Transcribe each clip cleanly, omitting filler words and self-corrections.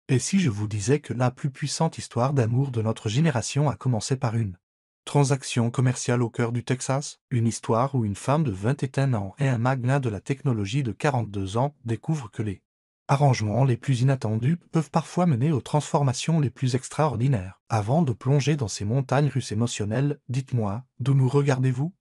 Et si je vous disais que la plus puissante histoire d'amour de notre génération a commencé par une transaction commerciale au cœur du Texas, une histoire où une femme de 21 ans et un magnat de la technologie de 42 ans découvrent que les arrangements les plus inattendus peuvent parfois mener aux transformations les plus extraordinaires. Avant de plonger dans ces montagnes russes émotionnelles, dites-moi, d'où nous regardez-vous?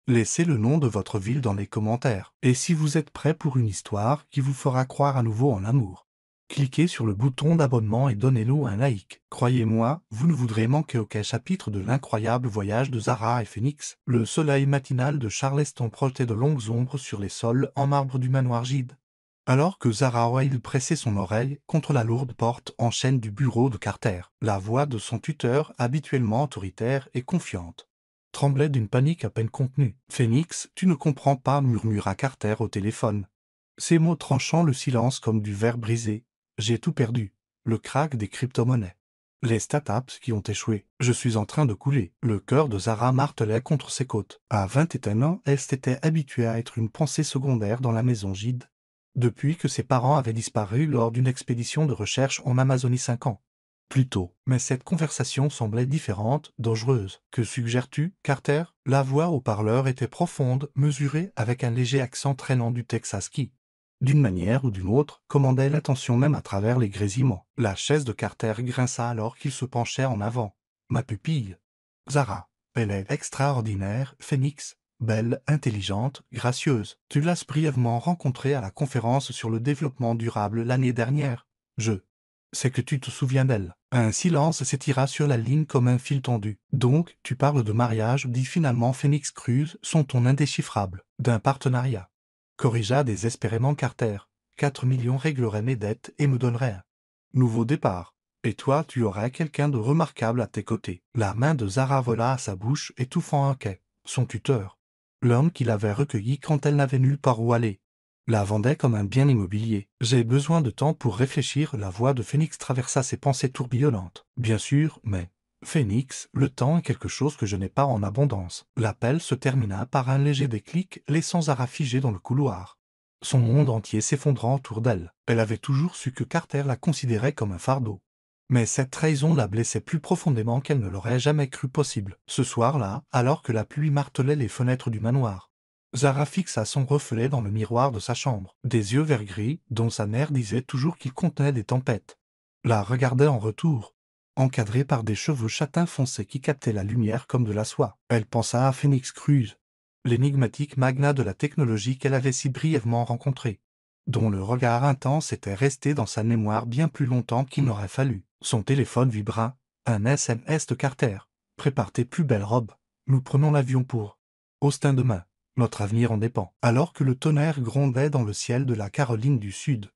Laissez le nom de votre ville dans les commentaires. Et si vous êtes prêt pour une histoire qui vous fera croire à nouveau en l'amour, cliquez sur le bouton d'abonnement et donnez-nous un like. Croyez-moi, vous ne voudrez manquer aucun chapitre de l'incroyable voyage de Zara et Phoenix. Le soleil matinal de Charleston projetait de longues ombres sur les sols en marbre du manoir Gide. Alors que Zara Wilde pressait son oreille contre la lourde porte en chêne du bureau de Carter, la voix de son tuteur, habituellement autoritaire et confiante, tremblait d'une panique à peine contenue. « Phoenix, tu ne comprends pas » murmura Carter au téléphone. Ces mots tranchant le silence comme du verre brisé. « J'ai tout perdu. Le crack des crypto-monnaies. Les startups qui ont échoué. Je suis en train de couler. » Le cœur de Zara martelait contre ses côtes. À 21 ans, elle s'était habituée à être une pensée secondaire dans la maison Gide, depuis que ses parents avaient disparu lors d'une expédition de recherche en Amazonie 5 ans plus tôt. Mais cette conversation semblait différente, dangereuse. « Que suggères-tu, Carter ?» La voix au parleur était profonde, mesurée, avec un léger accent traînant du Texas qui, d'une manière ou d'une autre, commandait l'attention même à travers les grésillements. La chaise de Carter grinça alors qu'il se penchait en avant. « Ma pupille. Zara. Elle est extraordinaire, Phoenix. Belle, intelligente, gracieuse. Tu l'as brièvement rencontrée à la conférence sur le développement durable l'année dernière. Je sais que tu te souviens d'elle. » Un silence s'étira sur la ligne comme un fil tendu. « Donc, tu parles de mariage, dit finalement Phoenix Cruz, son ton indéchiffrable. D'un partenariat. » Corrigea désespérément Carter. 4 millions régleraient mes dettes et me donneraient un nouveau départ. Et toi, tu aurais quelqu'un de remarquable à tes côtés. La main de Zara vola à sa bouche, étouffant un quai. Son tuteur. L'homme qui l'avait recueilli quand elle n'avait nulle part où aller. La vendait comme un bien immobilier. « J'ai besoin de temps pour réfléchir », la voix de Phoenix traversa ses pensées tourbillonnantes. « Bien sûr, mais… Phoenix, le temps est quelque chose que je n'ai pas en abondance. » L'appel se termina par un léger déclic, laissant Zara figée dans le couloir, son monde entier s'effondrant autour d'elle. Elle avait toujours su que Carter la considérait comme un fardeau. Mais cette trahison la blessait plus profondément qu'elle ne l'aurait jamais cru possible. Ce soir-là, alors que la pluie martelait les fenêtres du manoir, Zara fixa son reflet dans le miroir de sa chambre. Des yeux vert gris, dont sa mère disait toujours qu'ils contenaient des tempêtes, la regardaient en retour, encadrés par des cheveux châtains foncés qui captaient la lumière comme de la soie. Elle pensa à Phoenix Cruz, l'énigmatique magnat de la technologie qu'elle avait si brièvement rencontré, dont le regard intense était resté dans sa mémoire bien plus longtemps qu'il n'aurait fallu. Son téléphone vibra, un SMS de Carter. « Prépare tes plus belles robes. Nous prenons l'avion pour Austin demain. Notre avenir en dépend. » Alors que le tonnerre grondait dans le ciel de la Caroline du Sud,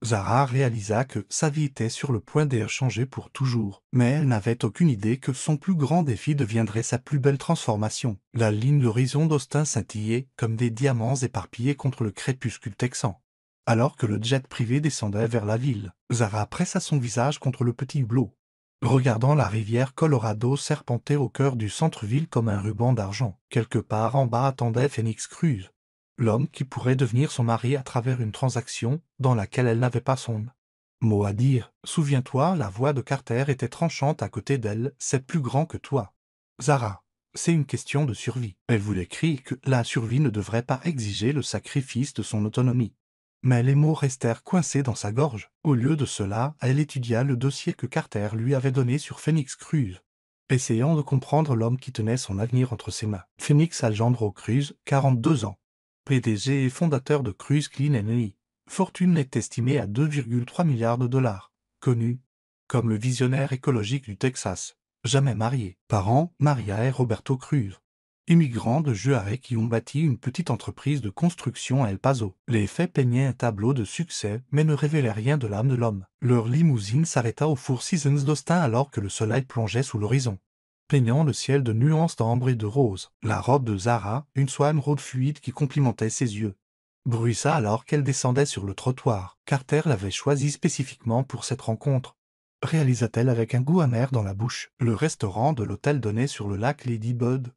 Zara réalisa que sa vie était sur le point d'être changée pour toujours. Mais elle n'avait aucune idée que son plus grand défi deviendrait sa plus belle transformation. La ligne d'horizon d'Austin scintillait comme des diamants éparpillés contre le crépuscule texan. Alors que le jet privé descendait vers la ville, Zara pressa son visage contre le petit hublot, regardant la rivière Colorado serpenter au cœur du centre-ville comme un ruban d'argent. Quelque part en bas attendait Phoenix Cruz, l'homme qui pourrait devenir son mari à travers une transaction dans laquelle elle n'avait pas son mot à dire. « Souviens-toi, la voix de Carter était tranchante à côté d'elle, c'est plus grand que toi. Zara, c'est une question de survie. » Elle voulait crier que la survie ne devrait pas exiger le sacrifice de son autonomie. Mais les mots restèrent coincés dans sa gorge. Au lieu de cela, elle étudia le dossier que Carter lui avait donné sur Phoenix Cruz, essayant de comprendre l'homme qui tenait son avenir entre ses mains. Phoenix Alejandro Cruz, 42 ans. PDG et fondateur de Cruz Clean Energy. Fortune est estimée à 2,3 milliards de dollars. Connu comme le visionnaire écologique du Texas. Jamais marié. Parents, Maria et Roberto Cruz. Immigrants de Juárez qui ont bâti une petite entreprise de construction à El Paso. Les faits peignaient un tableau de succès, mais ne révélaient rien de l'âme de l'homme. Leur limousine s'arrêta au Four Seasons d'Austin alors que le soleil plongeait sous l'horizon, peignant le ciel de nuances d'ambre et de rose. La robe de Zara, une soie émeraude fluide qui complimentait ses yeux, bruissa alors qu'elle descendait sur le trottoir. Carter l'avait choisie spécifiquement pour cette rencontre, réalisa-t-elle avec un goût amer dans la bouche. Le restaurant de l'hôtel donnait sur le lac Lady Bud,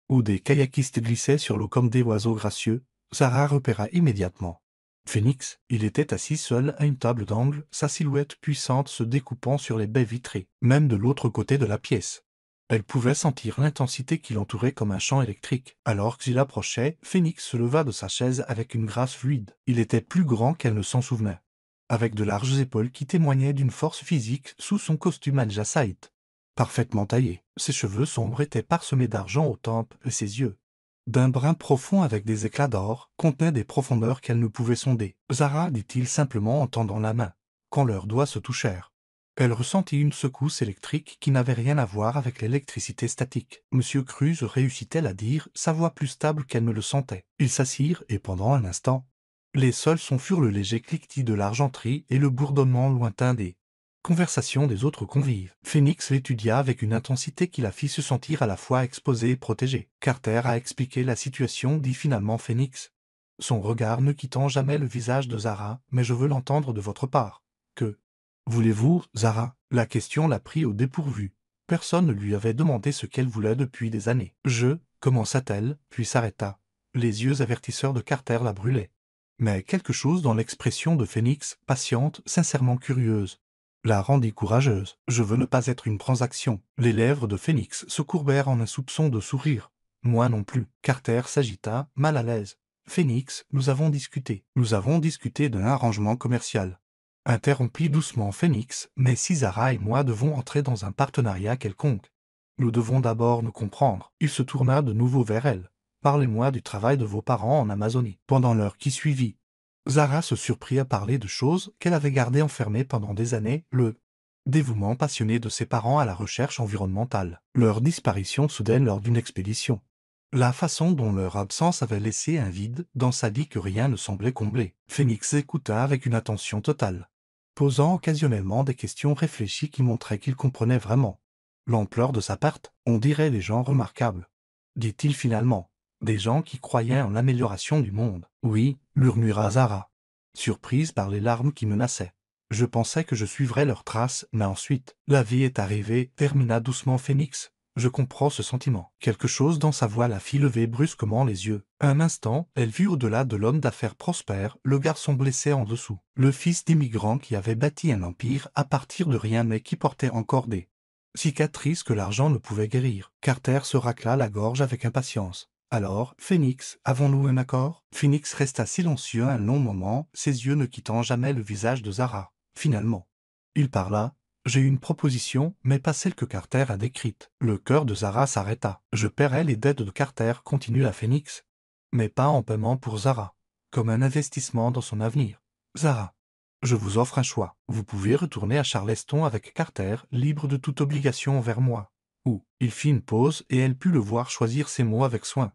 où des kayakistes glissaient sur l'eau comme des oiseaux gracieux. Zara repéra immédiatement Phoenix, il était assis seul à une table d'angle, sa silhouette puissante se découpant sur les baies vitrées, même de l'autre côté de la pièce. Elle pouvait sentir l'intensité qui l'entourait comme un champ électrique. Alors qu'il approchait, Phoenix se leva de sa chaise avec une grâce fluide. Il était plus grand qu'elle ne s'en souvenait, avec de larges épaules qui témoignaient d'une force physique sous son costume al-Jassaït. Parfaitement taillé, ses cheveux sombres étaient parsemés d'argent aux tempes et ses yeux, d'un brun profond avec des éclats d'or, contenaient des profondeurs qu'elle ne pouvait sonder. « Zara, dit-il simplement en tendant la main, quand leurs doigts se touchèrent. Elle ressentit une secousse électrique qui n'avait rien à voir avec l'électricité statique. Monsieur Cruz réussit-elle à dire, sa voix plus stable qu'elle ne le sentait. Ils s'assirent et pendant un instant, les seuls sons furent le léger cliquetis de l'argenterie et le bourdonnement lointain des conversations des autres convives. Phoenix l'étudia avec une intensité qui la fit se sentir à la fois exposée et protégée. Carter a expliqué la situation, dit finalement Phoenix, son regard ne quittant jamais le visage de Zara, mais je veux l'entendre de votre part. Que voulez-vous, Zara? La question la prit au dépourvu. Personne ne lui avait demandé ce qu'elle voulait depuis des années. Commença-t-elle, puis s'arrêta. Les yeux avertisseurs de Carter la brûlaient. Mais quelque chose dans l'expression de Phoenix, patiente, sincèrement curieuse, la rendit courageuse. Je veux ne pas être une transaction. Les lèvres de Phoenix se courbèrent en un soupçon de sourire. Moi non plus. Carter s'agita, mal à l'aise. Phoenix, nous avons discuté. Nous avons discuté d'un arrangement commercial. Interrompit doucement Phoenix, mais si Zara et moi devons entrer dans un partenariat quelconque, nous devons d'abord nous comprendre. Il se tourna de nouveau vers elle. Parlez-moi du travail de vos parents en Amazonie. Pendant l'heure qui suivit, Zara se surprit à parler de choses qu'elle avait gardées enfermées pendant des années, le dévouement passionné de ses parents à la recherche environnementale, leur disparition soudaine lors d'une expédition, la façon dont leur absence avait laissé un vide dans sa vie que rien ne semblait combler. Phoenix écouta avec une attention totale, posant occasionnellement des questions réfléchies qui montraient qu'il comprenait vraiment l'ampleur de sa perte. On dirait des gens remarquables, dit-il finalement. Des gens qui croyaient en l'amélioration du monde. Oui, murmura Zara, surprise par les larmes qui menaçaient. Je pensais que je suivrais leurs traces, mais ensuite, la vie est arrivée, termina doucement Phoenix. Je comprends ce sentiment. Quelque chose dans sa voix la fit lever brusquement les yeux. Un instant, elle vit au-delà de l'homme d'affaires prospère, le garçon blessé en dessous, le fils d'immigrant qui avait bâti un empire à partir de rien mais qui portait encore des cicatrices que l'argent ne pouvait guérir. Carter se racla la gorge avec impatience. Alors, Phoenix, avons-nous un accord? Phoenix resta silencieux un long moment, ses yeux ne quittant jamais le visage de Zara. Finalement, il parla. J'ai une proposition, mais pas celle que Carter a décrite. Le cœur de Zara s'arrêta. Je paierai les dettes de Carter, continua Phoenix. Mais pas en paiement pour Zara. Comme un investissement dans son avenir. Zara, je vous offre un choix. Vous pouvez retourner à Charleston avec Carter, libre de toute obligation envers moi. Ou, il fit une pause et elle put le voir choisir ses mots avec soin.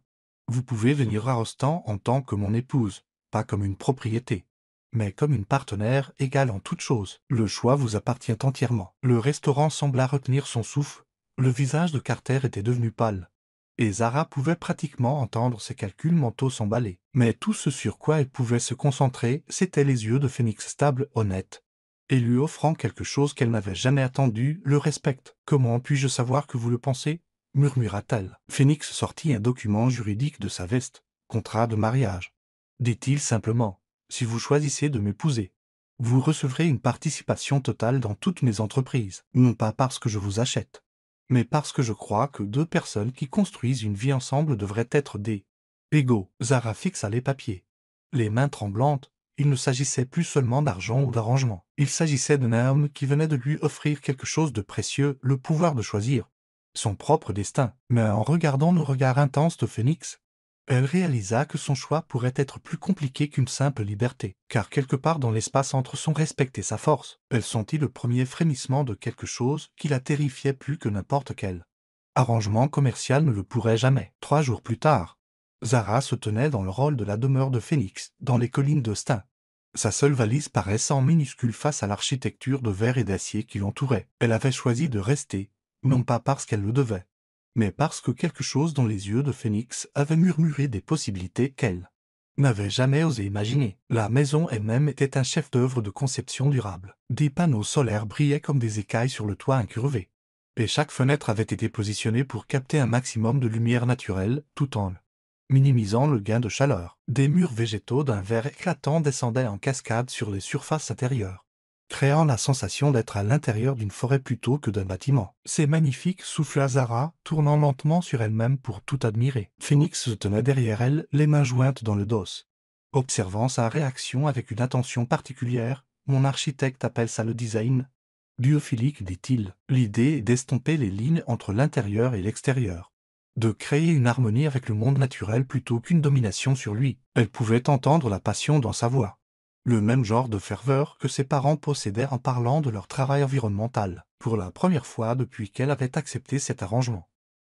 Vous pouvez venir à Rostand en tant que mon épouse, pas comme une propriété, mais comme une partenaire égale en toutes choses. Le choix vous appartient entièrement. Le restaurant sembla retenir son souffle. Le visage de Carter était devenu pâle, et Zara pouvait pratiquement entendre ses calculs mentaux s'emballer. Mais tout ce sur quoi elle pouvait se concentrer, c'étaient les yeux de Phoenix stables, honnêtes, et lui offrant quelque chose qu'elle n'avait jamais attendu, le respecte. « Comment puis-je savoir que vous le pensez ?» murmura-t-elle. Phoenix sortit un document juridique de sa veste. « Contrat de mariage. » dit-il simplement. « Si vous choisissez de m'épouser, vous recevrez une participation totale dans toutes mes entreprises. Non pas parce que je vous achète, mais parce que je crois que deux personnes qui construisent une vie ensemble devraient être des égaux. » Zara fixa les papiers, les mains tremblantes. Il ne s'agissait plus seulement d'argent ou d'arrangement. Il s'agissait d'un homme qui venait de lui offrir quelque chose de précieux, le pouvoir de choisir son propre destin. Mais en regardant le regard intense de Phoenix, elle réalisa que son choix pourrait être plus compliqué qu'une simple liberté, car quelque part dans l'espace entre son respect et sa force, elle sentit le premier frémissement de quelque chose qui la terrifiait plus que n'importe quel arrangement commercial ne le pourrait jamais. 3 jours plus tard, Zara se tenait dans le rôle de la demeure de Phoenix, dans les collines de Stein. Sa seule valise paraissant minuscule face à l'architecture de verre et d'acier qui l'entourait. Elle avait choisi de rester, non pas parce qu'elle le devait, mais parce que quelque chose dans les yeux de Phoenix avait murmuré des possibilités qu'elle n'avait jamais osé imaginer. La maison elle-même était un chef-d'œuvre de conception durable. Des panneaux solaires brillaient comme des écailles sur le toit incurvé, et chaque fenêtre avait été positionnée pour capter un maximum de lumière naturelle, tout en minimisant le gain de chaleur. Des murs végétaux d'un vert éclatant descendaient en cascade sur les surfaces intérieures, créant la sensation d'être à l'intérieur d'une forêt plutôt que d'un bâtiment. C'est magnifique, souffla Zara, tournant lentement sur elle-même pour tout admirer. Phoenix se tenait derrière elle, les mains jointes dans le dos. Observant sa réaction avec une attention particulière, mon architecte appelle ça le design biophilique, dit-il. L'idée est d'estomper les lignes entre l'intérieur et l'extérieur, de créer une harmonie avec le monde naturel plutôt qu'une domination sur lui. Elle pouvait entendre la passion dans sa voix, le même genre de ferveur que ses parents possédaient en parlant de leur travail environnemental. Pour la première fois depuis qu'elle avait accepté cet arrangement,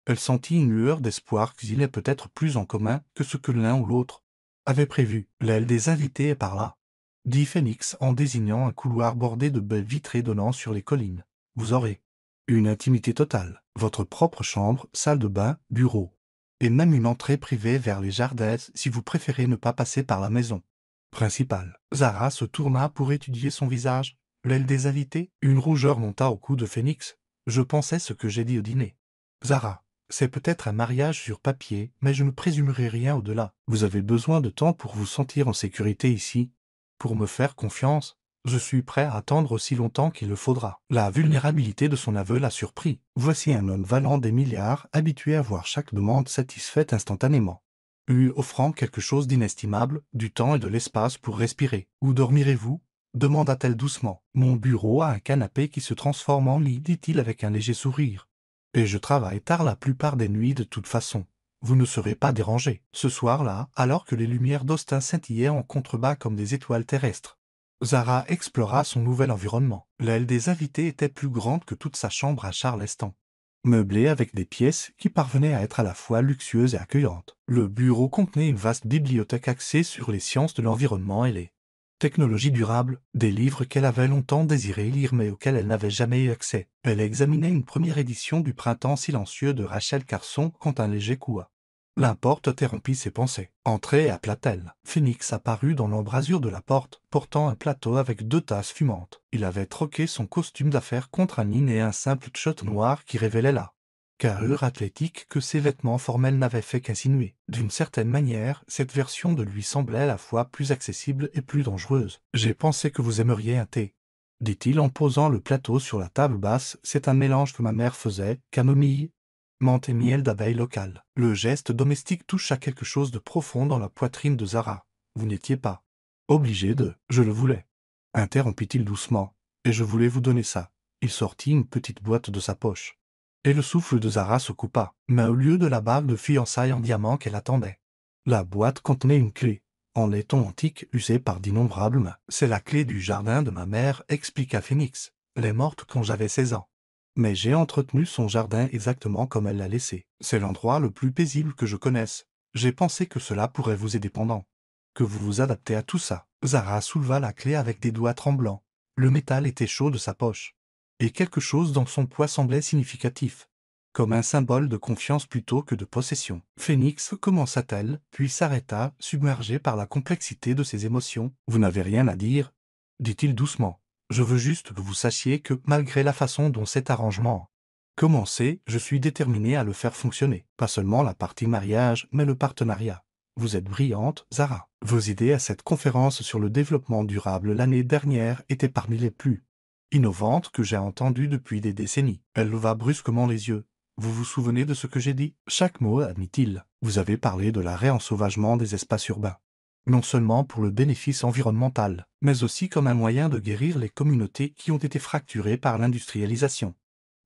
elle sentit une lueur d'espoir qu'il ait peut-être plus en commun que ce que l'un ou l'autre avait prévu. L'aile des invités est par là, dit Phoenix en désignant un couloir bordé de baies vitrées donnant sur les collines. Vous aurez une intimité totale, votre propre chambre, salle de bain, bureau, et même une entrée privée vers les jardins si vous préférez ne pas passer par la maison principale. Zara se tourna pour étudier son visage. L'aile des invités, une rougeur monta au cou de Phoenix. Je pensais ce que j'ai dit au dîner. Zara, c'est peut-être un mariage sur papier, mais je ne présumerai rien au-delà. Vous avez besoin de temps pour vous sentir en sécurité ici. Pour me faire confiance, je suis prêt à attendre aussi longtemps qu'il le faudra. La vulnérabilité de son aveu l'a surpris. Voici un homme valant des milliards, habitué à voir chaque demande satisfaite instantanément, lui offrant quelque chose d'inestimable, du temps et de l'espace pour respirer. Où dormirez-vous? Demanda-t-elle doucement. Mon bureau a un canapé qui se transforme en lit, dit-il avec un léger sourire. Et je travaille tard la plupart des nuits de toute façon. Vous ne serez pas dérangé. Ce soir-là, alors que les lumières d'Austin scintillaient en contrebas comme des étoiles terrestres, Zara explora son nouvel environnement. L'aile des invités était plus grande que toute sa chambre à Charleston, meublée avec des pièces qui parvenaient à être à la fois luxueuses et accueillantes. Le bureau contenait une vaste bibliothèque axée sur les sciences de l'environnement et les technologies durables, des livres qu'elle avait longtemps désiré lire mais auxquels elle n'avait jamais eu accès. Elle examinait une première édition du Printemps silencieux de Rachel Carson quand un léger coup la porte interrompit ses pensées. Entrez, appela-t-elle. Phoenix apparut dans l'embrasure de la porte, portant un plateau avec 2 tasses fumantes. Il avait troqué son costume d'affaires contre un jean et un simple t-shirt noir qui révélait la carrure athlétique que ses vêtements formels n'avaient fait qu'insinuer. D'une certaine manière, cette version de lui semblait à la fois plus accessible et plus dangereuse. « J'ai pensé que vous aimeriez un thé, » dit-il en posant le plateau sur la table basse. C'est un mélange que ma mère faisait, camomille, menthe et miel d'abeille locale. Le geste domestique toucha quelque chose de profond dans la poitrine de Zara. Vous n'étiez pas obligé de... Je le voulais, interrompit-il doucement, et je voulais vous donner ça. Il sortit une petite boîte de sa poche. Et le souffle de Zara se coupa, mais au lieu de la bague de fiançailles en diamant qu'elle attendait, la boîte contenait une clé, en laiton antique usée par d'innombrables mains. C'est la clé du jardin de ma mère, expliqua Phoenix. Elle est morte quand j'avais 16 ans. Mais j'ai entretenu son jardin exactement comme elle l'a laissé. C'est l'endroit le plus paisible que je connaisse. J'ai pensé que cela pourrait vous aider pendant que vous vous adaptez à tout ça. Zara souleva la clé avec des doigts tremblants. Le métal était chaud de sa poche, et quelque chose dans son poids semblait significatif, comme un symbole de confiance plutôt que de possession. Phoenix, commença-t-elle, puis s'arrêta, submergée par la complexité de ses émotions. Vous n'avez rien à dire, dit-il doucement. Je veux juste que vous sachiez que, malgré la façon dont cet arrangement a commencé, je suis déterminé à le faire fonctionner. Pas seulement la partie mariage, mais le partenariat. Vous êtes brillante, Zara. Vos idées à cette conférence sur le développement durable l'année dernière étaient parmi les plus innovantes que j'ai entendues depuis des décennies. Elle leva brusquement les yeux. Vous vous souvenez de ce que j'ai dit? Chaque mot, admit-il. Vous avez parlé de la réensauvagement des espaces urbains, non seulement pour le bénéfice environnemental, mais aussi comme un moyen de guérir les communautés qui ont été fracturées par l'industrialisation.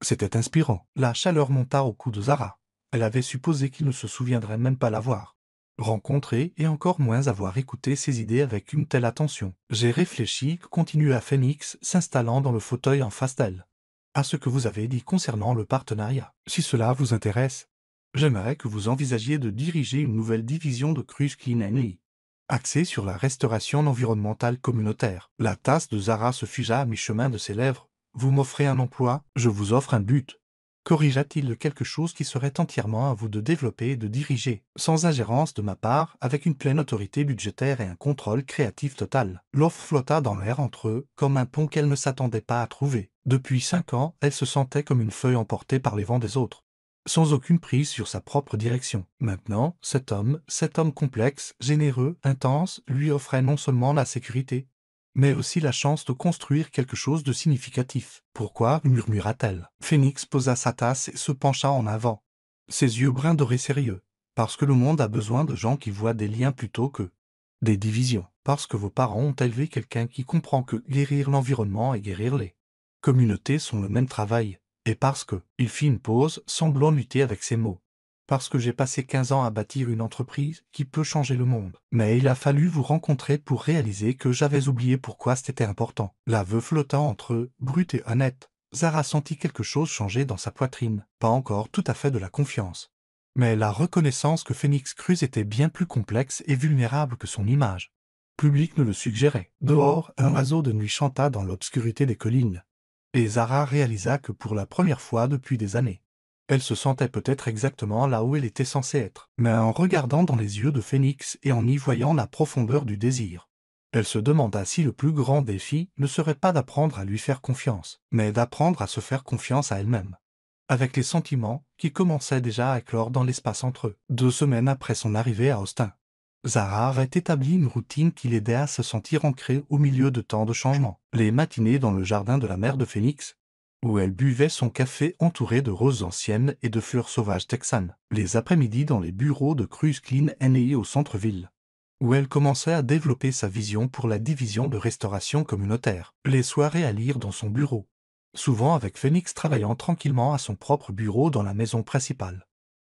C'était inspirant. La chaleur monta au cou de Zara. Elle avait supposé qu'il ne se souviendrait même pas l'avoir rencontré et encore moins avoir écouté ses idées avec une telle attention. J'ai réfléchi, continua Phoenix, s'installant dans le fauteuil en face d'elle, à ce que vous avez dit concernant le partenariat. Si cela vous intéresse, j'aimerais que vous envisagiez de diriger une nouvelle division de Cruise Clean Lee, axée sur la restauration environnementale communautaire. La tasse de Zara se figea à mi-chemin de ses lèvres. Vous m'offrez un emploi, je vous offre un but. Corrigea-t-il quelque chose qui serait entièrement à vous de développer et de diriger, sans ingérence de ma part, avec une pleine autorité budgétaire et un contrôle créatif total. L'offre flotta dans l'air entre eux, comme un pont qu'elle ne s'attendait pas à trouver. Depuis 5 ans, elle se sentait comme une feuille emportée par les vents des autres, sans aucune prise sur sa propre direction. Maintenant, cet homme complexe, généreux, intense, lui offrait non seulement la sécurité, mais aussi la chance de construire quelque chose de significatif. Pourquoi murmura-t-elle. Phoenix posa sa tasse et se pencha en avant. Ses yeux bruns dorés sérieux. Parce que le monde a besoin de gens qui voient des liens plutôt que des divisions. Parce que vos parents ont élevé quelqu'un qui comprend que guérir l'environnement et guérir les communautés sont le même travail. Et parce que, il fit une pause, semblant lutter avec ses mots. Parce que j'ai passé 15 ans à bâtir une entreprise qui peut changer le monde. Mais il a fallu vous rencontrer pour réaliser que j'avais oublié pourquoi c'était important. L'aveu flottant entre eux, brut et honnête, Zara sentit quelque chose changer dans sa poitrine. Pas encore tout à fait de la confiance. Mais la reconnaissance que Phoenix Cruz était bien plus complexe et vulnérable que son image. Public ne le suggérait. Dehors, un oiseau de nuit chanta dans l'obscurité des collines. Et Zara réalisa que pour la première fois depuis des années, elle se sentait peut-être exactement là où elle était censée être. Mais en regardant dans les yeux de Phoenix et en y voyant la profondeur du désir, elle se demanda si le plus grand défi ne serait pas d'apprendre à lui faire confiance, mais d'apprendre à se faire confiance à elle-même. Avec les sentiments qui commençaient déjà à éclore dans l'espace entre eux. 2 semaines après son arrivée à Austin, Zara avait établi une routine qui l'aidait à se sentir ancrée au milieu de tant de changements. Les matinées dans le jardin de la mère de Phoenix, où elle buvait son café entouré de roses anciennes et de fleurs sauvages texanes. Les après-midi dans les bureaux de Cruz Clean N.I. au centre-ville, où elle commençait à développer sa vision pour la division de restauration communautaire. Les soirées à lire dans son bureau, souvent avec Phoenix travaillant tranquillement à son propre bureau dans la maison principale.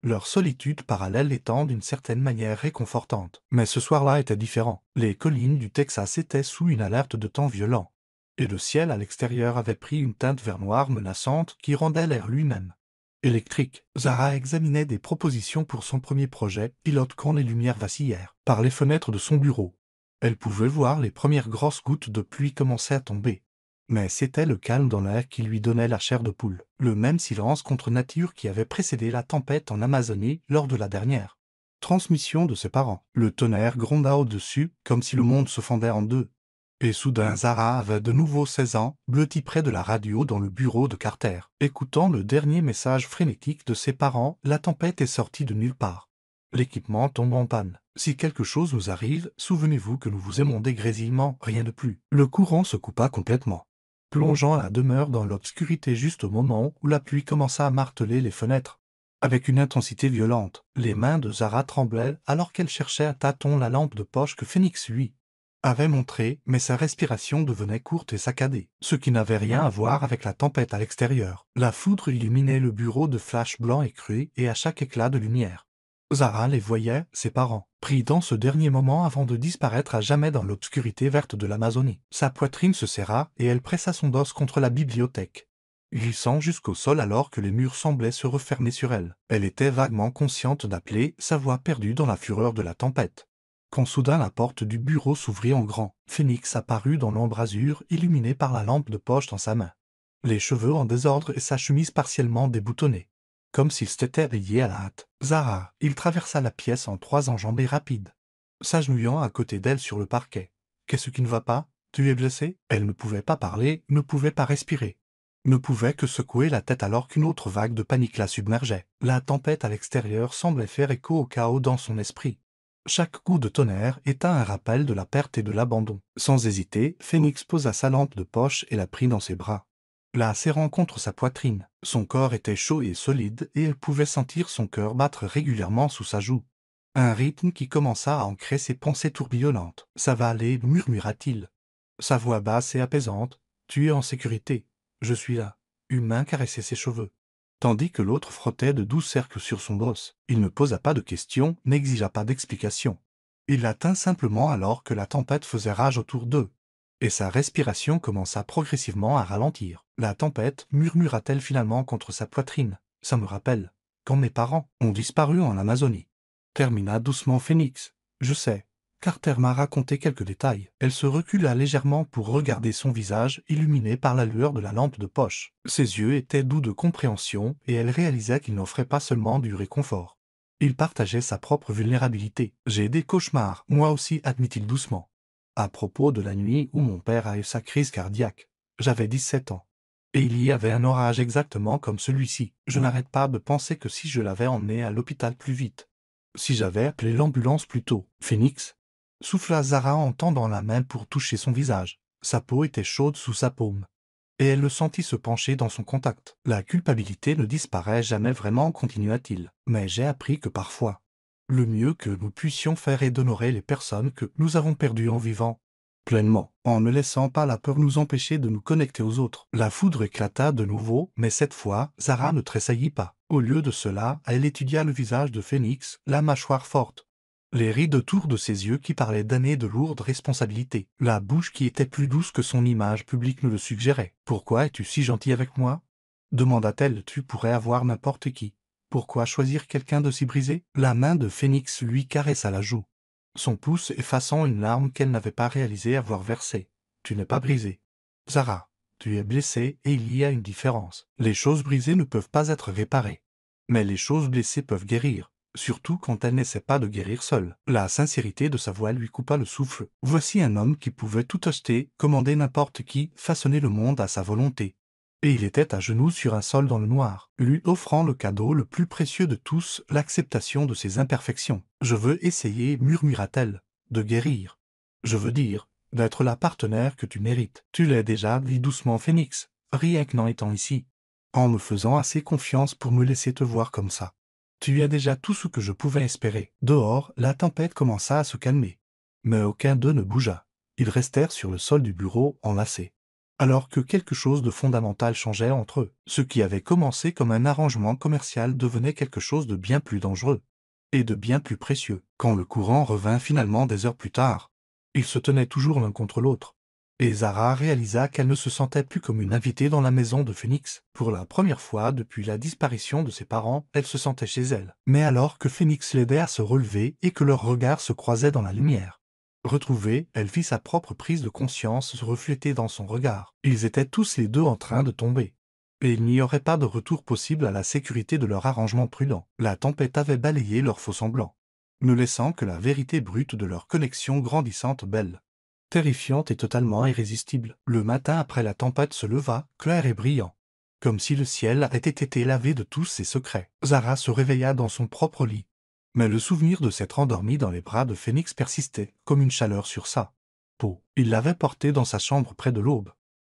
Leur solitude parallèle étant d'une certaine manière réconfortante. Mais ce soir-là était différent. Les collines du Texas étaient sous une alerte de temps violent. Et le ciel à l'extérieur avait pris une teinte vert noir menaçante qui rendait l'air lui-même électrique. Zara examinait des propositions pour son premier projet, pilote quand les lumières vacillèrent. Par les fenêtres de son bureau, elle pouvait voir les premières grosses gouttes de pluie commencer à tomber. Mais c'était le calme dans l'air qui lui donnait la chair de poule. Le même silence contre nature qui avait précédé la tempête en Amazonie lors de la dernière transmission de ses parents. Le tonnerre gronda au-dessus, comme si le monde se fendait en deux. Et soudain Zara avait de nouveau 16 ans, blottie près de la radio dans le bureau de Carter. Écoutant le dernier message frénétique de ses parents, la tempête est sortie de nulle part. L'équipement tombe en panne. Si quelque chose nous arrive, souvenez-vous que nous vous aimons dégrésillement, rien de plus. Le courant se coupa complètement, plongeant la demeure dans l'obscurité juste au moment où la pluie commença à marteler les fenêtres. Avec une intensité violente, les mains de Zara tremblaient alors qu'elle cherchait à tâtons la lampe de poche que Phoenix lui avait montrée, mais sa respiration devenait courte et saccadée, ce qui n'avait rien à voir avec la tempête à l'extérieur. La foudre illuminait le bureau de flashs blancs et crus et à chaque éclat de lumière, Zara les voyait, ses parents, pris dans ce dernier moment avant de disparaître à jamais dans l'obscurité verte de l'Amazonie. Sa poitrine se serra et elle pressa son dos contre la bibliothèque, glissant jusqu'au sol alors que les murs semblaient se refermer sur elle. Elle était vaguement consciente d'appeler, sa voix perdue dans la fureur de la tempête. Quand soudain la porte du bureau s'ouvrit en grand, Phoenix apparut dans l'embrasure illuminée par la lampe de poche dans sa main, les cheveux en désordre et sa chemise partiellement déboutonnée, comme s'il s'était habillé à la hâte. Zara, il traversa la pièce en 3 enjambées rapides, s'agenouillant à côté d'elle sur le parquet. Qu'est-ce qui ne va pas? Tu es blessé? Elle ne pouvait pas parler, ne pouvait pas respirer, ne pouvait que secouer la tête alors qu'une autre vague de panique la submergeait. La tempête à l'extérieur semblait faire écho au chaos dans son esprit. Chaque coup de tonnerre était un rappel de la perte et de l'abandon. Sans hésiter, Phoenix posa sa lampe de poche et la prit dans ses bras, la serrant contre sa poitrine. Son corps était chaud et solide et elle pouvait sentir son cœur battre régulièrement sous sa joue. Un rythme qui commença à ancrer ses pensées tourbillonnantes. « Ça va aller, murmura-t-il. Sa voix basse et apaisante. Tu es en sécurité. Je suis là. » Une main caressait ses cheveux, tandis que l'autre frottait de doux cercles sur son dos. Il ne posa pas de questions, n'exigea pas d'explications. Il la tint simplement alors que la tempête faisait rage autour d'eux, et sa respiration commença progressivement à ralentir. La tempête, murmura-t-elle finalement contre sa poitrine. Ça me rappelle quand mes parents ont disparu en Amazonie. Termina doucement Phoenix. Je sais. Carter m'a raconté quelques détails. Elle se recula légèrement pour regarder son visage illuminé par la lueur de la lampe de poche. Ses yeux étaient doux de compréhension et elle réalisa qu'il n'offrait pas seulement du réconfort. Il partageait sa propre vulnérabilité. J'ai des cauchemars, moi aussi, admit-il doucement. À propos de la nuit où mon père a eu sa crise cardiaque. J'avais 17 ans. Et il y avait un orage exactement comme celui-ci. Je n'arrête pas de penser que si je l'avais emmené à l'hôpital plus vite. Si j'avais appelé l'ambulance plus tôt. Phoenix, souffla Zara en tendant la main pour toucher son visage. Sa peau était chaude sous sa paume. Et elle le sentit se pencher dans son contact. La culpabilité ne disparaît jamais vraiment, continua-t-il. Mais j'ai appris que parfois, le mieux que nous puissions faire est d'honorer les personnes que nous avons perdues en vivant pleinement, en ne laissant pas la peur nous empêcher de nous connecter aux autres. La foudre éclata de nouveau, mais cette fois, Zara ne tressaillit pas. Au lieu de cela, elle étudia le visage de Phoenix, la mâchoire forte, les rides autour de ses yeux qui parlaient d'années de lourdes responsabilités, la bouche qui était plus douce que son image publique ne le suggérait. « Pourquoi es-tu si gentil avec moi ?» demanda-t-elle. « Tu pourrais avoir n'importe qui. Pourquoi choisir quelqu'un de si brisé ?» La main de Phoenix lui caressa la joue, son pouce effaçant une larme qu'elle n'avait pas réalisé avoir versée. « Tu n'es pas brisé, Zara. Tu es blessée et il y a une différence. Les choses brisées ne peuvent pas être réparées. Mais les choses blessées peuvent guérir, surtout quand elles n'essaient pas de guérir seules. » La sincérité de sa voix lui coupa le souffle. Voici un homme qui pouvait tout acheter, commander n'importe qui, façonner le monde à sa volonté. Et il était à genoux sur un sol dans le noir, lui offrant le cadeau le plus précieux de tous, l'acceptation de ses imperfections. « Je veux essayer, murmura-t-elle, de guérir. Je veux dire, d'être la partenaire que tu mérites. Tu l'es déjà, dit doucement Phoenix, rien que n'en étant ici, en me faisant assez confiance pour me laisser te voir comme ça. Tu as déjà tout ce que je pouvais espérer. » Dehors, la tempête commença à se calmer. Mais aucun d'eux ne bougea. Ils restèrent sur le sol du bureau, enlacés. Alors que quelque chose de fondamental changeait entre eux. Ce qui avait commencé comme un arrangement commercial devenait quelque chose de bien plus dangereux. Et de bien plus précieux. Quand le courant revint finalement des heures plus tard, ils se tenaient toujours l'un contre l'autre. Et Zara réalisa qu'elle ne se sentait plus comme une invitée dans la maison de Phoenix. Pour la première fois depuis la disparition de ses parents, elle se sentait chez elle. Mais alors que Phoenix l'aidait à se relever et que leurs regards se croisaient dans la lumière retrouvée, elle vit sa propre prise de conscience se refléter dans son regard. Ils étaient tous les deux en train de tomber. Et il n'y aurait pas de retour possible à la sécurité de leur arrangement prudent. La tempête avait balayé leurs faux-semblants, ne laissant que la vérité brute de leur connexion grandissante belle, terrifiante et totalement irrésistible. Le matin après la tempête se leva, clair et brillant, comme si le ciel avait été lavé de tous ses secrets. Zara se réveilla dans son propre lit. Mais le souvenir de s'être endormi dans les bras de Phoenix persistait, comme une chaleur sur sa peau. Il l'avait portée dans sa chambre près de l'aube,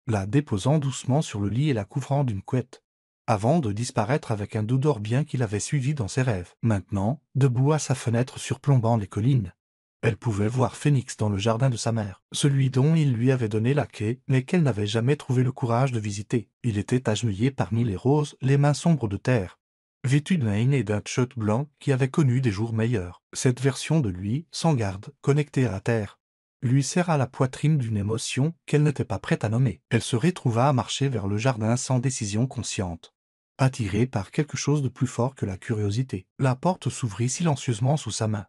la déposant doucement sur le lit et la couvrant d'une couette, avant de disparaître avec un doudor bien qu'il avait suivi dans ses rêves. Maintenant, debout à sa fenêtre surplombant les collines, elle pouvait voir Phoenix dans le jardin de sa mère, celui dont il lui avait donné la clé, mais qu'elle n'avait jamais trouvé le courage de visiter. Il était agenouillé parmi les roses, les mains sombres de terre, vêtu d'un haine et d'un t-shirt blanc qui avait connu des jours meilleurs. Cette version de lui, sans garde, connectée à la terre, lui serra la poitrine d'une émotion qu'elle n'était pas prête à nommer. Elle se retrouva à marcher vers le jardin sans décision consciente, attirée par quelque chose de plus fort que la curiosité. La porte s'ouvrit silencieusement sous sa main,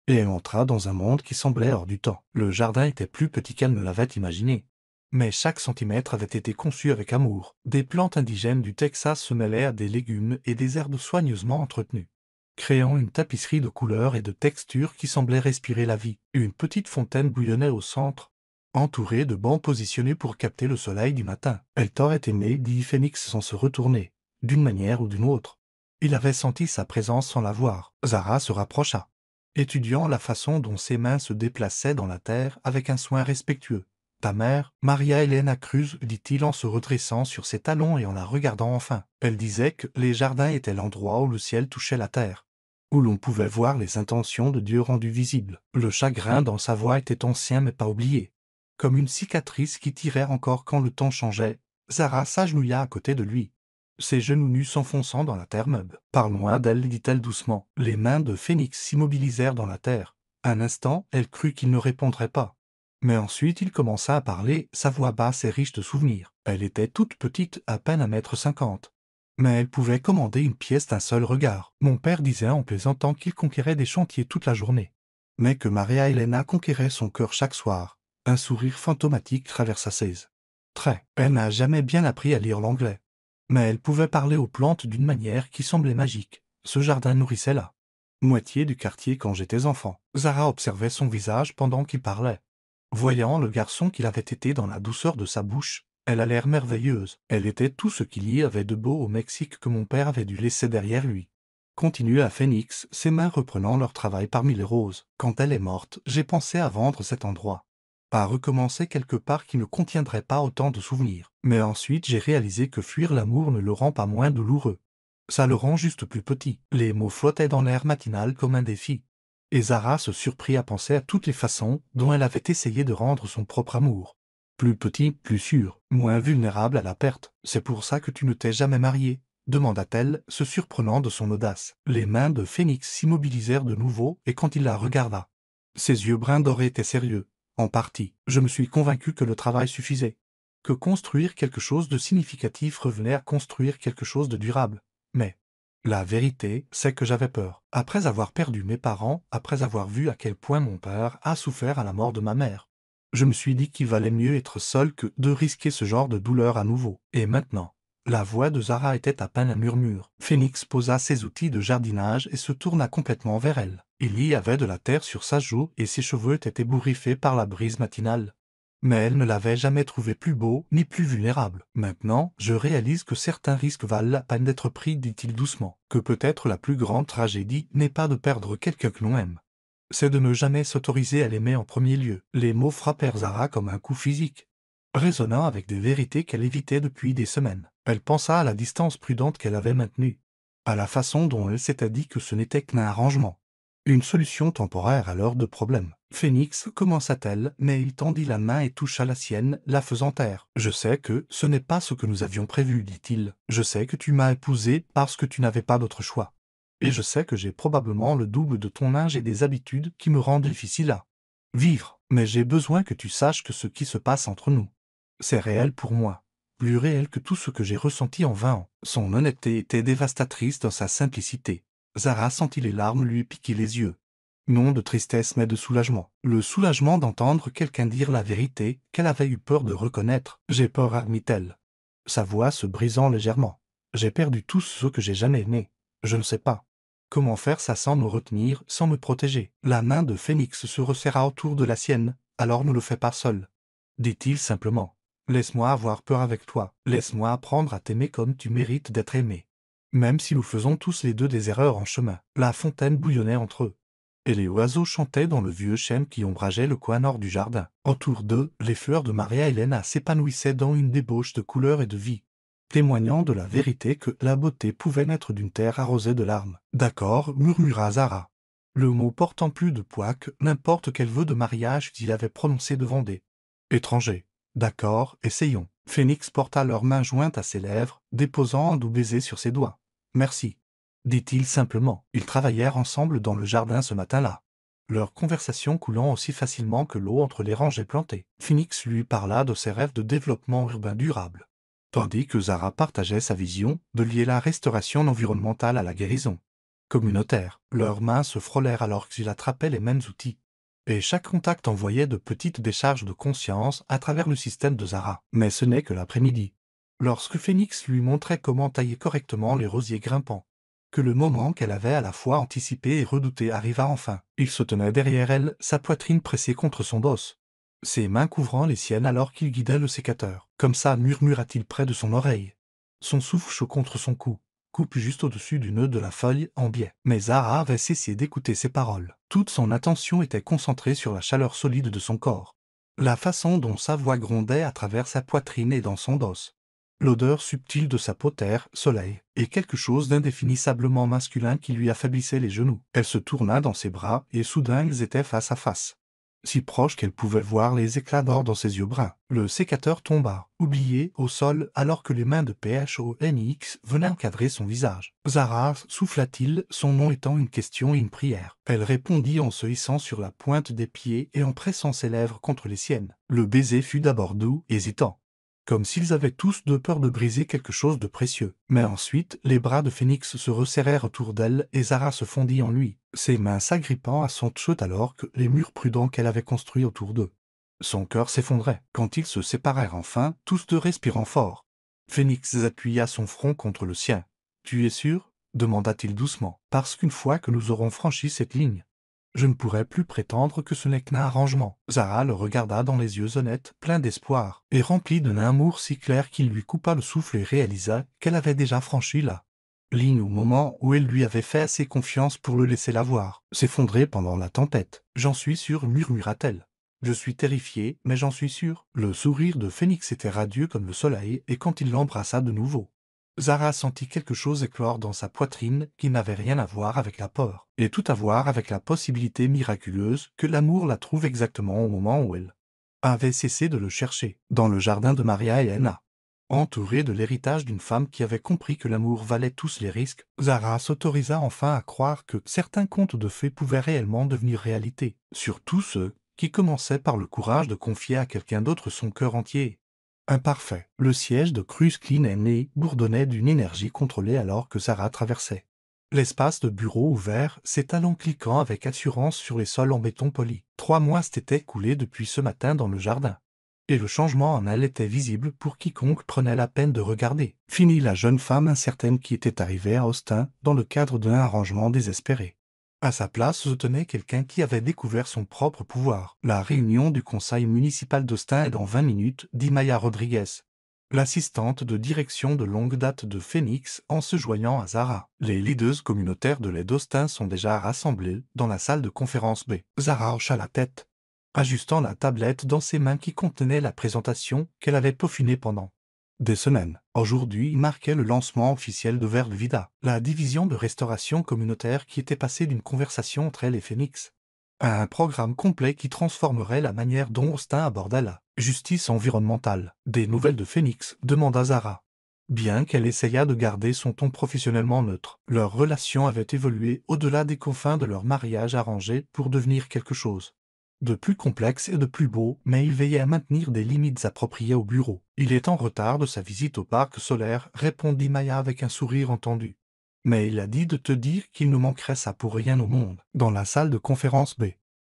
et elle entra dans un monde qui semblait hors du temps. Le jardin était plus petit qu'elle ne l'avait imaginé, mais chaque centimètre avait été conçu avec amour. Des plantes indigènes du Texas se mêlaient à des légumes et des herbes soigneusement entretenues, créant une tapisserie de couleurs et de textures qui semblait respirer la vie. Une petite fontaine bouillonnait au centre, entourée de bancs positionnés pour capter le soleil du matin. « Elle t'aurait aimé, dit Phoenix sans se retourner, d'une manière ou d'une autre. » Il avait senti sa présence sans la voir. Zara se rapprocha, étudiant la façon dont ses mains se déplaçaient dans la terre avec un soin respectueux. « Ta mère, Maria Elena Cruz, dit-il en se redressant sur ses talons et en la regardant enfin. Elle disait que les jardins étaient l'endroit où le ciel touchait la terre, où l'on pouvait voir les intentions de Dieu rendues visibles. » Le chagrin dans sa voix était ancien mais pas oublié, comme une cicatrice qui tirait encore quand le temps changeait. Zara s'agenouilla à côté de lui, ses genoux nus s'enfonçant dans la terre meuble. « Parle-moi d'elle, dit-elle doucement. » Les mains de Phoenix s'immobilisèrent dans la terre. Un instant, elle crut qu'il ne répondrait pas. Mais ensuite il commença à parler, sa voix basse et riche de souvenirs. Elle était toute petite, à peine 1,50 m. Mais elle pouvait commander une pièce d'un seul regard. Mon père disait en plaisantant qu'il conquérait des chantiers toute la journée, mais que Maria Elena conquérait son cœur chaque soir. Un sourire fantomatique traversa ses traits. Elle n'a jamais bien appris à lire l'anglais, mais elle pouvait parler aux plantes d'une manière qui semblait magique. Ce jardin nourrissait la moitié du quartier quand j'étais enfant. Zara observait son visage pendant qu'il parlait, voyant le garçon qu'il avait été dans la douceur de sa bouche, Elle a l'air merveilleuse. Elle était tout ce qu'il y avait de beau au Mexique que mon père avait dû laisser derrière lui. Continua Phoenix, ses mains reprenant leur travail parmi les roses. Quand elle est morte, j'ai pensé à vendre cet endroit. À recommencer quelque part qui ne contiendrait pas autant de souvenirs. Mais ensuite j'ai réalisé que fuir l'amour ne le rend pas moins douloureux. Ça le rend juste plus petit. Les mots flottaient dans l'air matinal comme un défi. Et Zara se surprit à penser à toutes les façons dont elle avait essayé de rendre son propre amour. Plus petit, plus sûr, moins vulnérable à la perte. C'est pour ça que tu ne t'es jamais marié, demanda-t-elle, se surprenant de son audace. Les mains de Phoenix s'immobilisèrent de nouveau, et quand il la regarda, ses yeux bruns dorés étaient sérieux. En partie, je me suis convaincu que le travail suffisait. Que construire quelque chose de significatif revenait à construire quelque chose de durable. Mais la vérité, c'est que j'avais peur. Après avoir perdu mes parents, après avoir vu à quel point mon père a souffert à la mort de ma mère, je me suis dit qu'il valait mieux être seul que de risquer ce genre de douleur à nouveau. Et maintenant, la voix de Zara était à peine un murmure. Phoenix posa ses outils de jardinage et se tourna complètement vers elle. Il y avait de la terre sur sa joue et ses cheveux étaient ébouriffés par la brise matinale. Mais elle ne l'avait jamais trouvé plus beau ni plus vulnérable. Maintenant, je réalise que certains risques valent la peine d'être pris, dit-il doucement. Que peut-être la plus grande tragédie n'est pas de perdre quelqu'un que l'on aime. C'est de ne jamais s'autoriser à l'aimer en premier lieu. Les mots frappèrent Zara comme un coup physique, résonnant avec des vérités qu'elle évitait depuis des semaines. Elle pensa à la distance prudente qu'elle avait maintenue, à la façon dont elle s'était dit que ce n'était qu'un arrangement. Une solution temporaire à l'heure de problème. Phoenix, commença-t-elle, mais il tendit la main et toucha la sienne, la faisant taire. Je sais que ce n'est pas ce que nous avions prévu, dit-il. Je sais que tu m'as épousée parce que tu n'avais pas d'autre choix. Et je sais que j'ai probablement le double de ton âge et des habitudes qui me rendent difficile à vivre. Mais j'ai besoin que tu saches que ce qui se passe entre nous, c'est réel pour moi. Plus réel que tout ce que j'ai ressenti en 20 ans. Son honnêteté était dévastatrice dans sa simplicité. Zara sentit les larmes lui piquer les yeux. Non de tristesse mais de soulagement. Le soulagement d'entendre quelqu'un dire la vérité qu'elle avait eu peur de reconnaître. J'ai peur, admit-elle, sa voix se brisant légèrement. J'ai perdu tout ce que j'ai jamais aimé. Je ne sais pas comment faire ça sans me retenir, sans me protéger. La main de Phoenix se resserra autour de la sienne. Alors ne le fais pas seul, dit-il simplement. Laisse-moi avoir peur avec toi. Laisse-moi apprendre à t'aimer comme tu mérites d'être aimé. Même si nous faisons tous les deux des erreurs en chemin. La fontaine bouillonnait entre eux, et les oiseaux chantaient dans le vieux chêne qui ombrageait le coin nord du jardin. Autour d'eux, les fleurs de Maria Helena s'épanouissaient dans une débauche de couleur et de vie, témoignant de la vérité que la beauté pouvait naître d'une terre arrosée de larmes. D'accord, murmura Zara, le mot portant plus de poids que n'importe quel vœu de mariage qu'il avait prononcé devant des étrangers. D'accord, essayons. Phoenix porta leurs mains jointes à ses lèvres, déposant un doux baiser sur ses doigts. Merci, dit-il simplement. Ils travaillèrent ensemble dans le jardin ce matin-là, leur conversation coulant aussi facilement que l'eau entre les rangées plantées. Phoenix lui parla de ses rêves de développement urbain durable, tandis que Zara partageait sa vision de lier la restauration environnementale à la guérison communautaire. Leurs mains se frôlèrent alors qu'ils attrapaient les mêmes outils, et chaque contact envoyait de petites décharges de conscience à travers le système de Zara. Mais ce n'est que l'après-midi, lorsque Phoenix lui montrait comment tailler correctement les rosiers grimpants, que le moment qu'elle avait à la fois anticipé et redouté arriva enfin. Il se tenait derrière elle, sa poitrine pressée contre son dos, ses mains couvrant les siennes alors qu'il guidait le sécateur. Comme ça, murmura-t-il près de son oreille. Son souffle chaud contre son cou, coupe juste au-dessus du nœud de la feuille en biais. Mais Zara avait cessé d'écouter ses paroles. Toute son attention était concentrée sur la chaleur solide de son corps, la façon dont sa voix grondait à travers sa poitrine et dans son dos, l'odeur subtile de sa peau terre, soleil, et quelque chose d'indéfinissablement masculin qui lui affaiblissait les genoux. Elle se tourna dans ses bras et soudain ils étaient face à face, si proche qu'elle pouvait voir les éclats d'or dans ses yeux bruns. Le sécateur tomba, oublié, au sol alors que les mains de Phonix venaient encadrer son visage. Zara, souffla-t-il, son nom étant une question et une prière. Elle répondit en se hissant sur la pointe des pieds et en pressant ses lèvres contre les siennes. Le baiser fut d'abord doux, hésitant, comme s'ils avaient tous deux peur de briser quelque chose de précieux. Mais ensuite, les bras de Phoenix se resserrèrent autour d'elle et Zara se fondit en lui, ses mains s'agrippant à son cheveu alors que les murs prudents qu'elle avait construits autour d'eux. Son cœur s'effondrait. Quand ils se séparèrent enfin, tous deux respirant fort, Phoenix appuya son front contre le sien. « Tu es sûr ?» demanda-t-il doucement. « Parce qu'une fois que nous aurons franchi cette ligne, Je ne pourrais plus prétendre que ce n'est qu'un arrangement. Zara le regarda dans les yeux honnêtes, pleins d'espoir, et remplis d'un amour si clair qu'il lui coupa le souffle et réalisa qu'elle avait déjà franchi la ligne au moment où elle lui avait fait assez confiance pour le laisser la voir s'effondrer pendant la tempête. J'en suis sûr, murmura-t-elle. Je suis terrifié, mais j'en suis sûr. Le sourire de Phénix était radieux comme le soleil, et quand il l'embrassa de nouveau, Zara sentit quelque chose éclore dans sa poitrine qui n'avait rien à voir avec la peur, et tout à voir avec la possibilité miraculeuse que l'amour la trouve exactement au moment où elle avait cessé de le chercher, dans le jardin de Maria et Anna. Entourée de l'héritage d'une femme qui avait compris que l'amour valait tous les risques, Zara s'autorisa enfin à croire que certains contes de fées pouvaient réellement devenir réalité, surtout ceux qui commençaient par le courage de confier à quelqu'un d'autre son cœur entier. Imparfait, le siège de Cruz Clean Aîné bourdonnait d'une énergie contrôlée alors que Zara traversait l'espace de bureau ouvert, ses talons cliquant avec assurance sur les sols en béton poli. 3 mois s'étaient écoulés depuis ce matin dans le jardin, et le changement en elle était visible pour quiconque prenait la peine de regarder. Fini la jeune femme incertaine qui était arrivée à Austin dans le cadre d'un arrangement désespéré. À sa place se tenait quelqu'un qui avait découvert son propre pouvoir. La réunion du conseil municipal d'Austin est dans 20 minutes, dit Maya Rodriguez, l'assistante de direction de longue date de Phoenix, en se joignant à Zara. Les leaders communautaires de l'aide d'Austin sont déjà rassemblés dans la salle de conférence B. Zara hocha la tête, ajustant la tablette dans ses mains qui contenait la présentation qu'elle avait peaufinée pendant des semaines. Aujourd'hui marquait le lancement officiel de Verde Vida, la division de restauration communautaire qui était passée d'une conversation entre elle et Phoenix à un programme complet qui transformerait la manière dont Austin aborda la justice environnementale. Des nouvelles de Phoenix, demanda Zara. Bien qu'elle essayât de garder son ton professionnellement neutre, leur relation avait évolué au-delà des confins de leur mariage arrangé pour devenir quelque chose de plus complexe et de plus beau, mais il veillait à maintenir des limites appropriées au bureau. Il est en retard de sa visite au parc solaire, répondit Maya avec un sourire entendu. Mais il a dit de te dire qu'il ne manquerait ça pour rien au monde. Dans la salle de conférence B,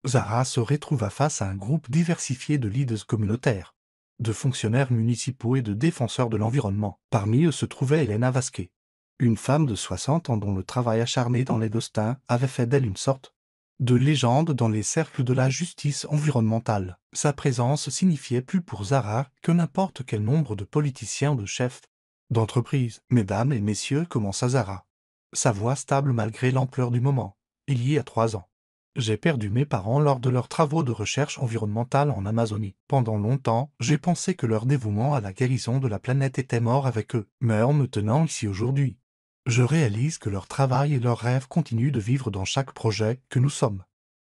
Zara se retrouva face à un groupe diversifié de leaders communautaires, de fonctionnaires municipaux et de défenseurs de l'environnement. Parmi eux se trouvait Elena Vasquez, une femme de 60 ans dont le travail acharné dans les Dostins avait fait d'elle une sorte de légende dans les cercles de la justice environnementale. Sa présence signifiait plus pour Zara que n'importe quel nombre de politiciens ou de chefs d'entreprise. Mesdames et messieurs, commença Zara, sa voix stable malgré l'ampleur du moment. Il y a 3 ans, j'ai perdu mes parents lors de leurs travaux de recherche environnementale en Amazonie. Pendant longtemps, j'ai pensé que leur dévouement à la guérison de la planète était mort avec eux. Mais en me tenant ici aujourd'hui, je réalise que leur travail et leurs rêves continuent de vivre dans chaque projet que nous sommes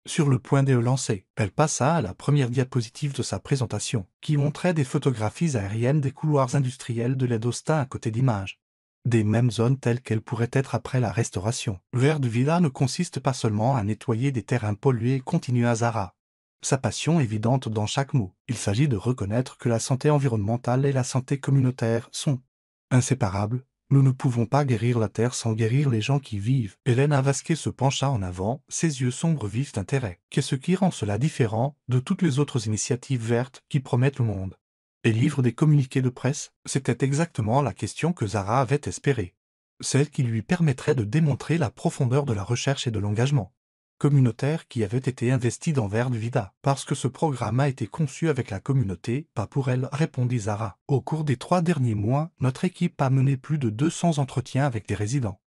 sur le point de lancer. Elle passa à la première diapositive de sa présentation, qui montrait des photographies aériennes des couloirs industriels de l'aide d'Austin à côté d'images des mêmes zones telles qu'elles pourraient être après la restauration. Verde Villa ne consiste pas seulement à nettoyer des terrains pollués, continua Zara, sa passion évidente dans chaque mot. Il s'agit de reconnaître que la santé environnementale et la santé communautaire sont inséparables. Nous ne pouvons pas guérir la terre sans guérir les gens qui y vivent. Elena Vasquez se pencha en avant, ses yeux sombres vifs d'intérêt. Qu'est-ce qui rend cela différent de toutes les autres initiatives vertes qui promettent le monde et livrent des communiqués de presse? C'était exactement la question que Zara avait espérée. Celle qui lui permettrait de démontrer la profondeur de la recherche et de l'engagement communautaire qui avait été investi dans Verde Vida. Parce que ce programme a été conçu avec la communauté, pas pour elle, répondit Zara. Au cours des 3 derniers mois, notre équipe a mené plus de 200 entretiens avec des résidents,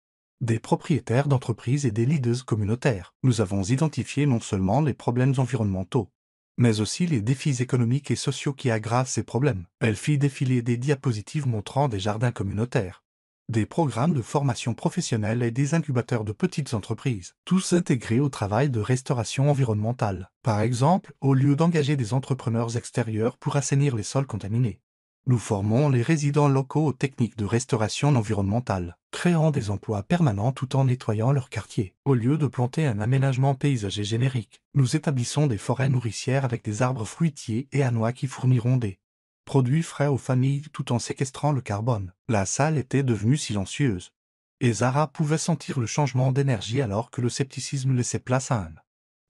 des propriétaires d'entreprises et des leaders communautaires. Nous avons identifié non seulement les problèmes environnementaux, mais aussi les défis économiques et sociaux qui aggravent ces problèmes. Elle fit défiler des diapositives montrant des jardins communautaires, des programmes de formation professionnelle et des incubateurs de petites entreprises, tous intégrés au travail de restauration environnementale. Par exemple, au lieu d'engager des entrepreneurs extérieurs pour assainir les sols contaminés, nous formons les résidents locaux aux techniques de restauration environnementale, créant des emplois permanents tout en nettoyant leur quartier. Au lieu de planter un aménagement paysager générique, nous établissons des forêts nourricières avec des arbres fruitiers et à noix qui fourniront des produits frais aux familles tout en séquestrant le carbone. La salle était devenue silencieuse, et Zara pouvait sentir le changement d'énergie alors que le scepticisme laissait place à un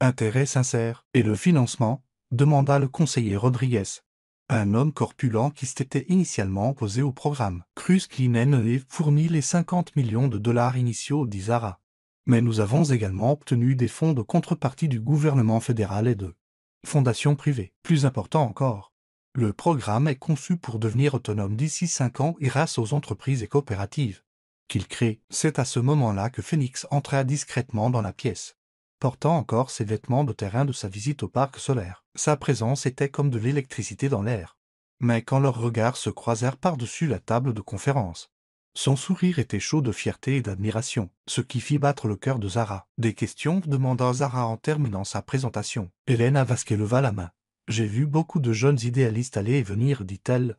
intérêt sincère. Et le financement, demanda le conseiller Rodriguez, un homme corpulent qui s'était initialement opposé au programme. Cruz Clean Energy fournit les 50 millions de dollars initiaux, dit Zara. Mais nous avons également obtenu des fonds de contrepartie du gouvernement fédéral et de fondations privées. Plus important encore, le programme est conçu pour devenir autonome d'ici 5 ans grâce aux entreprises et coopératives qu'il crée. C'est à ce moment-là que Phoenix entra discrètement dans la pièce, portant encore ses vêtements de terrain de sa visite au parc solaire. Sa présence était comme de l'électricité dans l'air. Mais quand leurs regards se croisèrent par-dessus la table de conférence, son sourire était chaud de fierté et d'admiration, ce qui fit battre le cœur de Zara. « Des questions ?» demanda Zara en terminant sa présentation. Helena Vasquez leva la main. « J'ai vu beaucoup de jeunes idéalistes aller et venir, dit-elle,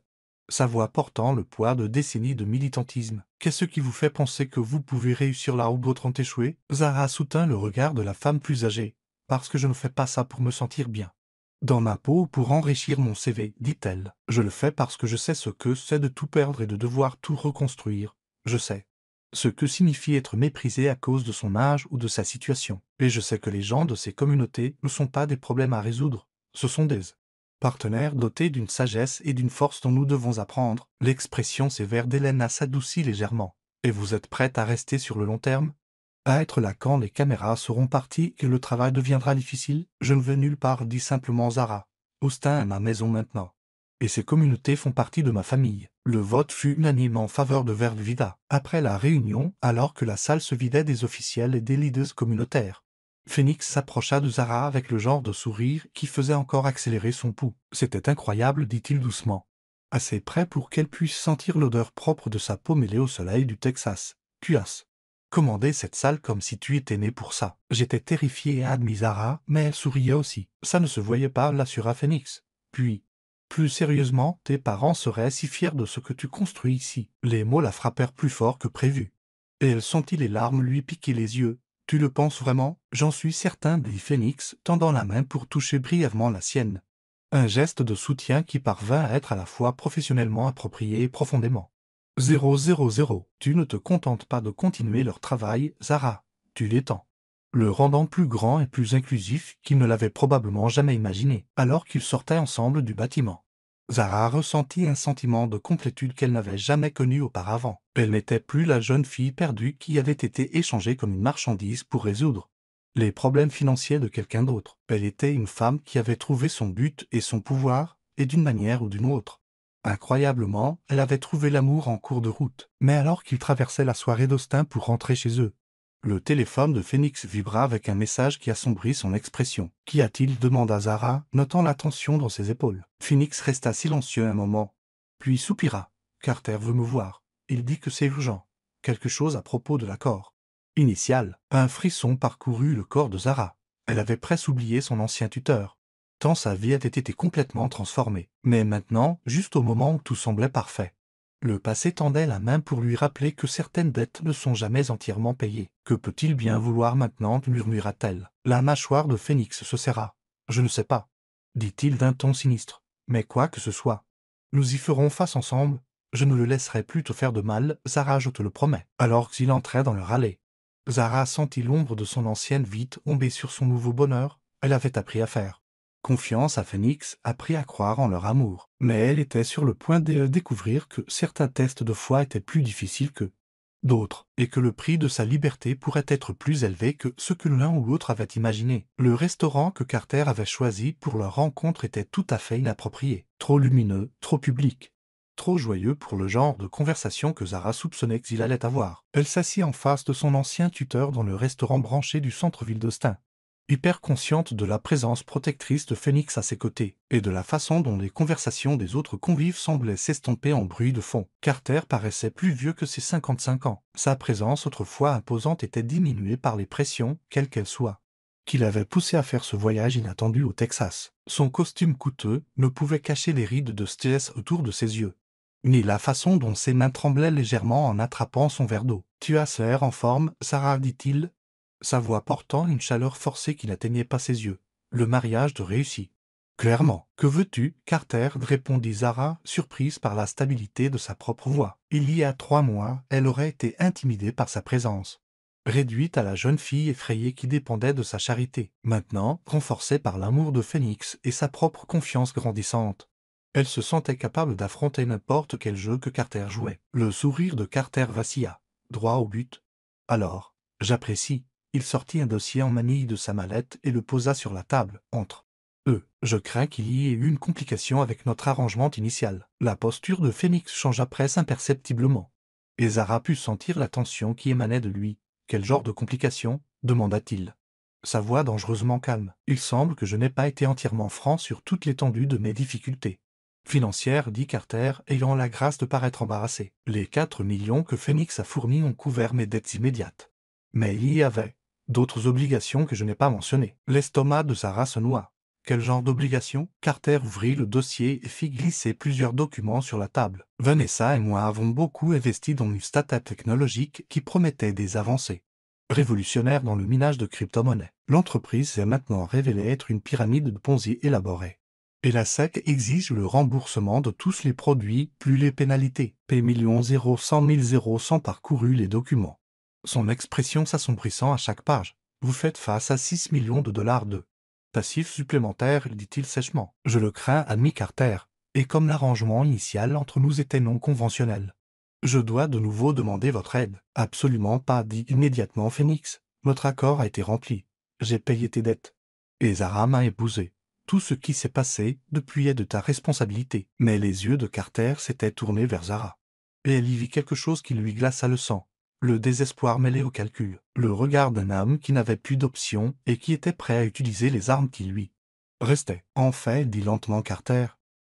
sa voix portant le poids de décennies de militantisme. « Qu'est-ce qui vous fait penser que vous pouvez réussir là où d'autres ont échoué ?» Zara soutint le regard de la femme plus âgée. « Parce que je ne fais pas ça pour me sentir bien dans ma peau ou pour enrichir mon CV, dit-elle. Je le fais parce que je sais ce que c'est de tout perdre et de devoir tout reconstruire. Je sais ce que signifie être méprisé à cause de son âge ou de sa situation. Et je sais que les gens de ces communautés ne sont pas des problèmes à résoudre, ce sont des partenaires dotés d'une sagesse et d'une force dont nous devons apprendre. » L'expression sévère d'Helena s'adoucit légèrement. « Et vous êtes prête à rester sur le long terme ? À être là quand les caméras seront parties et le travail deviendra difficile? Je ne vais nulle part, dit simplement Zara. Austin est ma maison maintenant. Et ces communautés font partie de ma famille. » Le vote fut unanime en faveur de Vida. Après la réunion, alors que la salle se vidait des officiels et des leaders communautaires, Phoenix s'approcha de Zara avec le genre de sourire qui faisait encore accélérer son pouls. « C'était incroyable, dit-il doucement. Assez près pour qu'elle puisse sentir l'odeur propre de sa peau mêlée au soleil du Texas. Tu as commandé cette salle comme si tu étais né pour ça. » J'étais terrifié et admis Zara, mais elle souriait aussi. « Ça ne se voyait pas, l'assura Phoenix. Puis, plus sérieusement, tes parents seraient si fiers de ce que tu construis ici. » Les mots la frappèrent plus fort que prévu. Et elle sentit les larmes lui piquer les yeux. « Tu le penses vraiment ? » « J'en suis certain, dit Phoenix, tendant la main pour toucher brièvement la sienne. Un geste de soutien qui parvint à être à la fois professionnellement approprié et profondément 000. Tu ne te contentes pas de continuer leur travail, Zara. Tu l'étends, le rendant plus grand et plus inclusif qu'il ne l'avait probablement jamais imaginé. Alors qu'ils sortaient ensemble du bâtiment, Zara ressentit un sentiment de complétude qu'elle n'avait jamais connu auparavant. Elle n'était plus la jeune fille perdue qui avait été échangée comme une marchandise pour résoudre les problèmes financiers de quelqu'un d'autre. Elle était une femme qui avait trouvé son but et son pouvoir, et d'une manière ou d'une autre. Incroyablement, elle avait trouvé l'amour en cours de route. Mais alors qu'ils traversaient la soirée d'Austin pour rentrer chez eux, le téléphone de Phoenix vibra avec un message qui assombrit son expression. « Qu'y a-t-il » demanda Zara, notant la tension dans ses épaules. Phoenix resta silencieux un moment, puis soupira. « Carter veut me voir. Il dit que c'est urgent. Quelque chose à propos de l'accord initial. » Un frisson parcourut le corps de Zara. Elle avait presque oublié son ancien tuteur, tant sa vie avait été complètement transformée. Mais maintenant, juste au moment où tout semblait parfait, le passé tendait la main pour lui rappeler que certaines dettes ne sont jamais entièrement payées. « Que peut-il bien vouloir maintenant ?» murmura-t-elle. La mâchoire de Phoenix se serra. « Je ne sais pas, » dit-il d'un ton sinistre. « Mais quoi que ce soit, nous y ferons face ensemble. Je ne le laisserai plus te faire de mal, Zara, je te le promets. » Alors qu'il entrait dans leur allée, Zara sentit l'ombre de son ancienne vie tomber sur son nouveau bonheur. Elle avait appris à faire confiance à Phoenix, appris à croire en leur amour. Mais elle était sur le point de découvrir que certains tests de foi étaient plus difficiles que d'autres, et que le prix de sa liberté pourrait être plus élevé que ce que l'un ou l'autre avait imaginé. Le restaurant que Carter avait choisi pour leur rencontre était tout à fait inapproprié. Trop lumineux, trop public, trop joyeux pour le genre de conversation que Zara soupçonnait qu'il allait avoir. Elle s'assit en face de son ancien tuteur dans le restaurant branché du centre-ville d'Austin, hyper consciente de la présence protectrice de Phoenix à ses côtés, et de la façon dont les conversations des autres convives semblaient s'estomper en bruit de fond. Carter paraissait plus vieux que ses 55 ans. Sa présence autrefois imposante était diminuée par les pressions, quelles qu'elles soient, qui l'avaient poussé à faire ce voyage inattendu au Texas. Son costume coûteux ne pouvait cacher les rides de stress autour de ses yeux, ni la façon dont ses mains tremblaient légèrement en attrapant son verre d'eau. « Tu as l'air en forme, Sarah, dit-il, sa voix portant une chaleur forcée qui n'atteignait pas ses yeux. « Le mariage de réussi. »« Clairement. »« Que veux-tu, Carter ?» répondit Zara, surprise par la stabilité de sa propre voix. Il y a 3 mois, elle aurait été intimidée par sa présence, réduite à la jeune fille effrayée qui dépendait de sa charité. Maintenant, renforcée par l'amour de Phoenix et sa propre confiance grandissante, elle se sentait capable d'affronter n'importe quel jeu que Carter jouait. Le sourire de Carter vacilla, droit au but. « Alors, j'apprécie. » Il sortit un dossier en manille de sa mallette et le posa sur la table, entre eux. Je crains qu'il y ait eu une complication avec notre arrangement initial. La posture de Phoenix changea presque imperceptiblement. Et Zara put sentir la tension qui émanait de lui. Quel genre de complication demanda-t-il. Sa voix dangereusement calme. Il semble que je n'ai pas été entièrement franc sur toute l'étendue de mes difficultés financières, dit Carter, ayant la grâce de paraître embarrassé. Les 4 millions que Phoenix a fournis ont couvert mes dettes immédiates. Mais il y avait d'autres obligations que je n'ai pas mentionnées. L'estomac de Zara se noua. Quel genre d'obligation? Carter ouvrit le dossier et fit glisser plusieurs documents sur la table. Vanessa et moi avons beaucoup investi dans une start-up technologique qui promettait des avancées révolutionnaires dans le minage de crypto-monnaies. L'entreprise s'est maintenant révélée être une pyramide de Ponzi élaborée. Et la SEC exige le remboursement de tous les produits, plus les pénalités. P millions 0 100 000 000 parcouru les documents. Son expression s'assombrissant à chaque page. Vous faites face à 6 millions de dollars de passifs supplémentaires, dit-il sèchement. Je le crains, ami Carter, et comme l'arrangement initial entre nous était non conventionnel. Je dois de nouveau demander votre aide. Absolument pas, dit immédiatement Phoenix. Notre accord a été rempli. J'ai payé tes dettes. Et Zara m'a épousé. Tout ce qui s'est passé depuis est de ta responsabilité. Mais les yeux de Carter s'étaient tournés vers Zara. Et elle y vit quelque chose qui lui glaça le sang. Le désespoir mêlé au calcul. Le regard d'un homme qui n'avait plus d'option et qui était prêt à utiliser les armes qui lui restaient. Enfin, dit lentement Carter.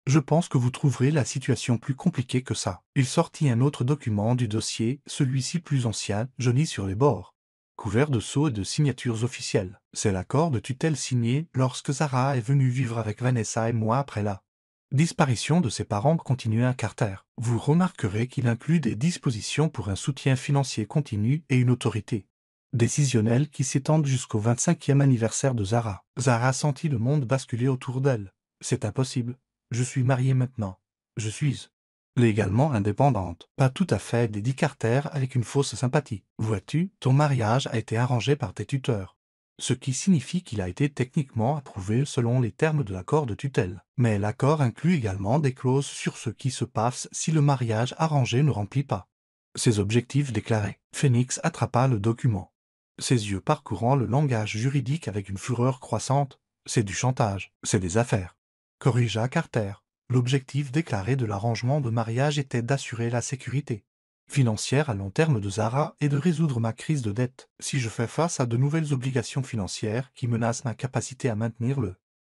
Je pense que vous trouverez la situation plus compliquée que ça. Il sortit un autre document du dossier, celui-ci plus ancien, jauni sur les bords, couvert de sceaux et de signatures officielles. C'est l'accord de tutelle signé lorsque Zara est venue vivre avec Vanessa et moi après la disparition de ses parents, continua Carter. Vous remarquerez qu'il inclut des dispositions pour un soutien financier continu et une autorité décisionnelle qui s'étendent jusqu'au 25e anniversaire de Zara. Zara sentit le monde basculer autour d'elle. C'est impossible. Je suis mariée maintenant. Je suis légalement indépendante. Pas tout à fait, dit Carter avec une fausse sympathie. Vois-tu, ton mariage a été arrangé par tes tuteurs. Ce qui signifie qu'il a été techniquement approuvé selon les termes de l'accord de tutelle. Mais l'accord inclut également des clauses sur ce qui se passe si le mariage arrangé ne remplit pas ses objectifs déclarés. Phoenix attrapa le document, ses yeux parcourant le langage juridique avec une fureur croissante. C'est du chantage, c'est des affaires, corrigea Carter. L'objectif déclaré de l'arrangement de mariage était d'assurer la sécurité financière à long terme de Zara et de résoudre ma crise de dette. Si je fais face à de nouvelles obligations financières qui menacent ma capacité à maintenir le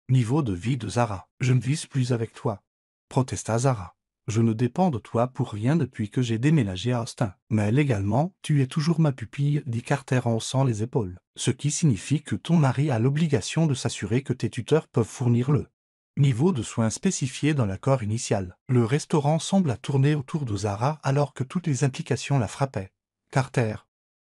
niveau de vie de Zara, je ne vise plus avec toi, protesta Zara. Je ne dépends de toi pour rien depuis que j'ai déménagé à Austin. Mais légalement, tu es toujours ma pupille, dit Carter en haussant les épaules. Ce qui signifie que ton mari a l'obligation de s'assurer que tes tuteurs peuvent fournir le niveau de soins spécifié dans l'accord initial. Le restaurant semble tourner autour de Zara alors que toutes les implications la frappaient. Carter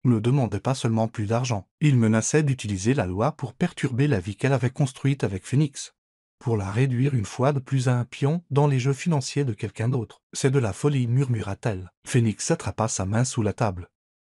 ne demandait pas seulement plus d'argent. Il menaçait d'utiliser la loi pour perturber la vie qu'elle avait construite avec Phoenix, pour la réduire une fois de plus à un pion dans les jeux financiers de quelqu'un d'autre. C'est de la folie, murmura-t-elle. Phoenix attrapa sa main sous la table,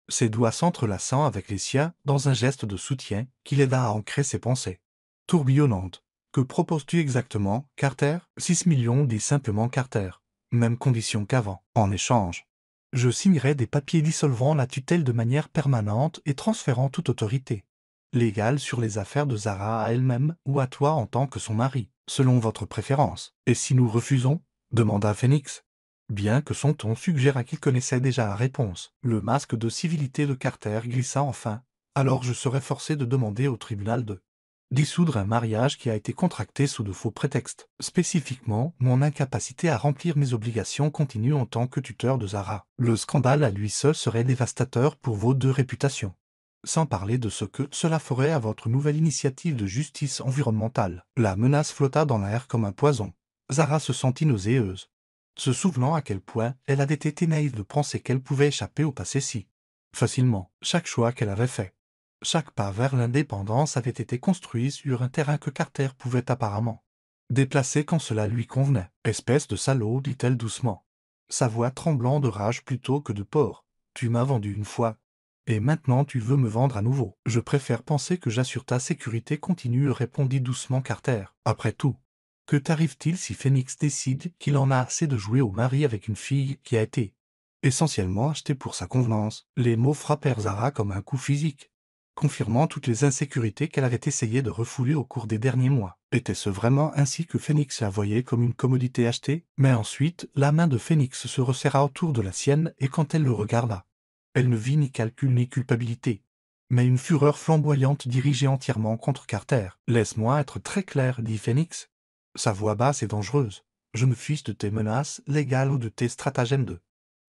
ses doigts s'entrelaçant avec les siens dans un geste de soutien qui l'aida à ancrer ses pensées tourbillonnantes. Que proposes-tu exactement, Carter? 6 millions, dit simplement Carter. Même condition qu'avant. En échange, je signerai des papiers dissolvant la tutelle de manière permanente et transférant toute autorité légale sur les affaires de Zara à elle-même ou à toi en tant que son mari, selon votre préférence. Et si nous refusons? Demanda Phoenix. Bien que son ton suggéra qu'il connaissait déjà la réponse, le masque de civilité de Carter glissa enfin. Alors je serai forcé de demander au tribunal de dissoudre un mariage qui a été contracté sous de faux prétextes. Spécifiquement, mon incapacité à remplir mes obligations continue en tant que tuteur de Zara. Le scandale à lui seul serait dévastateur pour vos deux réputations. Sans parler de ce que cela ferait à votre nouvelle initiative de justice environnementale. La menace flotta dans l'air comme un poison. Zara se sentit nauséeuse, se souvenant à quel point elle avait été naïve de penser qu'elle pouvait échapper au passé si facilement. Chaque choix qu'elle avait fait, chaque pas vers l'indépendance avait été construit sur un terrain que Carter pouvait apparemment déplacer quand cela lui convenait. Espèce de salaud, dit-elle doucement, sa voix tremblant de rage plutôt que de peur. Tu m'as vendu une fois, et maintenant tu veux me vendre à nouveau. Je préfère penser que j'assure ta sécurité continue, répondit doucement Carter. Après tout, que t'arrive-t-il si Phoenix décide qu'il en a assez de jouer au mari avec une fille qui a été essentiellement achetée pour sa convenance? Les mots frappèrent Zara comme un coup physique. confirmant toutes les insécurités qu'elle avait essayé de refouler au cours des derniers mois. Était-ce vraiment ainsi que Phoenix la voyait, comme une commodité achetée? Mais ensuite, la main de Phoenix se resserra autour de la sienne et quand elle le regarda, elle ne vit ni calcul ni culpabilité, mais une fureur flamboyante dirigée entièrement contre Carter. « Laisse-moi être très clair, dit Phoenix. Sa voix basse et dangereuse. Je me fiche de tes menaces, légales ou de tes stratagèmes de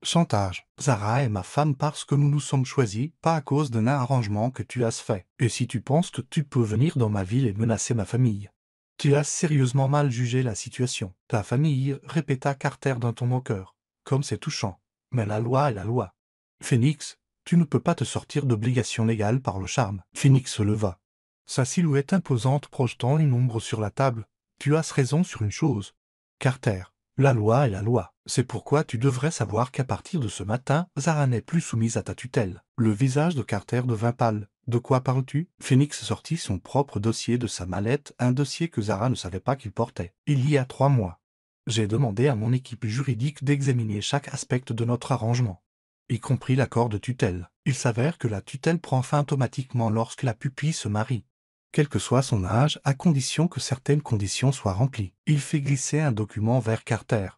chantage. Zara est ma femme parce que nous nous sommes choisis, pas à cause d'un arrangement que tu as fait. Et si tu penses que tu peux venir dans ma ville et menacer ma famille, tu as sérieusement mal jugé la situation. Ta famille, répéta Carter d'un ton moqueur. Comme c'est touchant. Mais la loi est la loi. Phoenix, tu ne peux pas te sortir d'obligations légales par le charme. Phoenix se leva, sa silhouette imposante projetant une ombre sur la table. Tu as raison sur une chose, Carter. La loi est la loi. C'est pourquoi tu devrais savoir qu'à partir de ce matin, Zara n'est plus soumise à ta tutelle. Le visage de Carter devint pâle. De quoi parles-tu? Phoenix sortit son propre dossier de sa mallette, un dossier que Zara ne savait pas qu'il portait. Il y a 3 mois, j'ai demandé à mon équipe juridique d'examiner chaque aspect de notre arrangement, y compris l'accord de tutelle. Il s'avère que la tutelle prend fin automatiquement lorsque la pupille se marie, quel que soit son âge, à condition que certaines conditions soient remplies. Il fait glisser un document vers Carter,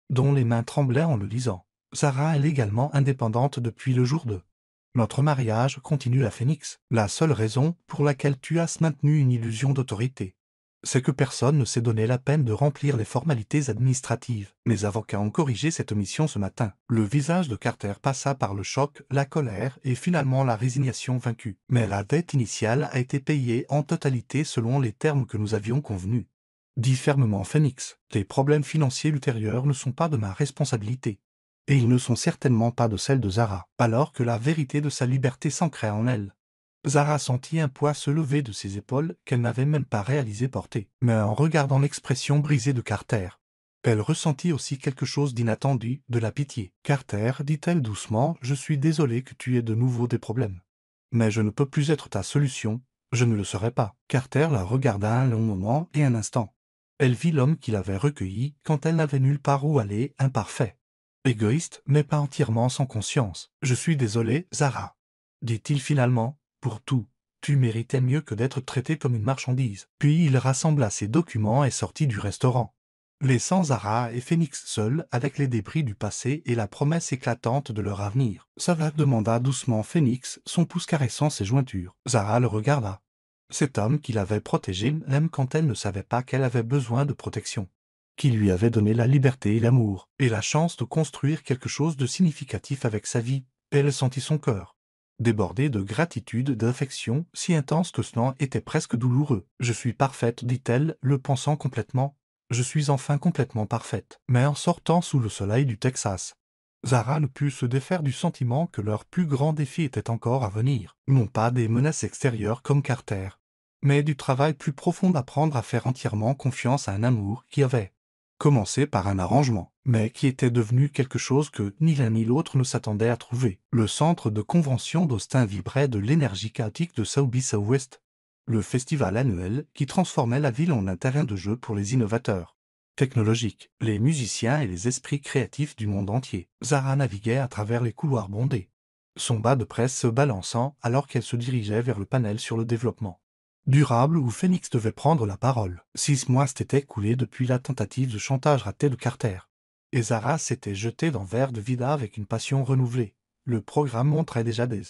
dont les mains tremblaient en le lisant. Zara est légalement indépendante depuis le jour de notre mariage, continue la Phoenix. La seule raison pour laquelle tu as maintenu une illusion d'autorité, c'est que personne ne s'est donné la peine de remplir les formalités administratives. Mes avocats ont corrigé cette omission ce matin. Le visage de Carter passa par le choc, la colère et finalement la résignation vaincue. Mais la dette initiale a été payée en totalité selon les termes que nous avions convenus, dit fermement Phoenix. Les problèmes financiers ultérieurs ne sont pas de ma responsabilité. Et ils ne sont certainement pas de celle de Zara, alors que la vérité de sa liberté s'ancrait en elle. Zara sentit un poids se lever de ses épaules qu'elle n'avait même pas réalisé porter. Mais en regardant l'expression brisée de Carter, elle ressentit aussi quelque chose d'inattendu, de la pitié. « Carter, dit-elle doucement, je suis désolé que tu aies de nouveau des problèmes. Mais je ne peux plus être ta solution, je ne le serai pas. » Carter la regarda un long moment et un instant. Elle vit l'homme qui l'avait recueilli quand elle n'avait nulle part où aller, imparfait, égoïste, mais pas entièrement sans conscience. « Je suis désolé, Zara, dit-il finalement. Pour tout, tu méritais mieux que d'être traité comme une marchandise. » Puis il rassembla ses documents et sortit du restaurant, laissant Zara et Phoenix seuls avec les débris du passé et la promesse éclatante de leur avenir. « Ça va ?» demanda doucement Phoenix, son pouce caressant ses jointures. Zara le regarda. Cet homme qui l'avait protégée, même quand elle ne savait pas qu'elle avait besoin de protection, qui lui avait donné la liberté et l'amour, et la chance de construire quelque chose de significatif avec sa vie. Elle sentit son cœur débordé de gratitude, d'affection, si intense que cela était presque douloureux. « Je suis parfaite, dit-elle, le pensant complètement. Je suis enfin complètement parfaite. » Mais en sortant sous le soleil du Texas, Zara ne put se défaire du sentiment que leur plus grand défi était encore à venir. Non pas des menaces extérieures comme Carter, mais du travail plus profond d'apprendre à faire entièrement confiance à un amour qui avait commencé par un arrangement, mais qui était devenu quelque chose que ni l'un ni l'autre ne s'attendait à trouver. Le centre de convention d'Austin vibrait de l'énergie chaotique de South by Southwest, le festival annuel qui transformait la ville en un terrain de jeu pour les innovateurs technologiques, les musiciens et les esprits créatifs du monde entier. Zara naviguait à travers les couloirs bondés, son bas de presse se balançant alors qu'elle se dirigeait vers le panel sur le développement durable où Phoenix devait prendre la parole. 6 mois s'étaient écoulés depuis la tentative de chantage ratée de Carter, et Zara s'était jetée dans Vers de Vida avec une passion renouvelée. Le programme montrait déjà des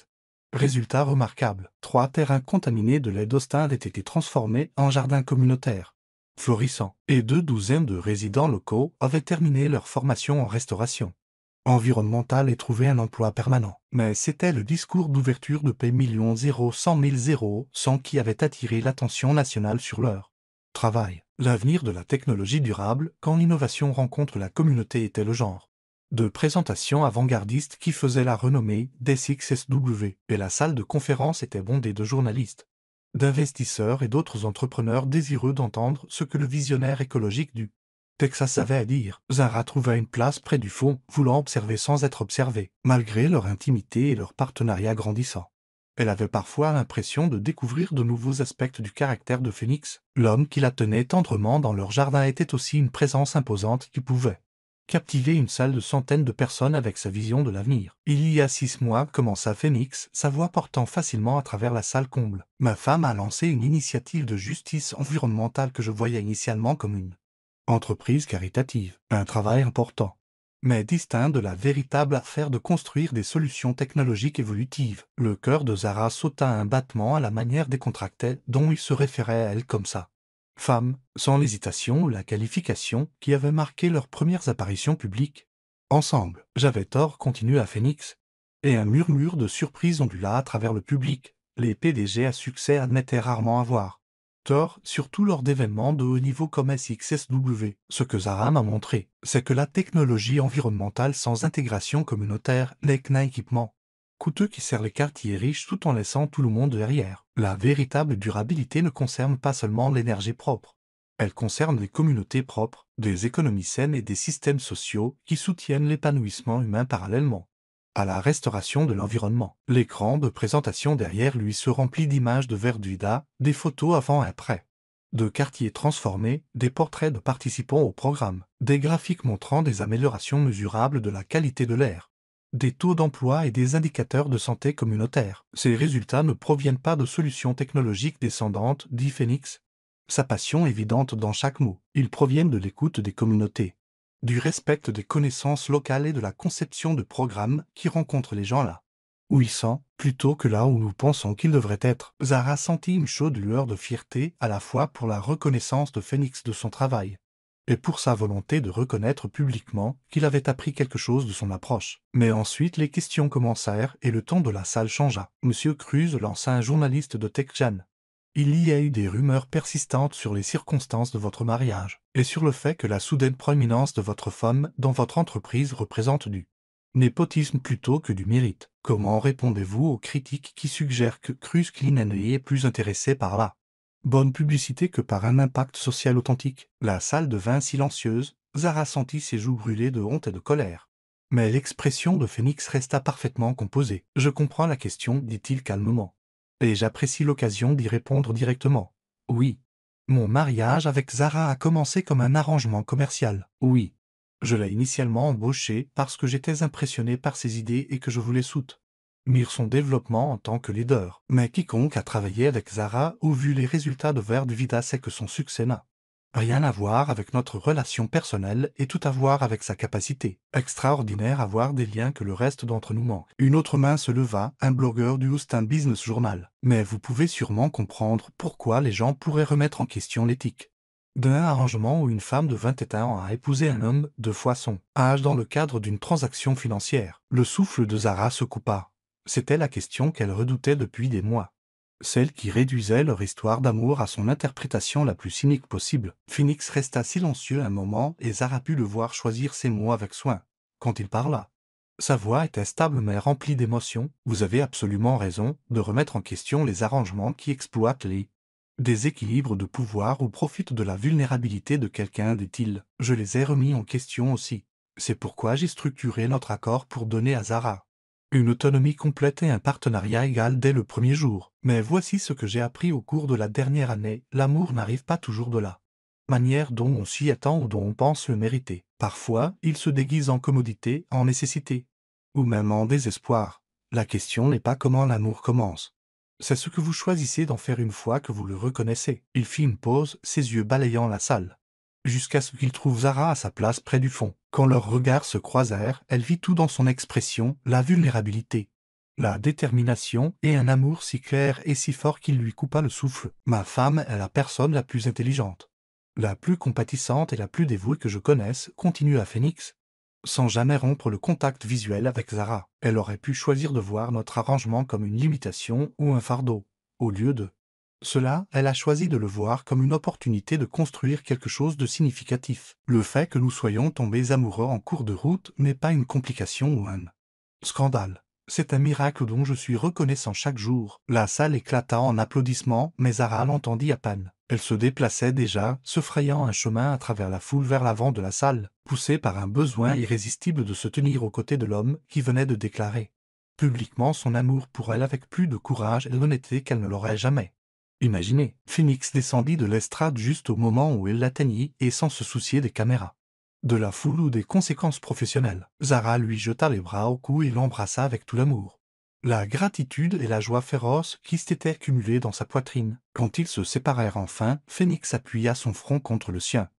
résultats remarquables. 3 terrains contaminés de lait d'Austin avaient été transformés en jardins communautaires florissants, et 2 douzaines de résidents locaux avaient terminé leur formation en restauration environnementale et trouvé un emploi permanent. Mais c'était le discours d'ouverture de paie 100 000 qui avait attiré l'attention nationale sur leur travail. L'avenir de la technologie durable, quand l'innovation rencontre la communauté, était le genre de présentation avant-gardiste qui faisait la renommée des 6SW, et la salle de conférence était bondée de journalistes, d'investisseurs et d'autres entrepreneurs désireux d'entendre ce que le visionnaire écologique du Texas avait à dire. Zara trouva une place près du fond, voulant observer sans être observée, malgré leur intimité et leur partenariat grandissant. Elle avait parfois l'impression de découvrir de nouveaux aspects du caractère de Phoenix. L'homme qui la tenait tendrement dans leur jardin était aussi une présence imposante qui pouvait captiver une salle de centaines de personnes avec sa vision de l'avenir. Il y a 6 mois, commença Phoenix, sa voix portant facilement à travers la salle comble. Ma femme a lancé une initiative de justice environnementale que je voyais initialement comme une entreprise caritative, un travail important, mais distinct de la véritable affaire de construire des solutions technologiques évolutives. Le cœur de Zara sauta un battement à la manière décontractée dont il se référait à elle comme ça. Femme, sans l'hésitation ou la qualification qui avaient marqué leurs premières apparitions publiques. Ensemble, j'avais tort, continua Phoenix. Et un murmure de surprise ondula à travers le public. Les PDG à succès admettaient rarement avoir tort, surtout lors d'événements de haut niveau comme SXSW. Ce que Zara m'a montré, c'est que la technologie environnementale sans intégration communautaire n'est qu'un équipement coûteux qui sert les quartiers riches tout en laissant tout le monde derrière. La véritable durabilité ne concerne pas seulement l'énergie propre. Elle concerne des communautés propres, des économies saines et des systèmes sociaux qui soutiennent l'épanouissement humain parallèlement à la restauration de l'environnement. L'écran de présentation derrière lui se remplit d'images de Verdura, des photos avant et après, de quartiers transformés, des portraits de participants au programme, des graphiques montrant des améliorations mesurables de la qualité de l'air, des taux d'emploi et des indicateurs de santé communautaire. Ces résultats ne proviennent pas de solutions technologiques descendantes, dit Phoenix. Sa passion évidente dans chaque mot. Ils proviennent de l'écoute des communautés, du respect des connaissances locales et de la conception de programmes qui rencontrent les gens là où ils sont, plutôt que là où nous pensons qu'ils devraient être. Zara sentit une chaude lueur de fierté à la fois pour la reconnaissance de Phoenix de son travail et pour sa volonté de reconnaître publiquement qu'il avait appris quelque chose de son approche. Mais ensuite les questions commencèrent et le ton de la salle changea. Monsieur Cruz lança un journaliste de TechJan. Il y a eu des rumeurs persistantes sur les circonstances de votre mariage, et sur le fait que la soudaine proéminence de votre femme dans votre entreprise représente du népotisme plutôt que du mérite. Comment répondez-vous aux critiques qui suggèrent que Cruz Clean est plus intéressé par la bonne publicité que par un impact social authentique? La salle devint silencieuse, Zara sentit ses joues brûler de honte et de colère. Mais l'expression de Phoenix resta parfaitement composée. Je comprends la question, dit-il calmement. Et j'apprécie l'occasion d'y répondre directement. Oui. Mon mariage avec Zara a commencé comme un arrangement commercial. Oui. Je l'ai initialement embauchée parce que j'étais impressionné par ses idées et que je voulais soutenir son développement en tant que leader. Mais quiconque a travaillé avec Zara ou vu les résultats de Verdura sait que son succès n'a rien à voir avec notre relation personnelle et tout à voir avec sa capacité extraordinaire à voir des liens que le reste d'entre nous manque. Une autre main se leva, un blogueur du Houston Business Journal. Mais vous pouvez sûrement comprendre pourquoi les gens pourraient remettre en question l'éthique d'un arrangement où une femme de 21 ans a épousé un homme de fois son âge dans le cadre d'une transaction financière. Le souffle de Zara se coupa. C'était la question qu'elle redoutait depuis des mois. Celle qui réduisait leur histoire d'amour à son interprétation la plus cynique possible. Phoenix resta silencieux un moment et Zara put le voir choisir ses mots avec soin. Quand il parla, sa voix était stable mais remplie d'émotion. Vous avez absolument raison de remettre en question les arrangements qui exploitent les déséquilibres de pouvoir ou profitent de la vulnérabilité de quelqu'un, dit-il. Je les ai remis en question aussi. C'est pourquoi j'ai structuré notre accord pour donner à Zara une autonomie complète et un partenariat égal dès le premier jour. Mais voici ce que j'ai appris au cours de la dernière année. L'amour n'arrive pas toujours de la manière dont on s'y attend ou dont on pense le mériter. Parfois, il se déguise en commodité, en nécessité, ou même en désespoir. La question n'est pas comment l'amour commence. C'est ce que vous choisissez d'en faire une fois que vous le reconnaissez. Il fit une pause, ses yeux balayant la salle, jusqu'à ce qu'il trouve Zara à sa place près du fond. Quand leurs regards se croisèrent, elle vit tout dans son expression, la vulnérabilité, la détermination et un amour si clair et si fort qu'il lui coupa le souffle. Ma femme est la personne la plus intelligente, la plus compatissante et la plus dévouée que je connaisse, continua Phoenix, sans jamais rompre le contact visuel avec Zara. Elle aurait pu choisir de voir notre arrangement comme une limitation ou un fardeau, au lieu de cela, elle a choisi de le voir comme une opportunité de construire quelque chose de significatif. Le fait que nous soyons tombés amoureux en cours de route n'est pas une complication ou un scandale. C'est un miracle dont je suis reconnaissant chaque jour. La salle éclata en applaudissements, mais Zara l'entendit à peine. Elle se déplaçait déjà, se frayant un chemin à travers la foule vers l'avant de la salle, poussée par un besoin irrésistible de se tenir aux côtés de l'homme qui venait de déclarer publiquement son amour pour elle avec plus de courage et d'honnêteté qu'elle ne l'aurait jamais imaginez. Phoenix descendit de l'estrade juste au moment où elle l'atteignit et sans se soucier des caméras. De la foule ou des conséquences professionnelles. Zara lui jeta les bras au cou et l'embrassa avec tout l'amour. La gratitude et la joie féroce qui s'étaient accumulées dans sa poitrine. Quand ils se séparèrent enfin, Phoenix appuya son front contre le sien,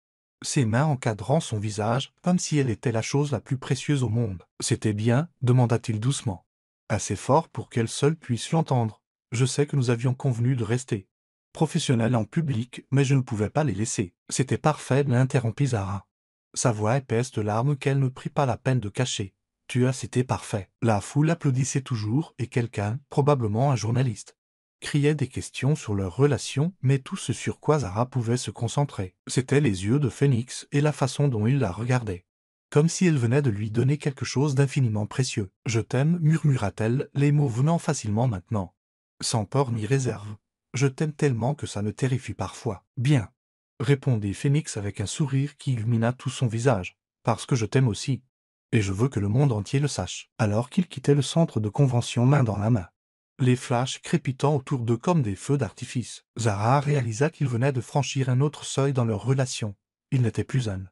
ses mains encadrant son visage, comme si elle était la chose la plus précieuse au monde. « C'était bien ?» demanda-t-il doucement. « Assez fort pour qu'elle seule puisse l'entendre. Je sais que nous avions convenu de rester professionnels en public, mais je ne pouvais pas les laisser. »« C'était parfait » l'interrompit Zara, sa voix épaisse de larmes qu'elle ne prit pas la peine de cacher. « C'était parfait. » La foule applaudissait toujours et quelqu'un, probablement un journaliste, criait des questions sur leur relation, mais tout ce sur quoi Zara pouvait se concentrer, c'était les yeux de Phoenix et la façon dont il la regardait. Comme si elle venait de lui donner quelque chose d'infiniment précieux. « Je t'aime » murmura-t-elle, les mots venant facilement maintenant, sans peur ni réserve. « Je t'aime tellement que ça me terrifie parfois. »« Bien, » répondit Phoenix avec un sourire qui illumina tout son visage. « Parce que je t'aime aussi. Et je veux que le monde entier le sache. » Alors qu'il quittait le centre de convention main dans la main, les flashs crépitant autour d'eux comme des feux d'artifice, Zara réalisa qu'il venait de franchir un autre seuil dans leur relation. Il n'était plus un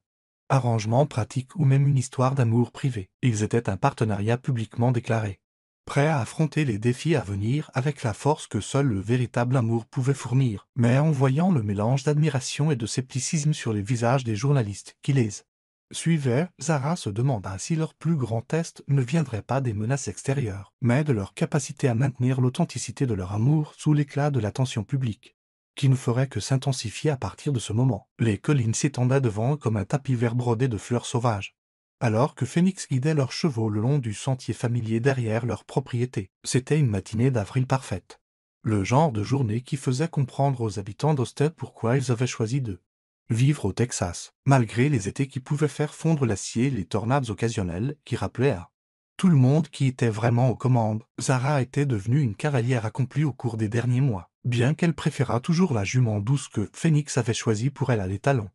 arrangement pratique ou même une histoire d'amour privé. Ils étaient un partenariat publiquement déclaré, prêt à affronter les défis à venir avec la force que seul le véritable amour pouvait fournir. Mais en voyant le mélange d'admiration et de scepticisme sur les visages des journalistes qui les suivaient, Zara se demanda si leur plus grand test ne viendrait pas des menaces extérieures, mais de leur capacité à maintenir l'authenticité de leur amour sous l'éclat de l'attention publique, qui ne ferait que s'intensifier à partir de ce moment. Les collines s'étendaient devant eux comme un tapis vert brodé de fleurs sauvages, alors que Phoenix guidait leurs chevaux le long du sentier familier derrière leur propriété. C'était une matinée d'avril parfaite. Le genre de journée qui faisait comprendre aux habitants d'Austin pourquoi ils avaient choisi de vivre au Texas, malgré les étés qui pouvaient faire fondre l'acier et les tornades occasionnelles qui rappelaient à tout le monde qui était vraiment aux commandes. Zara était devenue une cavalière accomplie au cours des derniers mois, bien qu'elle préférât toujours la jument douce que Phoenix avait choisie pour elle à l'étalon.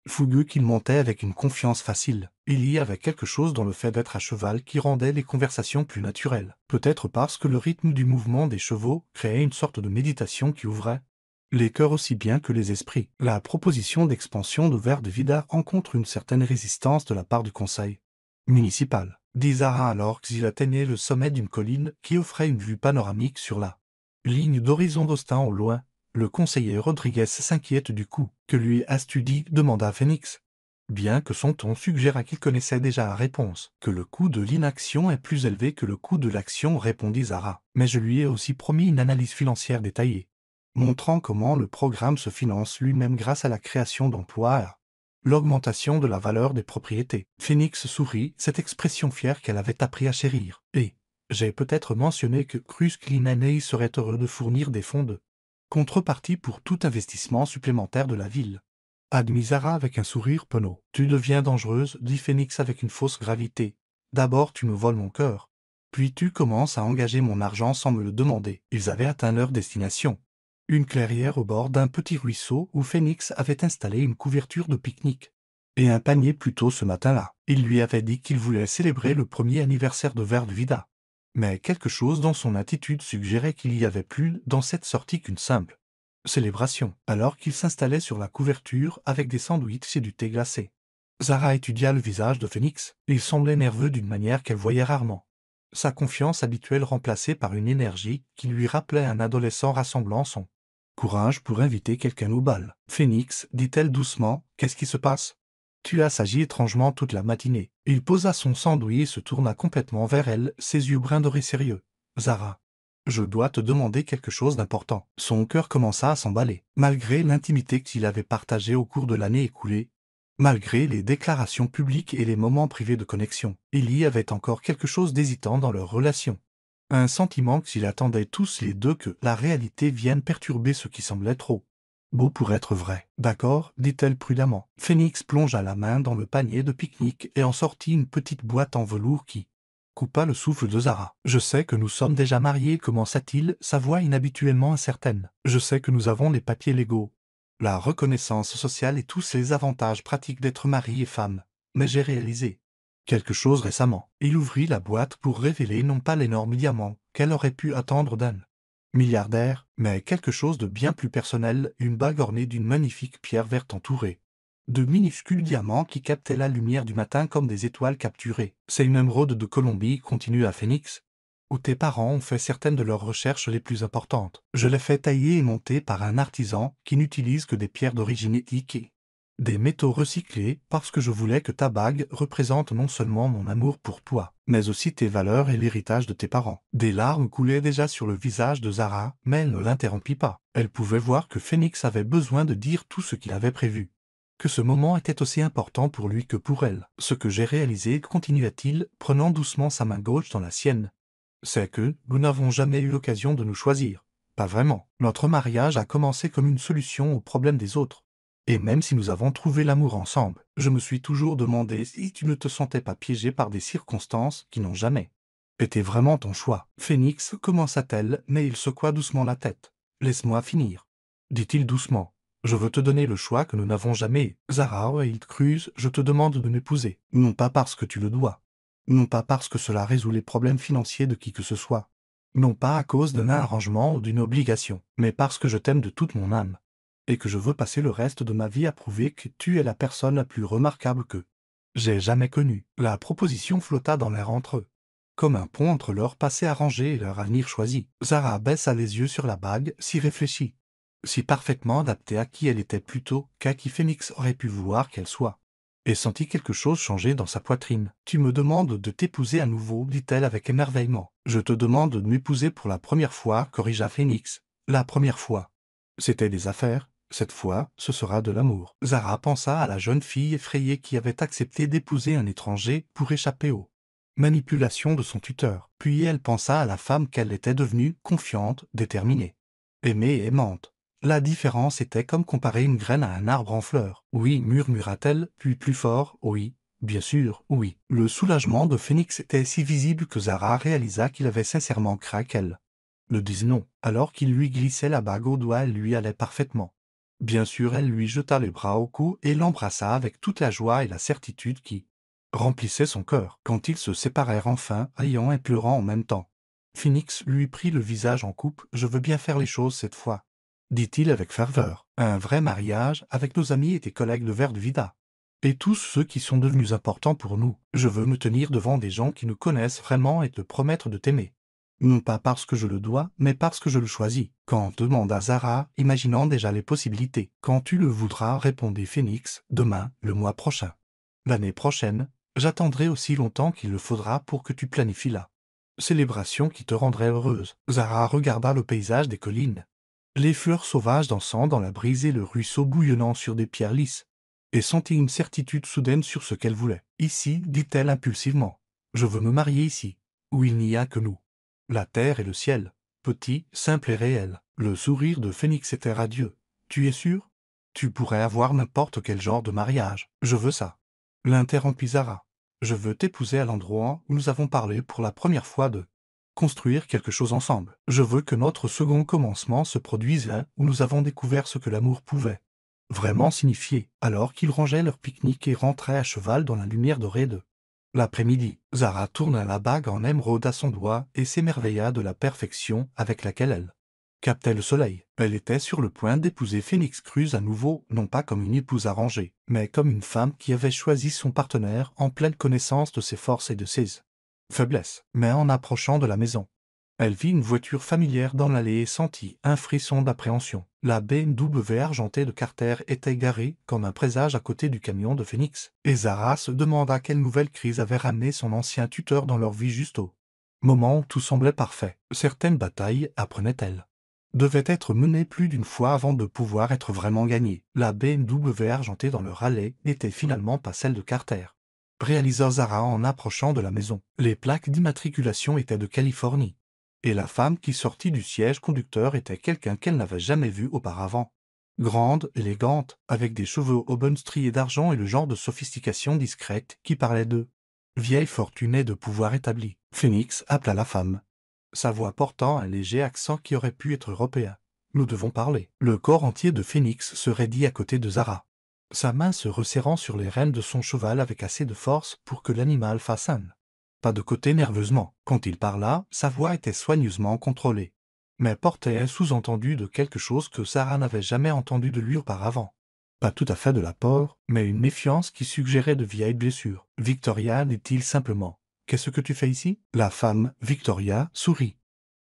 Fougueux qu'il montait avec une confiance facile, il y avait quelque chose dans le fait d'être à cheval qui rendait les conversations plus naturelles. Peut-être parce que le rythme du mouvement des chevaux créait une sorte de méditation qui ouvrait les cœurs aussi bien que les esprits. La proposition d'expansion de Vert de Vida rencontre une certaine résistance de la part du conseil municipal, dit Zara alors qu'ils atteignaient le sommet d'une colline qui offrait une vue panoramique sur la ligne d'horizon d'Austin au loin. Le conseiller Rodriguez s'inquiète du coup. Que lui as-tu dit demanda Phoenix. Bien que son ton suggéra qu'il connaissait déjà la réponse. Que le coût de l'inaction est plus élevé que le coût de l'action, répondit Zara. Mais je lui ai aussi promis une analyse financière détaillée, montrant comment le programme se finance lui-même grâce à la création d'emplois et à l'augmentation de la valeur des propriétés. Phoenix sourit, cette expression fière qu'elle avait appris à chérir. Et j'ai peut-être mentionné que Cruz Clean serait heureux de fournir des fonds de contrepartie pour tout investissement supplémentaire de la ville, admit Zara avec un sourire penaud. Tu deviens dangereuse, dit Phoenix avec une fausse gravité. D'abord tu me voles mon cœur, puis tu commences à engager mon argent sans me le demander. Ils avaient atteint leur destination, une clairière au bord d'un petit ruisseau où Phoenix avait installé une couverture de pique-nique et un panier plus tôt ce matin-là. Il lui avait dit qu'il voulait célébrer le premier anniversaire de Vert de Vida. Mais quelque chose dans son attitude suggérait qu'il y avait plus dans cette sortie qu'une simple célébration. Alors qu'il s'installait sur la couverture avec des sandwichs et du thé glacé, Zara étudia le visage de Phoenix. Il semblait nerveux d'une manière qu'elle voyait rarement, sa confiance habituelle remplacée par une énergie qui lui rappelait un adolescent rassemblant son courage pour inviter quelqu'un au bal. « Phoenix, dit-elle doucement, qu'est-ce qui se passe ? Tu as agi étrangement toute la matinée. » Il posa son sandwich et se tourna complètement vers elle, ses yeux brun doré sérieux. « Zara, je dois te demander quelque chose d'important. » Son cœur commença à s'emballer. Malgré l'intimité qu'il avait partagée au cours de l'année écoulée, malgré les déclarations publiques et les moments privés de connexion, il y avait encore quelque chose d'hésitant dans leur relation. Un sentiment qu'ils attendaient tous les deux que la réalité vienne perturber ce qui semblait trop beau pour être vrai. « D'accord, dit-elle prudemment. » Phoenix plongea la main dans le panier de pique-nique et en sortit une petite boîte en velours qui coupa le souffle de Zara. « Je sais que nous sommes déjà mariés, commença-t-il, sa voix inhabituellement incertaine. Je sais que nous avons les papiers légaux, la reconnaissance sociale et tous les avantages pratiques d'être mari et femme. Mais j'ai réalisé quelque chose récemment. » Il ouvrit la boîte pour révéler non pas l'énorme diamant qu'elle aurait pu attendre d'un milliardaire, mais quelque chose de bien plus personnel, une bague ornée d'une magnifique pierre verte entourée De minuscules diamants qui captaient la lumière du matin comme des étoiles capturées. C'est une émeraude de Colombie, continue à Phoenix, où tes parents ont fait certaines de leurs recherches les plus importantes. Je l'ai fait tailler et monter par un artisan qui n'utilise que des pierres d'origine éthique et des métaux recyclés parce que je voulais que ta bague représente non seulement mon amour pour toi, mais aussi tes valeurs et l'héritage de tes parents. Des larmes coulaient déjà sur le visage de Zara, mais elle ne l'interrompit pas. Elle pouvait voir que Phoenix avait besoin de dire tout ce qu'il avait prévu. Que ce moment était aussi important pour lui que pour elle. Ce que j'ai réalisé, continua-t-il, prenant doucement sa main gauche dans la sienne, c'est que nous n'avons jamais eu l'occasion de nous choisir. Pas vraiment. Notre mariage a commencé comme une solution aux problèmes des autres. Et même si nous avons trouvé l'amour ensemble, je me suis toujours demandé si tu ne te sentais pas piégé par des circonstances qui n'ont jamais été vraiment ton choix. Phoenix, commença-t-elle, mais il secoua doucement la tête. Laisse-moi finir, dit-il doucement. Je veux te donner le choix que nous n'avons jamais eu. Zara Wildcruz, je te demande de m'épouser. Non pas parce que tu le dois. Non pas parce que cela résout les problèmes financiers de qui que ce soit. Non pas à cause d'un arrangement ou d'une obligation, mais parce que je t'aime de toute mon âme. Et que je veux passer le reste de ma vie à prouver que tu es la personne la plus remarquable que j'ai jamais connue. La proposition flotta dans l'air entre eux, comme un pont entre leur passé arrangé et leur avenir choisi. Zara baissa les yeux sur la bague, si réfléchie, si parfaitement adaptée à qui elle était plutôt qu'à qui Phoenix aurait pu vouloir qu'elle soit, et sentit quelque chose changer dans sa poitrine. « Tu me demandes de t'épouser à nouveau, dit-elle avec émerveillement. Je te demande de m'épouser pour la première fois, corrigea Phoenix. La première fois. C'était des affaires, cette fois, ce sera de l'amour. Zara pensa à la jeune fille effrayée qui avait accepté d'épouser un étranger pour échapper aux manipulations de son tuteur. Puis elle pensa à la femme qu'elle était devenue, confiante, déterminée, aimée et aimante. La différence était comme comparer une graine à un arbre en fleurs. Oui, murmura-t-elle, puis plus fort, oui, bien sûr, oui. Le soulagement de Phoenix était si visible que Zara réalisa qu'il avait sincèrement craint qu'elle le dise non. Alors qu'il lui glissait la bague au doigt, elle lui allait parfaitement. Bien sûr, elle lui jeta les bras au cou et l'embrassa avec toute la joie et la certitude qui remplissaient son cœur. Quand ils se séparèrent enfin, riant et pleurant en même temps, Phoenix lui prit le visage en coupe. « Je veux bien faire les choses cette fois, dit-il avec ferveur. Un vrai mariage avec nos amis et tes collègues de Verde Vida. Et tous ceux qui sont devenus importants pour nous. Je veux me tenir devant des gens qui nous connaissent vraiment et te promettre de t'aimer. Non pas parce que je le dois, mais parce que je le choisis. » Quand demanda Zara, imaginant déjà les possibilités. « Quand tu le voudras, répondit Phoenix, demain, le mois prochain. L'année prochaine, j'attendrai aussi longtemps qu'il le faudra pour que tu planifies la célébration qui te rendrait heureuse. » Zara regarda le paysage des collines, les fleurs sauvages dansant dans la brise et le ruisseau bouillonnant sur des pierres lisses, et sentit une certitude soudaine sur ce qu'elle voulait. « Ici, dit-elle impulsivement. Je veux me marier ici, où il n'y a que nous. La terre et le ciel, petit, simple et réel. » Le sourire de Phoenix était radieux. « Tu es sûr? Tu pourrais avoir n'importe quel genre de mariage. Je veux ça. » L'interrompit Zara. « Je veux t'épouser à l'endroit où nous avons parlé pour la première fois de construire quelque chose ensemble. Je veux que notre second commencement se produise là où nous avons découvert ce que l'amour pouvait vraiment signifier. » Alors qu'ils rangeaient leur pique-nique et rentraient à cheval dans la lumière dorée de l'après-midi, Zara tourna la bague en émeraude à son doigt et s'émerveilla de la perfection avec laquelle elle captait le soleil. Elle était sur le point d'épouser Phoenix Cruz à nouveau, non pas comme une épouse arrangée, mais comme une femme qui avait choisi son partenaire en pleine connaissance de ses forces et de ses faiblesses. Mais en approchant de la maison, elle vit une voiture familière dans l'allée et sentit un frisson d'appréhension. La BMW argentée de Carter était garée comme un présage à côté du camion de Phoenix. Et Zara se demanda quelle nouvelle crise avait ramené son ancien tuteur dans leur vie juste au moment où tout semblait parfait. Certaines batailles, apprenait-elle, devaient être menées plus d'une fois avant de pouvoir être vraiment gagnées. La BMW argentée dans le rallye n'était finalement pas celle de Carter, réalisa Zara en approchant de la maison. Les plaques d'immatriculation étaient de Californie. Et la femme qui sortit du siège conducteur était quelqu'un qu'elle n'avait jamais vu auparavant. Grande, élégante, avec des cheveux auburn striés d'argent et le genre de sophistication discrète qui parlait d'eux. Vieille fortunée de pouvoir établi. Phoenix appela la femme, sa voix portant un léger accent qui aurait pu être européen. « Nous devons parler. » Le corps entier de Phoenix se raidit à côté de Zara, sa main se resserrant sur les rênes de son cheval avec assez de force pour que l'animal fasse un pas de côté nerveusement. Quand il parla, sa voix était soigneusement contrôlée, mais portait un sous-entendu de quelque chose que Zara n'avait jamais entendu de lui auparavant. Pas tout à fait de la peur, mais une méfiance qui suggérait de vieilles blessures. Victoria dit-il simplement. Qu'est-ce que tu fais ici? La femme, Victoria, sourit.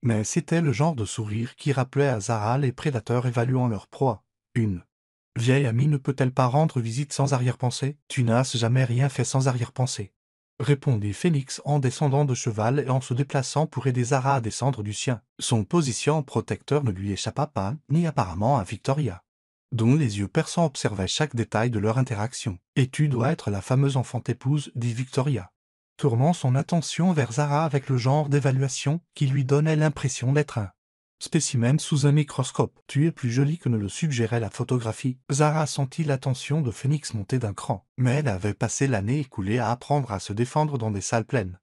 Mais c'était le genre de sourire qui rappelait à Zara les prédateurs évaluant leur proie. Une vieille amie ne peut-elle pas rendre visite sans arrière-pensée? Tu n'as jamais rien fait sans arrière-pensée, répondit Phénix en descendant de cheval et en se déplaçant pour aider Zara à descendre du sien. Son position protecteur ne lui échappa pas, ni apparemment à Victoria, dont les yeux perçants observaient chaque détail de leur interaction. « Et tu dois être la fameuse enfant épouse, dit Victoria, tournant son attention vers Zara avec le genre d'évaluation qui lui donnait l'impression d'être un spécimen sous un microscope. Tu es plus jolie que ne le suggérait la photographie. Zara sentit l'attention de Phénix monter d'un cran, mais elle avait passé l'année écoulée à apprendre à se défendre dans des salles pleines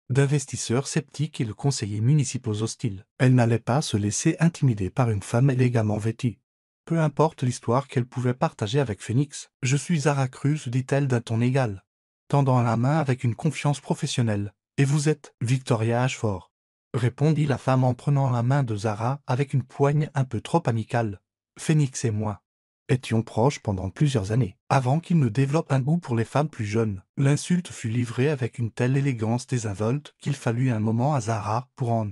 d'investisseurs sceptiques et de conseillers municipaux hostiles. Elle n'allait pas se laisser intimider par une femme élégamment vêtue. Peu importe l'histoire qu'elle pouvait partager avec Phénix. « Je suis Zara Cruz, dit-elle d'un ton égal, tendant la main avec une confiance professionnelle. Et vous êtes Victoria Ashford, répondit la femme en prenant la main de Zara avec une poigne un peu trop amicale. Phénix et moi étions proches pendant plusieurs années, avant qu'il ne développe un goût pour les femmes plus jeunes. L'insulte fut livrée avec une telle élégance désinvolte qu'il fallut un moment à Zara pour en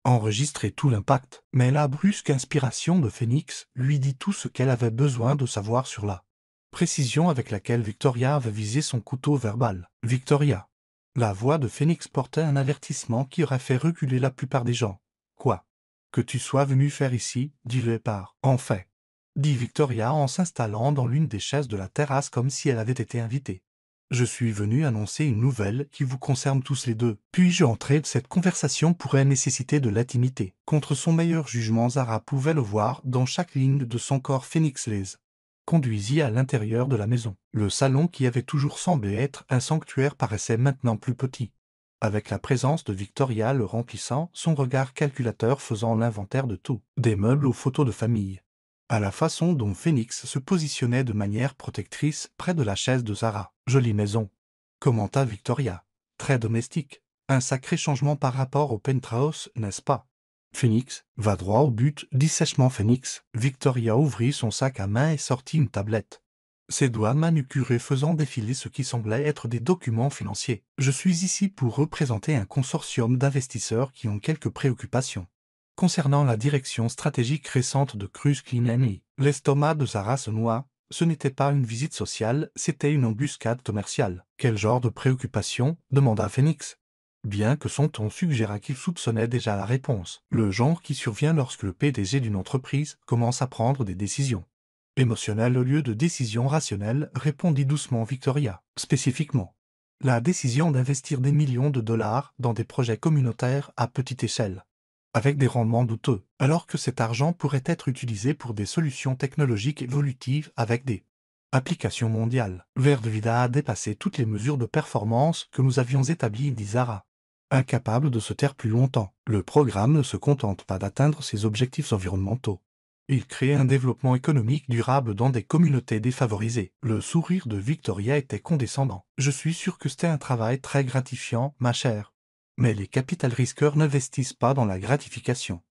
enregistrer tout l'impact. Mais la brusque inspiration de Phénix lui dit tout ce qu'elle avait besoin de savoir sur la précision avec laquelle Victoria avait visé son couteau verbal. « Victoria !» La voix de Phénix portait un avertissement qui aurait fait reculer la plupart des gens. « Quoi que tu sois venu faire ici, dit le Léopard. »« En fait, dit Victoria en s'installant dans l'une des chaises de la terrasse comme si elle avait été invitée. Je suis venu annoncer une nouvelle qui vous concerne tous les deux. Puis-je entrer? Cette conversation pourrait nécessiter de l'intimité. Contre son meilleur jugement, Zara pouvait le voir dans chaque ligne de son corps. Phénix les conduisit à l'intérieur de la maison. Le salon qui avait toujours semblé être un sanctuaire paraissait maintenant plus petit, avec la présence de Victoria le remplissant, son regard calculateur faisant l'inventaire de tout, des meubles aux photos de famille, à la façon dont Phénix se positionnait de manière protectrice près de la chaise de Zara. « Jolie maison, commenta Victoria. Très domestique. Un sacré changement par rapport au penthouse, n'est-ce pas? Phénix, va droit au but, dit sèchement Phénix. Victoria ouvrit son sac à main et sortit une tablette, ses doigts manucurés faisant défiler ce qui semblait être des documents financiers. « Je suis ici pour représenter un consortium d'investisseurs qui ont quelques préoccupations concernant la direction stratégique récente de Cruz Clean Energy. » L'estomac de Zara se noua. Ce n'était pas une visite sociale, c'était une embuscade commerciale. « Quel genre de préoccupation? Demanda Phénix, bien que son ton suggéra qu'il soupçonnait déjà la réponse. « Le genre qui survient lorsque le PDG d'une entreprise commence à prendre des décisions émotionnelles au lieu de décisions rationnelles, répondit doucement Victoria. Spécifiquement, la décision d'investir des millions de dollars dans des projets communautaires à petite échelle, avec des rendements douteux, alors que cet argent pourrait être utilisé pour des solutions technologiques évolutives avec des applications mondiales. Verdevida a dépassé toutes les mesures de performance que nous avions établies, dit Zara, incapable de se taire plus longtemps. Le programme ne se contente pas d'atteindre ses objectifs environnementaux. Il crée un développement économique durable dans des communautés défavorisées. Le sourire de Victoria était condescendant. « Je suis sûr que c'était un travail très gratifiant, ma chère. Mais les capital risqueurs n'investissent pas dans la gratification.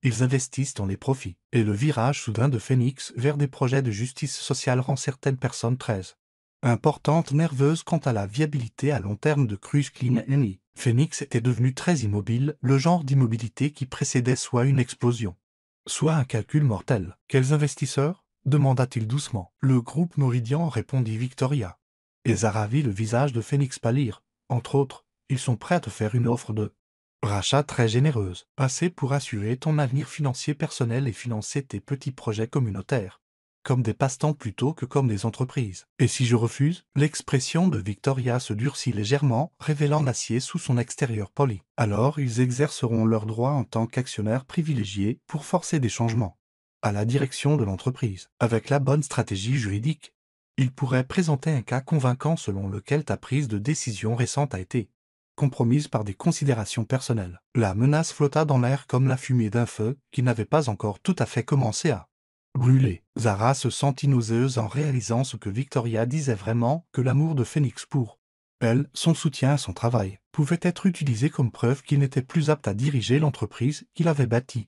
Ils investissent dans les profits. » Et le virage soudain de Phénix vers des projets de justice sociale rend certaines personnes très importantes nerveuses quant à la viabilité à long terme de Cruz Clean Energy. Phénix était devenu très immobile, le genre d'immobilité qui précédait soit une explosion, soit un calcul mortel. « Quels investisseurs ?» demanda-t-il doucement. « Le groupe Meridian, répondit Victoria. Et Zara vit le visage de Phénix pâlir. « Entre autres, ils sont prêts à te faire une offre de rachat très généreuse, assez pour assurer ton avenir financier personnel et financer tes petits projets communautaires, comme des passe-temps plutôt que comme des entreprises. Et si je refuse ?» L'expression de Victoria se durcit légèrement, révélant l'acier sous son extérieur poli. « Alors ils exerceront leurs droits en tant qu'actionnaires privilégiés pour forcer des changements à la direction de l'entreprise. Avec la bonne stratégie juridique, ils pourraient présenter un cas convaincant selon lequel ta prise de décision récente a été compromise par des considérations personnelles. » La menace flotta dans l'air comme la fumée d'un feu qui n'avait pas encore tout à fait commencé à brûler. Zara se sentit nauséeuse en réalisant ce que Victoria disait vraiment, que l'amour de Phénix pour elle, son soutien à son travail, pouvait être utilisé comme preuve qu'il n'était plus apte à diriger l'entreprise qu'il avait bâtie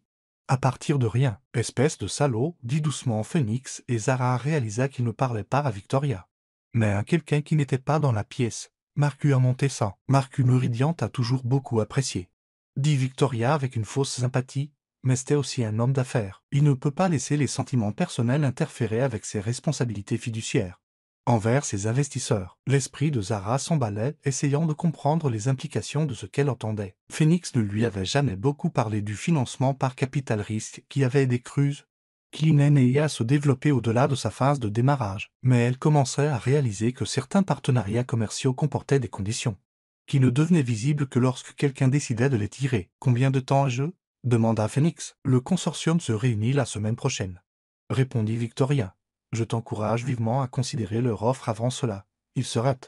À partir de rien. Espèce de salaud, dit doucement Phoenix, et Zara réalisa qu'il ne parlait pas à Victoria, mais à quelqu'un qui n'était pas dans la pièce. Marcus a monté ça. Marcus Meridian t'a toujours beaucoup apprécié, dit Victoria avec une fausse sympathie, mais c'était aussi un homme d'affaires. Il ne peut pas laisser les sentiments personnels interférer avec ses responsabilités fiduciaires envers ses investisseurs. L'esprit de Zara s'emballait, essayant de comprendre les implications de ce qu'elle entendait. Phoenix ne lui avait jamais beaucoup parlé du financement par capital risque qui avait aidé Cruise Clean Energy à se développer au-delà de sa phase de démarrage. Mais elle commençait à réaliser que certains partenariats commerciaux comportaient des conditions qui ne devenaient visibles que lorsque quelqu'un décidait de les tirer. Combien de temps ai-je ? Demanda Phoenix. Le consortium se réunit la semaine prochaine, répondit Victoria. Je t'encourage vivement à considérer leur offre avant cela. Il serait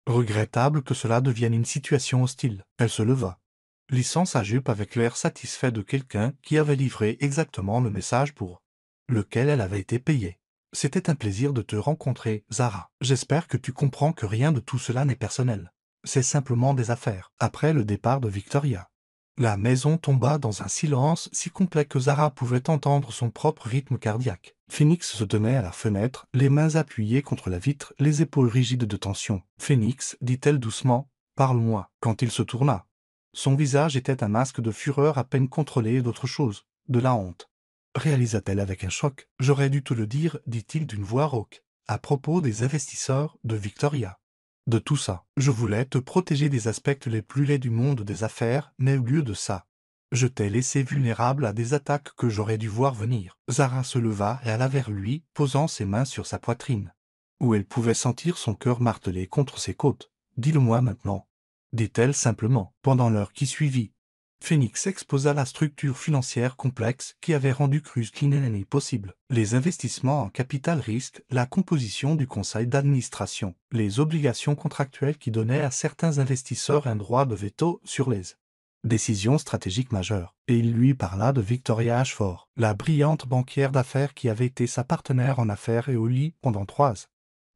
regrettable que cela devienne une situation hostile. Elle se leva, lissant sa jupe avec l'air satisfait de quelqu'un qui avait livré exactement le message pour lequel elle avait été payée. C'était un plaisir de te rencontrer, Zara. J'espère que tu comprends que rien de tout cela n'est personnel. C'est simplement des affaires. Après le départ de Victoria, la maison tomba dans un silence si complet que Zara pouvait entendre son propre rythme cardiaque. Phoenix se tenait à la fenêtre, les mains appuyées contre la vitre, les épaules rigides de tension. « Phoenix, dit-elle doucement, parle-moi. » Quand il se tourna, son visage était un masque de fureur à peine contrôlé et d'autre chose, de la honte. Réalisa-t-elle avec un choc. « J'aurais dû te le dire, dit-il d'une voix rauque, à propos des investisseurs de Victoria. De tout ça, je voulais te protéger des aspects les plus laids du monde des affaires, mais au lieu de ça, je t'ai laissé vulnérable à des attaques que j'aurais dû voir venir. » Zara se leva et alla vers lui, posant ses mains sur sa poitrine, où elle pouvait sentir son cœur martelé contre ses côtes. « Dis-le-moi maintenant, » dit-elle simplement. Pendant l'heure qui suivit, Phoenix exposa la structure financière complexe qui avait rendu Cruise Clean Energy possible. Les investissements en capital risque, la composition du conseil d'administration, les obligations contractuelles qui donnaient à certains investisseurs un droit de veto sur les décisions stratégiques majeures. Et il lui parla de Victoria Ashford, la brillante banquière d'affaires qui avait été sa partenaire en affaires et au lit pendant 3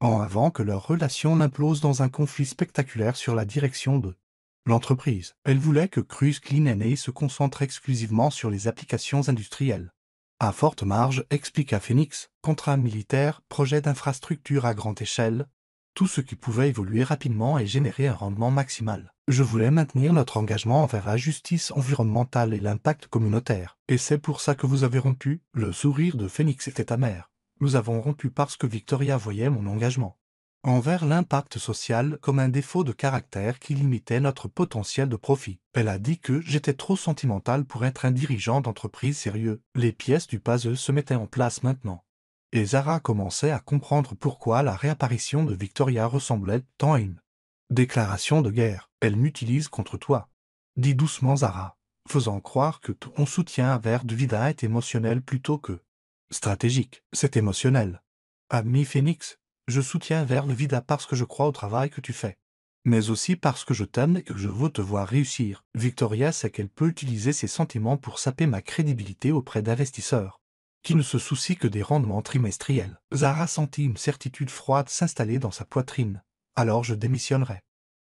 ans avant que leur relation n'implose dans un conflit spectaculaire sur la direction de l'entreprise. Elle voulait que Cruise Clean Energy se concentre exclusivement sur les applications industrielles à forte marge, expliqua Phoenix, contrat militaire, projet d'infrastructure à grande échelle, tout ce qui pouvait évoluer rapidement et générer un rendement maximal. Je voulais maintenir notre engagement envers la justice environnementale et l'impact communautaire. Et c'est pour ça que vous avez rompu. Le sourire de Phoenix était amer. Nous avons rompu parce que Victoria voyait mon engagement envers l'impact social comme un défaut de caractère qui limitait notre potentiel de profit. Elle a dit que j'étais trop sentimental pour être un dirigeant d'entreprise sérieux. Les pièces du puzzle se mettaient en place maintenant. Et Zara commençait à comprendre pourquoi la réapparition de Victoria ressemblait tant à une déclaration de guerre. Elle m'utilise contre toi, dit doucement Zara, faisant croire que ton soutien envers Vida est émotionnel plutôt que stratégique. C'est émotionnel. Ami Phoenix, je soutiens vers Vida parce que je crois au travail que tu fais, mais aussi parce que je t'aime et que je veux te voir réussir. Victoria sait qu'elle peut utiliser ses sentiments pour saper ma crédibilité auprès d'investisseurs qui ne se soucient que des rendements trimestriels. Zara sentit une certitude froide s'installer dans sa poitrine. Alors je démissionnerai,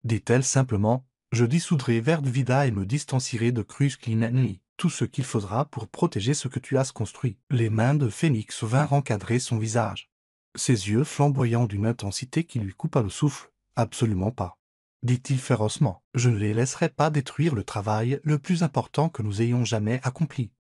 dit-elle simplement. Je dissoudrai Vida et me distancierai de Cruise Clean Energy. Tout ce qu'il faudra pour protéger ce que tu as construit. Les mains de Phoenix vinrent encadrer son visage, ses yeux flamboyants d'une intensité qui lui coupa le souffle. « Absolument pas, dit-il férocement. Je ne les laisserai pas détruire le travail le plus important que nous ayons jamais accompli.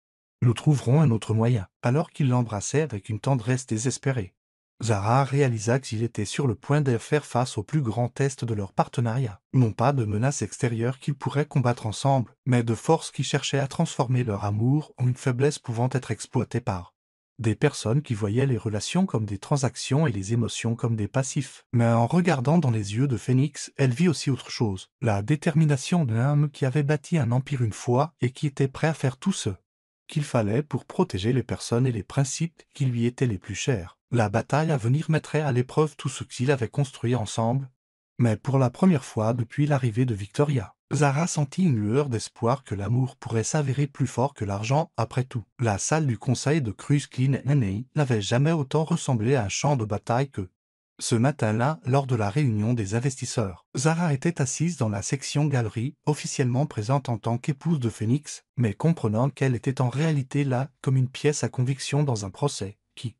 Nous trouverons un autre moyen. » Alors qu'il l'embrassait avec une tendresse désespérée, Zara réalisa qu'il était sur le point de faire face au plus grand test de leur partenariat. Non pas de menaces extérieures qu'ils pourraient combattre ensemble, mais de forces qui cherchaient à transformer leur amour en une faiblesse pouvant être exploitée par des personnes qui voyaient les relations comme des transactions et les émotions comme des passifs. Mais en regardant dans les yeux de Phoenix, elle vit aussi autre chose. La détermination d'un homme qui avait bâti un empire une fois et qui était prêt à faire tout ce qu'il fallait pour protéger les personnes et les principes qui lui étaient les plus chers. La bataille à venir mettrait à l'épreuve tout ce qu'ils avaient construit ensemble. Mais pour la première fois depuis l'arrivée de Victoria, Zara sentit une lueur d'espoir que l'amour pourrait s'avérer plus fort que l'argent. Après tout, la salle du conseil de Cruise Clean Energy n'avait jamais autant ressemblé à un champ de bataille que Ce matin-là, lors de la réunion des investisseurs, Zara était assise dans la section galerie, officiellement présente en tant qu'épouse de Phoenix, mais comprenant qu'elle était en réalité là comme une pièce à conviction dans un procès, qui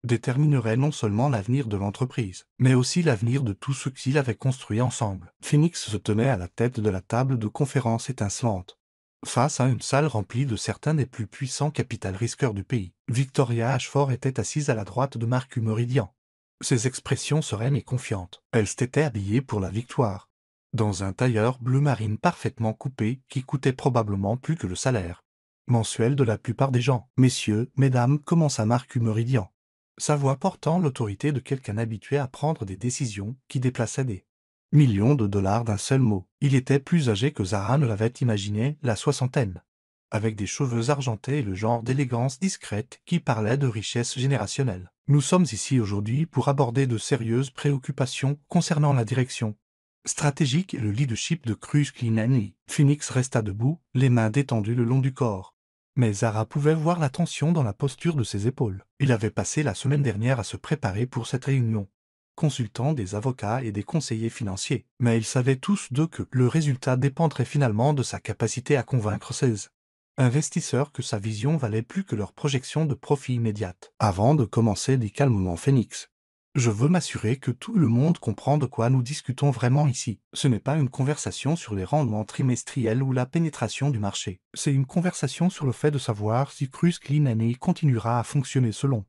déterminerait non seulement l'avenir de l'entreprise, mais aussi l'avenir de tout ce qu'ils avaient construit ensemble. Phoenix se tenait à la tête de la table de conférence étincelante, face à une salle remplie de certains des plus puissants capital risqueurs du pays. Victoria Ashford était assise à la droite de Marcus Meridian. Ses expressions sereines et confiantes. Elle s'était habillée pour la victoire, dans un tailleur bleu marine parfaitement coupé qui coûtait probablement plus que le salaire mensuel de la plupart des gens. « Messieurs, mesdames » commença Marcus Meridian, sa voix portant l'autorité de quelqu'un habitué à prendre des décisions qui déplaçaient des millions de dollars d'un seul mot. Il était plus âgé que Zara ne l'avait imaginé, la soixantaine, avec des cheveux argentés et le genre d'élégance discrète qui parlait de richesse générationnelle. Nous sommes ici aujourd'hui pour aborder de sérieuses préoccupations concernant la direction stratégique et le leadership de Cruise Clean Energy. Phoenix resta debout, les mains détendues le long du corps. Mais Zara pouvait voir la tension dans la posture de ses épaules. Il avait passé la semaine dernière à se préparer pour cette réunion, consultant des avocats et des conseillers financiers. Mais ils savaient tous deux que le résultat dépendrait finalement de sa capacité à convaincre ses investisseurs que sa vision valait plus que leur projection de profit immédiate. Avant de commencer, dit calmement Phoenix, je veux m'assurer que tout le monde comprend de quoi nous discutons vraiment ici. Ce n'est pas une conversation sur les rendements trimestriels ou la pénétration du marché. C'est une conversation sur le fait de savoir si Cruise Clean Energy continuera à fonctionner selon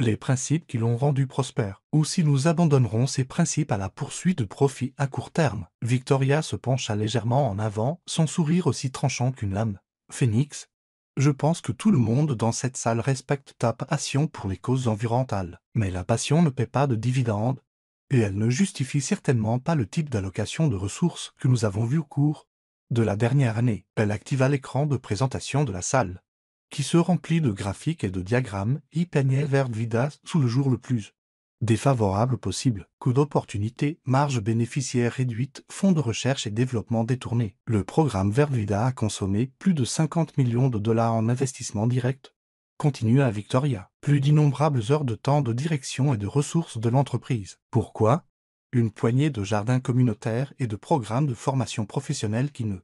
les principes qui l'ont rendu prospère, ou si nous abandonnerons ces principes à la poursuite de profits à court terme. Victoria se pencha légèrement en avant, son sourire aussi tranchant qu'une lame. Phoenix, je pense que tout le monde dans cette salle respecte ta passion pour les causes environnementales, mais la passion ne paie pas de dividendes, et elle ne justifie certainement pas le type d'allocation de ressources que nous avons vu au cours de la dernière année. Elle activa l'écran de présentation de la salle, qui se remplit de graphiques et de diagrammes, y peignait vers Vida sous le jour le plus défavorable possible. Coût d'opportunité, marge bénéficiaire réduite, fonds de recherche et développement détournés. Le programme Verdvida a consommé plus de 50 millions de dollars en investissement direct. Continua Victoria. Plus d'innombrables heures de temps de direction et de ressources de l'entreprise. Pourquoi? Une poignée de jardins communautaires et de programmes de formation professionnelle qui ne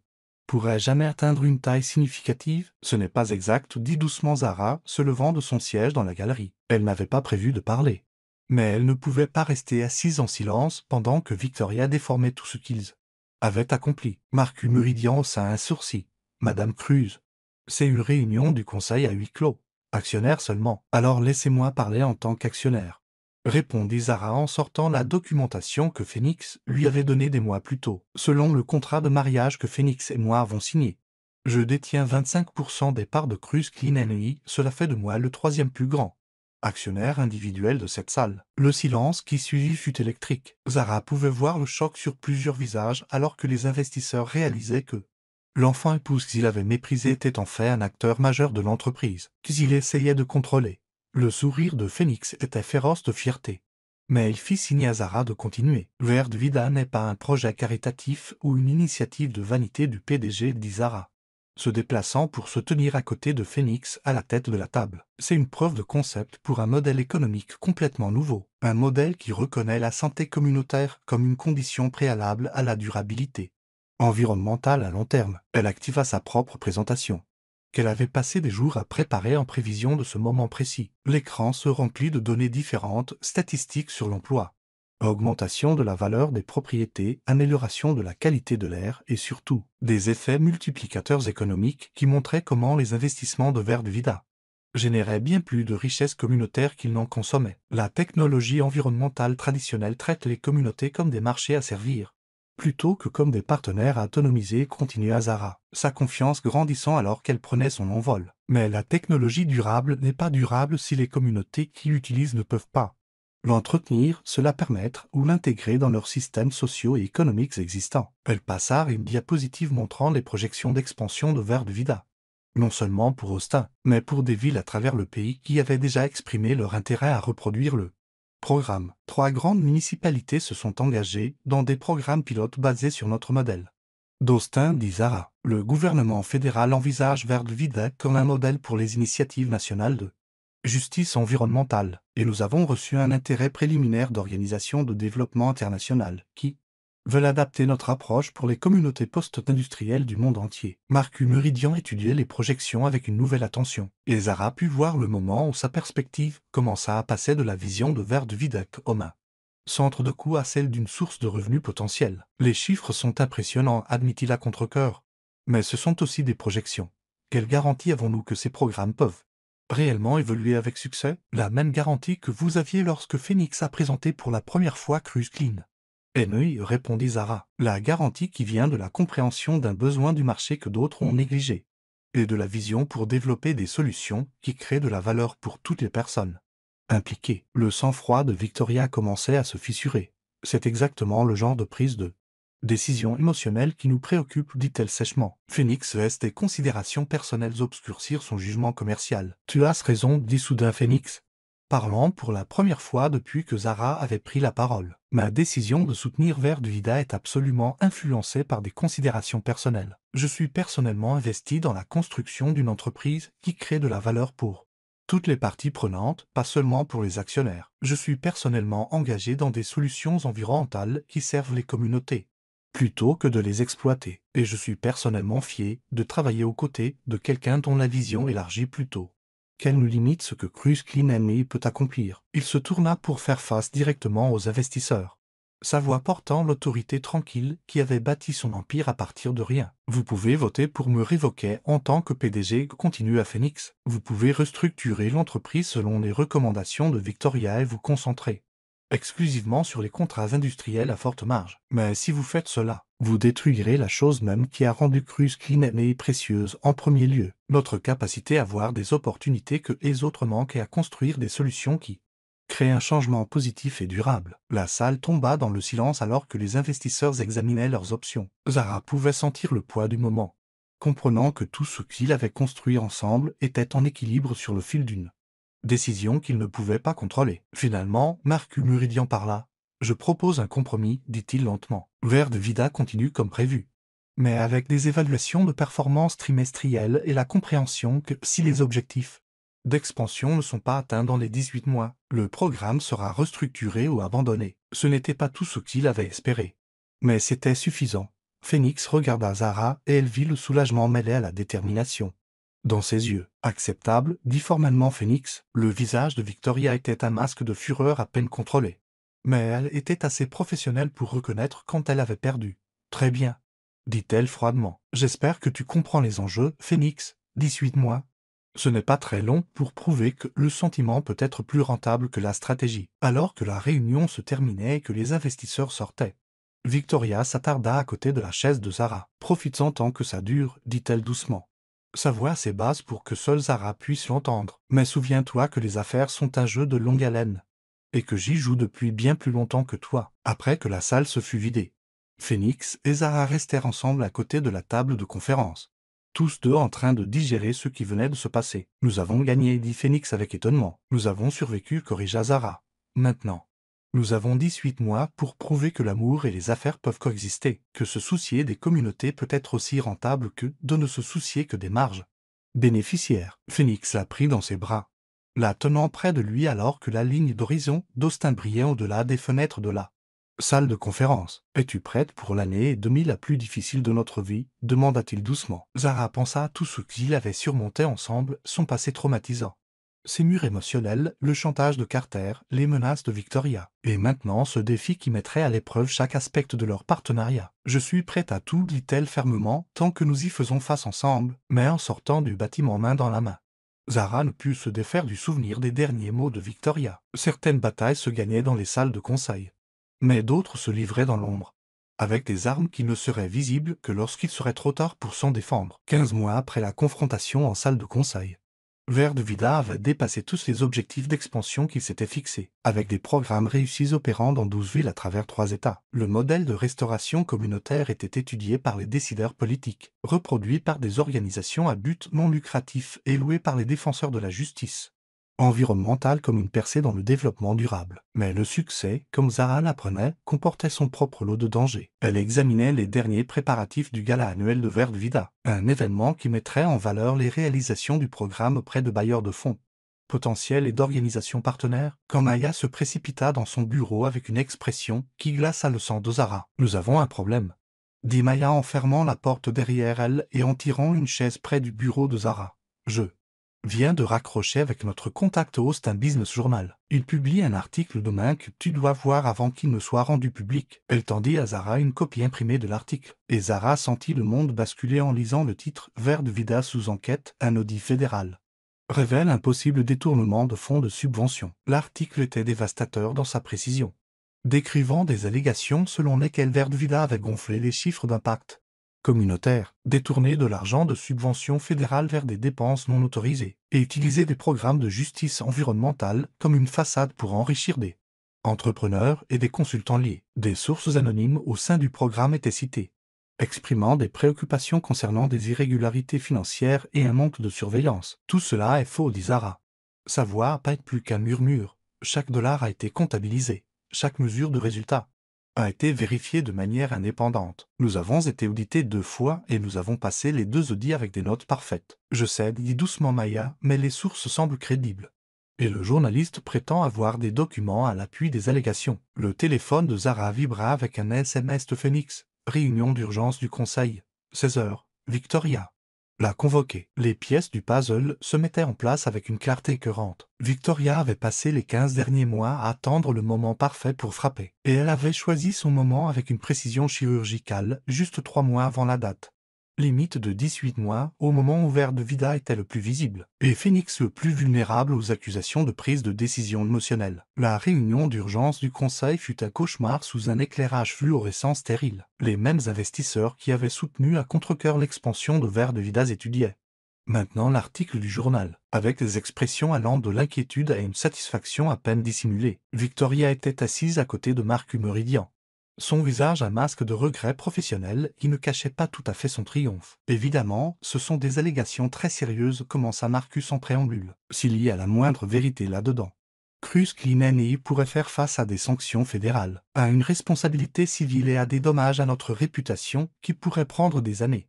pourraient jamais atteindre une taille significative? Ce n'est pas exact, dit doucement Zara, se levant de son siège dans la galerie. Elle n'avait pas prévu de parler. Mais elle ne pouvait pas rester assise en silence pendant que Victoria déformait tout ce qu'ils avaient accompli. Marcus Meridian haussa un sourcil. Madame Cruz, c'est une réunion du conseil à huis clos. Actionnaire seulement. Alors laissez-moi parler en tant qu'actionnaire, répondit Zara en sortant la documentation que Phoenix lui avait donnée des mois plus tôt, selon le contrat de mariage que Phoenix et moi avons signé. Je détiens 25% des parts de Cruise Clean Energy, cela fait de moi le troisième plus grand actionnaire individuel de cette salle. Le silence qui suivit fut électrique. Zara pouvait voir le choc sur plusieurs visages alors que les investisseurs réalisaient que l'enfant épouse qu'ils avaient méprisé était en fait un acteur majeur de l'entreprise, qu'ils essayaient de contrôler. Le sourire de Phoenix était féroce de fierté. Mais il fit signe à Zara de continuer. Verdvida n'est pas un projet caritatif ou une initiative de vanité du PDG, dit Zara, se déplaçant pour se tenir à côté de Phoenix à la tête de la table. C'est une preuve de concept pour un modèle économique complètement nouveau, un modèle qui reconnaît la santé communautaire comme une condition préalable à la durabilité environnementale à long terme. Elle activa sa propre présentation, qu'elle avait passé des jours à préparer en prévision de ce moment précis. L'écran se remplit de données différentes, statistiques sur l'emploi, augmentation de la valeur des propriétés, amélioration de la qualité de l'air et surtout, des effets multiplicateurs économiques qui montraient comment les investissements de Verdvida généraient bien plus de richesses communautaires qu'ils n'en consommaient. La technologie environnementale traditionnelle traite les communautés comme des marchés à servir, plutôt que comme des partenaires à autonomiser, continua Zara, sa confiance grandissant alors qu'elle prenait son envol. Mais la technologie durable n'est pas durable si les communautés qui l'utilisent ne peuvent pas l'entretenir, se la permettre ou l'intégrer dans leurs systèmes sociaux et économiques existants. Elle passa à une diapositive montrant les projections d'expansion de Verdvida, non seulement pour Austin, mais pour des villes à travers le pays qui avaient déjà exprimé leur intérêt à reproduire le programme. 3 grandes municipalités se sont engagées dans des programmes pilotes basés sur notre modèle d'Austin, dit Zara. Le gouvernement fédéral envisage Verdvida comme un modèle pour les initiatives nationales de justice environnementale, et nous avons reçu un intérêt préliminaire d'organisations de développement international qui veulent adapter notre approche pour les communautés post-industrielles du monde entier. Marcus Meridian étudiait les projections avec une nouvelle attention, et Zara put voir le moment où sa perspective commença à passer de la vision de Vert de Vidac Oma, centre de coût, à celle d'une source de revenus potentiels. Les chiffres sont impressionnants, admit-il à contre-cœur. Mais ce sont aussi des projections. Quelle garantie avons-nous que ces programmes peuvent réellement évoluer avec succès? La même garantie que vous aviez lorsque Phoenix a présenté pour la première fois Cruise Clean. Oui, répondit Zara. La garantie qui vient de la compréhension d'un besoin du marché que d'autres ont négligé, et de la vision pour développer des solutions qui créent de la valeur pour toutes les personnes impliquées. Le sang-froid de Victoria commençait à se fissurer. C'est exactement le genre de prise de décision émotionnelle qui nous préoccupe, dit-elle sèchement. Phoenix laisse des considérations personnelles obscurcir son jugement commercial. Tu as raison, dit soudain Phoenix, parlant pour la première fois depuis que Zara avait pris la parole. Ma décision de soutenir Vert de Vida est absolument influencée par des considérations personnelles. Je suis personnellement investi dans la construction d'une entreprise qui crée de la valeur pour toutes les parties prenantes, pas seulement pour les actionnaires. Je suis personnellement engagé dans des solutions environnementales qui servent les communautés, plutôt que de les exploiter. Et je suis personnellement fier de travailler aux côtés de quelqu'un dont la vision élargit plutôt qu'elle nous limite ce que Cruise Clean Energy peut accomplir. Il se tourna pour faire face directement aux investisseurs, sa voix portant l'autorité tranquille qui avait bâti son empire à partir de rien. Vous pouvez voter pour me révoquer en tant que PDG, continue à Phoenix. Vous pouvez restructurer l'entreprise selon les recommandations de Victoria et vous concentrer exclusivement sur les contrats industriels à forte marge. Mais si vous faites cela, vous détruirez la chose même qui a rendu Cruise Clean Energy précieuse en premier lieu, notre capacité à voir des opportunités que les autres manquent et à construire des solutions qui créent un changement positif et durable. La salle tomba dans le silence alors que les investisseurs examinaient leurs options. Zara pouvait sentir le poids du moment, comprenant que tout ce qu'ils avaient construit ensemble était en équilibre sur le fil d'une décision qu'il ne pouvait pas contrôler. Finalement, Marcus Meridian parla. Je propose un compromis, dit-il lentement. Vert de Vida continue comme prévu, mais avec des évaluations de performance trimestrielles et la compréhension que si les objectifs d'expansion ne sont pas atteints dans les 18 mois, le programme sera restructuré ou abandonné. Ce n'était pas tout ce qu'il avait espéré, mais c'était suffisant. Phoenix regarda Zara et elle vit le soulagement mêlé à la détermination dans ses yeux. Acceptable, dit formellement Phoenix. Le visage de Victoria était un masque de fureur à peine contrôlé, mais elle était assez professionnelle pour reconnaître quand elle avait perdu. Très bien, dit-elle froidement. J'espère que tu comprends les enjeux, Phoenix. 18 mois. Ce n'est pas très long pour prouver que le sentiment peut être plus rentable que la stratégie. Alors que la réunion se terminait et que les investisseurs sortaient, Victoria s'attarda à côté de la chaise de Zara. Profites-en tant que ça dure, dit-elle doucement, sa voix assez basse pour que seul Zara puisse l'entendre. Mais souviens-toi que les affaires sont un jeu de longue haleine, et que j'y joue depuis bien plus longtemps que toi. Après que la salle se fut vidée, Phoenix et Zara restèrent ensemble à côté de la table de conférence, tous deux en train de digérer ce qui venait de se passer. Nous avons gagné, dit Phoenix avec étonnement. Nous avons survécu, corrigea Zara. Maintenant, nous avons 18 mois pour prouver que l'amour et les affaires peuvent coexister, que se soucier des communautés peut être aussi rentable que de ne se soucier que des marges bénéficiaires. Phoenix la prit dans ses bras, la tenant près de lui alors que la ligne d'horizon d'Austin brillait au-delà des fenêtres de la salle de conférence. Es-tu prête pour l'année et demie la plus difficile de notre vie, demanda-t-il doucement. Zara pensa à tout ce qu'ils avaient surmonté ensemble, son passé traumatisant, ses murs émotionnels, le chantage de Carter, les menaces de Victoria. Et maintenant ce défi qui mettrait à l'épreuve chaque aspect de leur partenariat. Je suis prête à tout, dit-elle fermement, tant que nous y faisons face ensemble, mais en sortant du bâtiment main dans la main. Zara ne put se défaire du souvenir des derniers mots de Victoria. Certaines batailles se gagnaient dans les salles de conseil, mais d'autres se livraient dans l'ombre, avec des armes qui ne seraient visibles que lorsqu'il serait trop tard pour s'en défendre. 15 mois après la confrontation en salle de conseil, Vert de Vida avait dépassé tous les objectifs d'expansion qu'il s'était fixés, avec des programmes réussis opérant dans 12 villes à travers 3 États. Le modèle de restauration communautaire était étudié par les décideurs politiques, reproduit par des organisations à but non lucratif et loué par les défenseurs de la justice environnementale comme une percée dans le développement durable. Mais le succès, comme Zara l'apprenait, comportait son propre lot de dangers. Elle examinait les derniers préparatifs du gala annuel de Vert de Vida, un événement qui mettrait en valeur les réalisations du programme auprès de bailleurs de fonds potentiel et d'organisation partenaire, quand Maya se précipita dans son bureau avec une expression qui glaça le sang de Zara. « Nous avons un problème », dit Maya en fermant la porte derrière elle et en tirant une chaise près du bureau de Zara. « Je viens de raccrocher avec notre contact au Austin Business Journal. Il publie un article demain que tu dois voir avant qu'il ne soit rendu public. » Elle tendit à Zara une copie imprimée de l'article, et Zara sentit le monde basculer en lisant le titre « Vert de Vida sous enquête, un audit fédéral révèle un possible détournement de fonds de subvention. » L'article était dévastateur dans sa précision, décrivant des allégations selon lesquelles Vert de Vida avait gonflé les chiffres d'impact communautaire, détourné de l'argent de subventions fédérales vers des dépenses non autorisées, et utilisé des programmes de justice environnementale comme une façade pour enrichir des entrepreneurs et des consultants liés. Des sources anonymes au sein du programme étaient citées, exprimant des préoccupations concernant des irrégularités financières et un manque de surveillance. « Tout cela est faux », dit Zara. Sa voix n'a pas été plus qu'un murmure. Chaque dollar a été comptabilisé. Chaque mesure de résultat a été vérifiée de manière indépendante. Nous avons été audités 2 fois et nous avons passé les 2 audits avec des notes parfaites. « Je sais », dit doucement Maya, mais les sources semblent crédibles. Et le journaliste prétend avoir des documents à l'appui des allégations. Le téléphone de Zara vibra avec un SMS de Phoenix. Réunion d'urgence du conseil. 16 heures. Victoria l'a convoqué. Les pièces du puzzle se mettaient en place avec une clarté écœurante. Victoria avait passé les 15 derniers mois à attendre le moment parfait pour frapper. Et elle avait choisi son moment avec une précision chirurgicale, juste 3 mois avant la date limite de 18 mois, au moment où Vert de Vida était le plus visible, et Phoenix le plus vulnérable aux accusations de prise de décision émotionnelle. La réunion d'urgence du conseil fut un cauchemar sous un éclairage fluorescent stérile. Les mêmes investisseurs qui avaient soutenu à contre-cœur l'expansion de Vert de Vida étudiaient maintenant l'article du journal, avec des expressions allant de l'inquiétude à une satisfaction à peine dissimulée. Victoria était assise à côté de Marcus Meridian, son visage un masque de regret professionnel qui ne cachait pas tout à fait son triomphe. « Évidemment, ce sont des allégations très sérieuses », commença Marcus en préambule. « S'il y a la moindre vérité là-dedans, Cruz Cleananey pourrait faire face à des sanctions fédérales, à une responsabilité civile et à des dommages à notre réputation qui pourraient prendre des années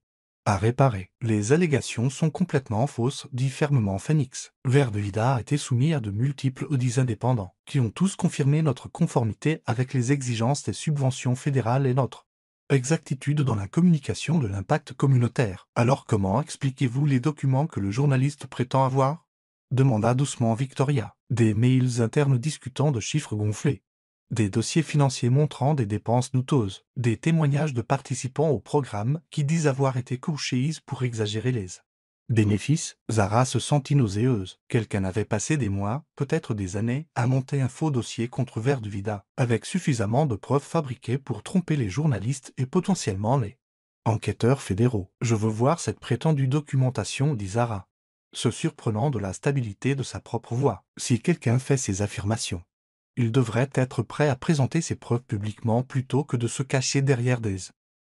à réparer. Les allégations sont complètement fausses, dit fermement Phoenix. Vert de Vida a été soumis à de multiples audits indépendants, qui ont tous confirmé notre conformité avec les exigences des subventions fédérales et notre exactitude dans la communication de l'impact communautaire. Alors comment expliquez-vous les documents que le journaliste prétend avoir ? Demanda doucement Victoria. Des mails internes discutant de chiffres gonflés, des dossiers financiers montrant des dépenses douteuses, des témoignages de participants au programme qui disent avoir été couchés pour exagérer les bénéfices. Zara se sentit nauséeuse. Quelqu'un avait passé des mois, peut-être des années, à monter un faux dossier contre Vert de Vida, avec suffisamment de preuves fabriquées pour tromper les journalistes et potentiellement les enquêteurs fédéraux. « Je veux voir cette prétendue documentation », dit Zara, se surprenant de la stabilité de sa propre voix. Si quelqu'un fait ces affirmations, il devrait être prêt à présenter ses preuves publiquement plutôt que de se cacher derrière des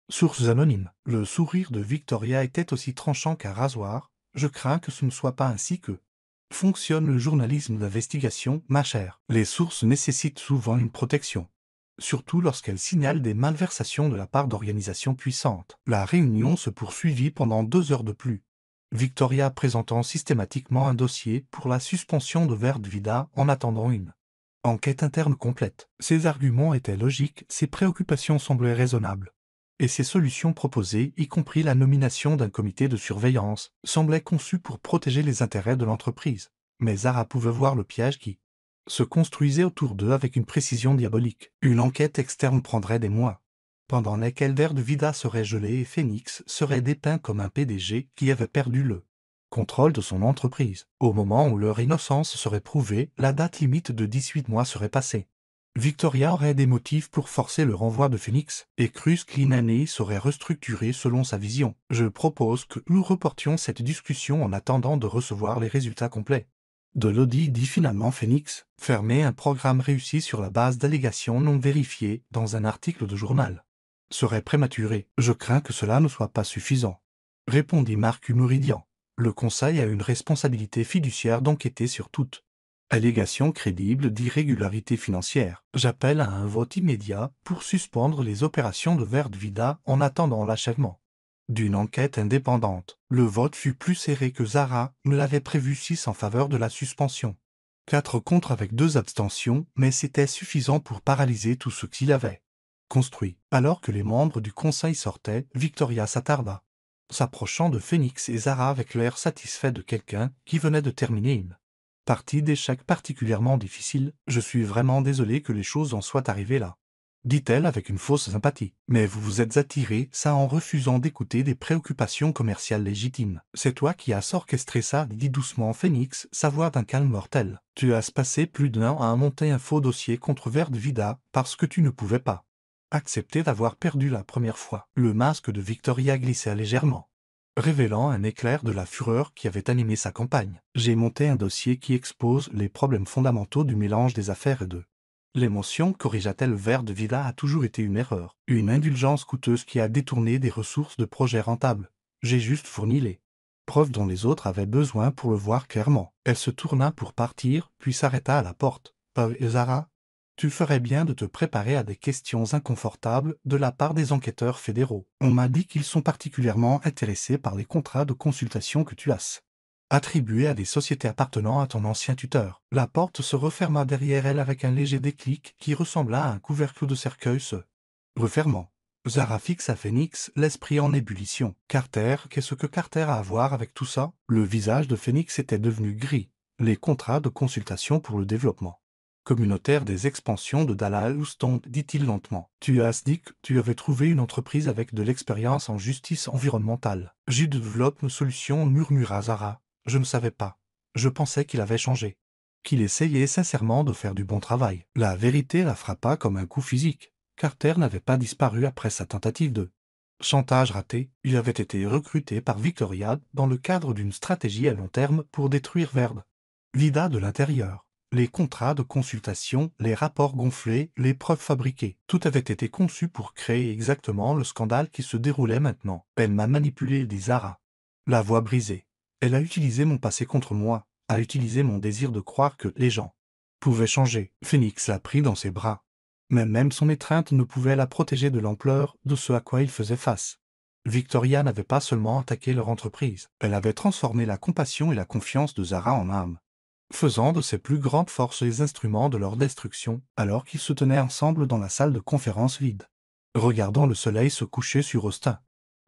sources anonymes. Le sourire de Victoria était aussi tranchant qu'un rasoir. « Je crains que ce ne soit pas ainsi que fonctionne le journalisme d'investigation, ma chère. Les sources nécessitent souvent une protection, surtout lorsqu'elles signalent des malversations de la part d'organisations puissantes. » La réunion se poursuivit pendant 2 heures de plus, Victoria présentant systématiquement un dossier pour la suspension de Vert de Vida en attendant une enquête interne complète. Ses arguments étaient logiques, ses préoccupations semblaient raisonnables, et ses solutions proposées, y compris la nomination d'un comité de surveillance, semblaient conçues pour protéger les intérêts de l'entreprise. Mais Zara pouvait voir le piège qui se construisait autour d'eux avec une précision diabolique. Une enquête externe prendrait des mois, pendant lesquels Vert de Vida serait gelé et Phoenix serait dépeint comme un PDG qui avait perdu le contrôle de son entreprise. Au moment où leur innocence serait prouvée, la date limite de 18 mois serait passée. Victoria aurait des motifs pour forcer le renvoi de Phoenix, et Cruz Cleananey serait restructuré selon sa vision. « Je propose que nous reportions cette discussion en attendant de recevoir les résultats complets de l'audit », dit finalement Phoenix. « Fermer un programme réussi sur la base d'allégations non vérifiées dans un article de journal serait prématuré. Je crains que cela ne soit pas suffisant », répondit Marcus Meridian. « Le Conseil a une responsabilité fiduciaire d'enquêter sur toute allégation crédible d'irrégularité financière. J'appelle à un vote immédiat pour suspendre les opérations de Vert de Vida en attendant l'achèvement d'une enquête indépendante. Le vote fut plus serré que Zara ne l'avait prévu, 6 en faveur de la suspension. 4 contre avec 2 abstentions, mais c'était suffisant pour paralyser tout ce qu'il avait construit. Alors que les membres du conseil sortaient, Victoria s'attarda, s'approchant de Phoenix et Zara avec l'air satisfait de quelqu'un qui venait de terminer une partie d'échecs particulièrement difficile. « Je suis vraiment désolé que les choses en soient arrivées là, dit-elle avec une fausse sympathie. Mais vous vous êtes attiré ça en refusant d'écouter des préoccupations commerciales légitimes. C'est toi qui as orchestré ça, dit doucement Phoenix, sa voix d'un calme mortel. Tu as passé plus d'un an à monter un faux dossier contre Verde Vida parce que tu ne pouvais pas accepter d'avoir perdu la première fois. Le masque de Victoria glissa légèrement, révélant un éclair de la fureur qui avait animé sa campagne. J'ai monté un dossier qui expose les problèmes fondamentaux du mélange des affaires et de l'émotion, corrigea-t-elle. Verde Vida a toujours été une erreur, une indulgence coûteuse qui a détourné des ressources de projets rentables. J'ai juste fourni les preuves dont les autres avaient besoin pour le voir clairement. Elle se tourna pour partir, puis s'arrêta à la porte. Zara, tu ferais bien de te préparer à des questions inconfortables de la part des enquêteurs fédéraux. On m'a dit qu'ils sont particulièrement intéressés par les contrats de consultation que tu as attribués à des sociétés appartenant à ton ancien tuteur. La porte se referma derrière elle avec un léger déclic qui ressembla à un couvercle de cercueil se refermant. Zara fixa Phoenix, l'esprit en ébullition. Carter, qu'est-ce que Carter a à voir avec tout ça? Le visage de Phoenix était devenu gris. Les contrats de consultation pour le développement communautaire des expansions de Dalal Houston, dit-il lentement. Tu as dit que tu avais trouvé une entreprise avec de l'expérience en justice environnementale. J'ai développé une solution, murmura Zara. Je ne savais pas. Je pensais qu'il avait changé, qu'il essayait sincèrement de faire du bon travail. La vérité la frappa comme un coup physique. Carter n'avait pas disparu après sa tentative de chantage raté. Il avait été recruté par Victoria dans le cadre d'une stratégie à long terme pour détruire Verde Vida de l'intérieur. Les contrats de consultation, les rapports gonflés, les preuves fabriquées, tout avait été conçu pour créer exactement le scandale qui se déroulait maintenant. Elle m'a manipulé, dit Zara, la voix brisée. Elle a utilisé mon passé contre moi, a utilisé mon désir de croire que les gens pouvaient changer. Phoenix l'a pris dans ses bras. Mais même son étreinte ne pouvait la protéger de l'ampleur de ce à quoi il faisait face. Victoria n'avait pas seulement attaqué leur entreprise, elle avait transformé la compassion et la confiance de Zara en âme, faisant de ses plus grandes forces les instruments de leur destruction, alors qu'ils se tenaient ensemble dans la salle de conférence vide, regardant le soleil se coucher sur Austin.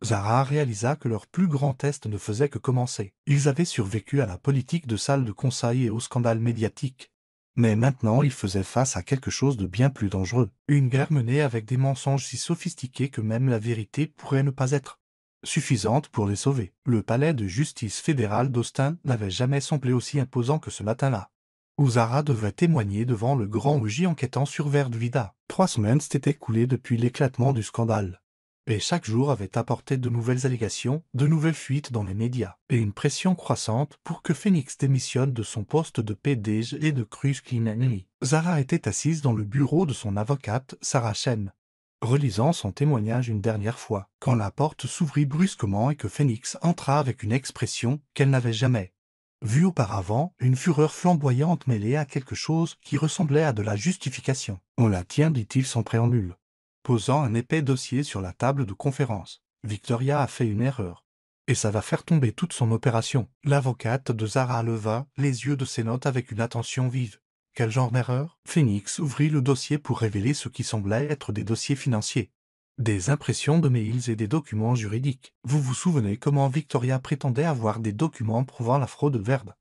Zara réalisa que leur plus grand test ne faisait que commencer. Ils avaient survécu à la politique de salle de conseil et au scandale médiatique. Mais maintenant ils faisaient face à quelque chose de bien plus dangereux. Une guerre menée avec des mensonges si sophistiqués que même la vérité pourrait ne pas être suffisante pour les sauver. Le palais de justice fédéral d'Austin n'avait jamais semblé aussi imposant que ce matin-là, où Zara devait témoigner devant le grand logis enquêtant sur Verde Vida. 3 semaines s'étaient écoulées depuis l'éclatement du scandale, et chaque jour avait apporté de nouvelles allégations, de nouvelles fuites dans les médias, et une pression croissante pour que Phoenix démissionne de son poste de PDG et de Cruz Cleanery. Zara était assise dans le bureau de son avocate, Sarah Chen, relisant son témoignage une dernière fois, quand la porte s'ouvrit brusquement et que Phoenix entra avec une expression qu'elle n'avait jamais vue auparavant, une fureur flamboyante mêlée à quelque chose qui ressemblait à de la justification. « On la tient, dit-il sans préambule, posant un épais dossier sur la table de conférence. Victoria a fait une erreur, et ça va faire tomber toute son opération. » L'avocate de Zara leva les yeux de ses notes avec une attention vive. Quel genre d'erreur? Phoenix ouvrit le dossier pour révéler ce qui semblait être des dossiers financiers, des impressions de mails et des documents juridiques. Vous vous souvenez comment Victoria prétendait avoir des documents prouvant la fraude Verde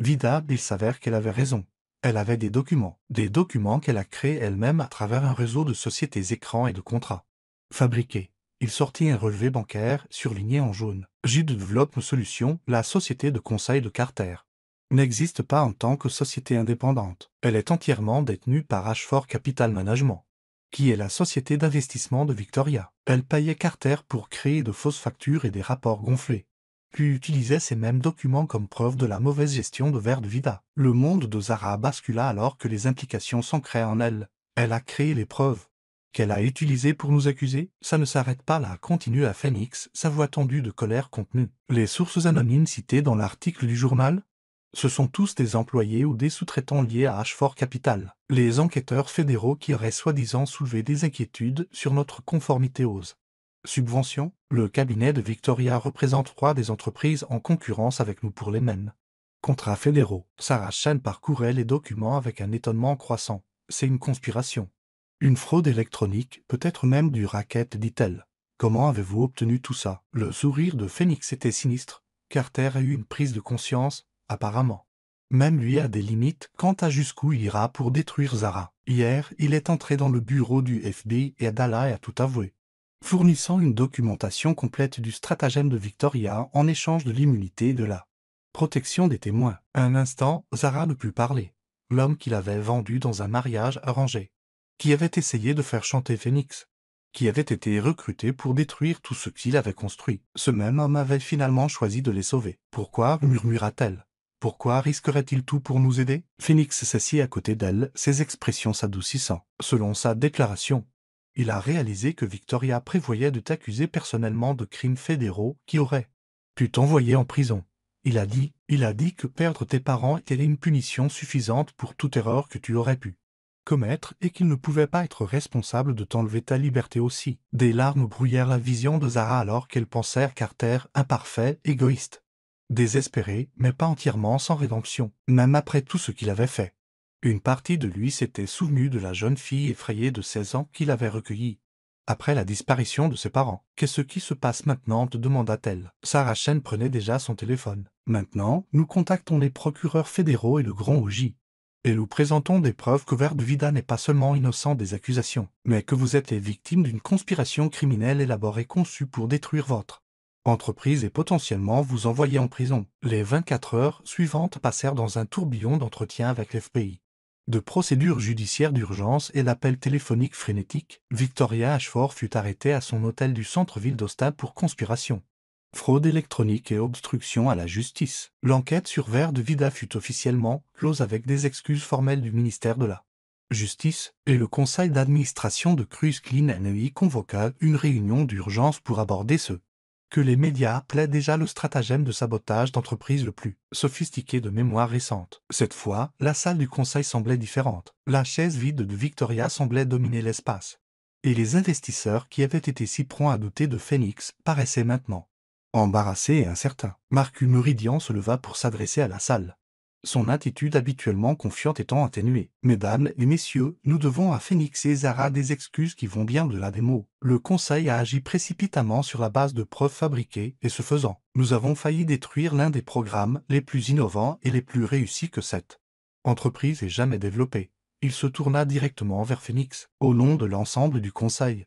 Vida? Il s'avère qu'elle avait raison. Elle avait des documents qu'elle a créés elle-même à travers un réseau de sociétés écrans et de contrats fabriqués. Il sortit un relevé bancaire surligné en jaune. J développe une solution, la société de conseil de Carter n'existe pas en tant que société indépendante. Elle est entièrement détenue par Ashford Capital Management, qui est la société d'investissement de Victoria. Elle payait Carter pour créer de fausses factures et des rapports gonflés, puis utilisait ces mêmes documents comme preuve de la mauvaise gestion de Verde Vida. Le monde de Zara bascula alors que les implications s'ancraient en elle. Elle a créé les preuves qu'elle a utilisées pour nous accuser. Ça ne s'arrête pas là, continua Phoenix, sa voix tendue de colère contenue. Les sources anonymes citées dans l'article du journal, ce sont tous des employés ou des sous-traitants liés à Ashford Capital, les enquêteurs fédéraux qui auraient soi-disant soulevé des inquiétudes sur notre conformité aux Subvention? Le cabinet de Victoria représente 3 des entreprises en concurrence avec nous pour les mêmes contrats fédéraux. Sarah Chen parcourait les documents avec un étonnement croissant. C'est une conspiration. Une fraude électronique, peut-être même du racket, dit-elle. Comment avez-vous obtenu tout ça? Le sourire de Phoenix était sinistre. Carter a eu une prise de conscience, apparemment. Même lui a des limites quant à jusqu'où il ira pour détruire Zara. Hier, il est entré dans le bureau du FBI et Adala a tout avoué, fournissant une documentation complète du stratagème de Victoria en échange de l'immunité et de la protection des témoins. Un instant, Zara ne put parler. L'homme qu'il avait vendu dans un mariage arrangé, qui avait essayé de faire chanter Phoenix, qui avait été recruté pour détruire tout ce qu'il avait construit. Ce même homme avait finalement choisi de les sauver. Pourquoi? Murmura-t-elle. Pourquoi risquerait-il tout pour nous aider? Phoenix s'assit à côté d'elle, ses expressions s'adoucissant. Selon sa déclaration, il a réalisé que Victoria prévoyait de t'accuser personnellement de crimes fédéraux qui auraient pu t'envoyer en prison. Il a dit que perdre tes parents était une punition suffisante pour toute erreur que tu aurais pu commettre et qu'il ne pouvait pas être responsable de t'enlever ta liberté aussi. Des larmes brouillèrent la vision de Zara alors qu'elle pensait à Carter, imparfait, égoïste, désespéré, mais pas entièrement sans rédemption, même après tout ce qu'il avait fait. Une partie de lui s'était souvenue de la jeune fille effrayée de 16 ans qu'il avait recueillie après la disparition de ses parents. « Qu'est-ce qui se passe maintenant ?» demanda-t-elle. Sarah Chen prenait déjà son téléphone. « Maintenant, nous contactons les procureurs fédéraux et le grand OJ. Et nous présentons des preuves que Vida n'est pas seulement innocent des accusations, mais que vous êtes les victimes d'une conspiration criminelle élaborée conçue pour détruire votre entreprise et potentiellement vous envoyer en prison. » Les 24 heures suivantes passèrent dans un tourbillon d'entretiens avec l'FBI, de procédures judiciaires d'urgence et d'appels téléphoniques frénétiques. Victoria Ashford fut arrêtée à son hôtel du centre-ville d'Austin pour conspiration, fraude électronique et obstruction à la justice. L'enquête sur Vida fut officiellement close avec des excuses formelles du ministère de la Justice, et le conseil d'administration de Cruise Clean Energy convoqua une réunion d'urgence pour aborder ce que les médias appelaient déjà le stratagème de sabotage d'entreprise le plus sophistiqué de mémoire récente. Cette fois, la salle du conseil semblait différente. La chaise vide de Victoria semblait dominer l'espace. Et les investisseurs qui avaient été si prompts à douter de Phoenix paraissaient maintenant embarrassés et incertains. Marcus Meridian se leva pour s'adresser à la salle, son attitude habituellement confiante étant atténuée. « Mesdames et messieurs, nous devons à Phoenix et Zara des excuses qui vont bien au-delà des mots. Le Conseil a agi précipitamment sur la base de preuves fabriquées, et ce faisant, nous avons failli détruire l'un des programmes les plus innovants et les plus réussis que cette entreprise ait jamais développé. » Il se tourna directement vers Phoenix. « Au nom de l'ensemble du Conseil,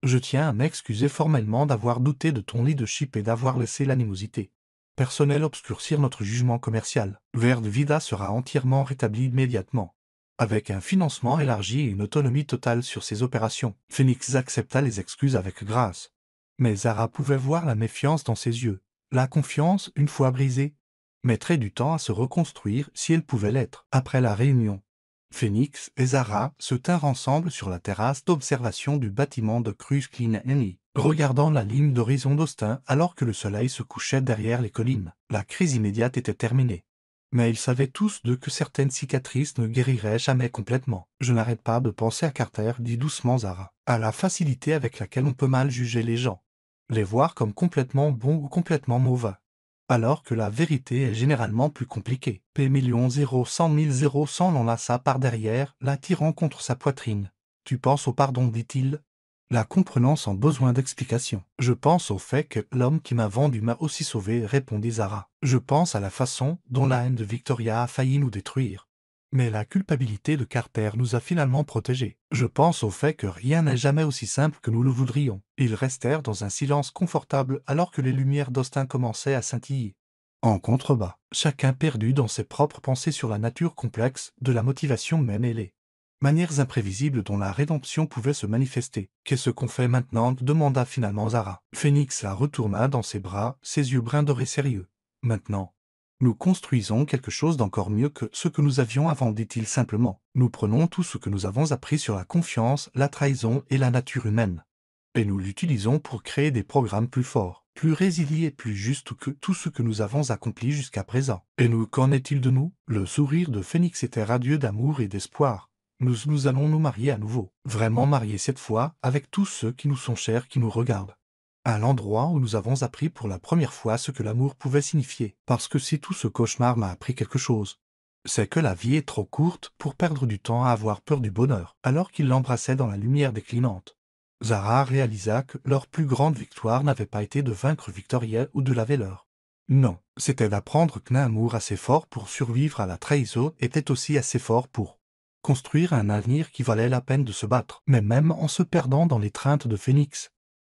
je tiens à m'excuser formellement d'avoir douté de ton leadership et d'avoir laissé l'animosité personnel obscurcir notre jugement commercial. Vida sera entièrement rétabli immédiatement, avec un financement élargi et une autonomie totale sur ses opérations. » Phoenix accepta les excuses avec grâce. Mais Zara pouvait voir la méfiance dans ses yeux. La confiance, une fois brisée, mettrait du temps à se reconstruire si elle pouvait l'être. Après la réunion, Phoenix et Zara se tinrent ensemble sur la terrasse d'observation du bâtiment de Cruise Clean Energy, regardant la ligne d'horizon d'Austin alors que le soleil se couchait derrière les collines. La crise immédiate était terminée. Mais ils savaient tous d'eux que certaines cicatrices ne guériraient jamais complètement. « Je n'arrête pas de penser à Carter, dit doucement Zara, à la facilité avec laquelle on peut mal juger les gens, les voir comme complètement bons ou complètement mauvais, alors que la vérité est généralement plus compliquée. » P 100 000 l'enlaça par derrière, l'attirant contre sa poitrine. « Tu penses au pardon, dit-il, la comprenant sans besoin d'explication. »« Je pense au fait que l'homme qui m'a vendu m'a aussi sauvé, répondit Zara. Je pense à la façon dont la haine de Victoria a failli nous détruire. Mais la culpabilité de Carter nous a finalement protégés. Je pense au fait que rien n'est jamais aussi simple que nous le voudrions. » Ils restèrent dans un silence confortable alors que les lumières d'Austin commençaient à scintiller en contrebas, chacun perdu dans ses propres pensées sur la nature complexe de la motivation même et les manières imprévisibles dont la rédemption pouvait se manifester. « Qu'est-ce qu'on fait maintenant ?» demanda finalement Zara. Phoenix la retourna dans ses bras, ses yeux bruns dorés sérieux. « Maintenant, nous construisons quelque chose d'encore mieux que ce que nous avions avant, dit-il simplement. Nous prenons tout ce que nous avons appris sur la confiance, la trahison et la nature humaine, et nous l'utilisons pour créer des programmes plus forts, plus résilients et plus justes que tout ce que nous avons accompli jusqu'à présent. Et nous, qu'en est-il de nous ?» Le sourire de Phoenix était radieux d'amour et d'espoir. « Nous allons nous marier à nouveau, vraiment marier cette fois, avec tous ceux qui nous sont chers, qui nous regardent. à l'endroit où nous avons appris pour la première fois ce que l'amour pouvait signifier. Parce que si tout ce cauchemar m'a appris quelque chose, c'est que la vie est trop courte pour perdre du temps à avoir peur du bonheur, alors qu'il l'embrassait dans la lumière déclinante. Zara réalisa que leur plus grande victoire n'avait pas été de vaincre Victoria ou de laver l'heure. Non, c'était d'apprendre qu'un amour assez fort pour survivre à la trahison était aussi assez fort pour construire un avenir qui valait la peine de se battre, mais même en se perdant dans l'étreinte de Phénix.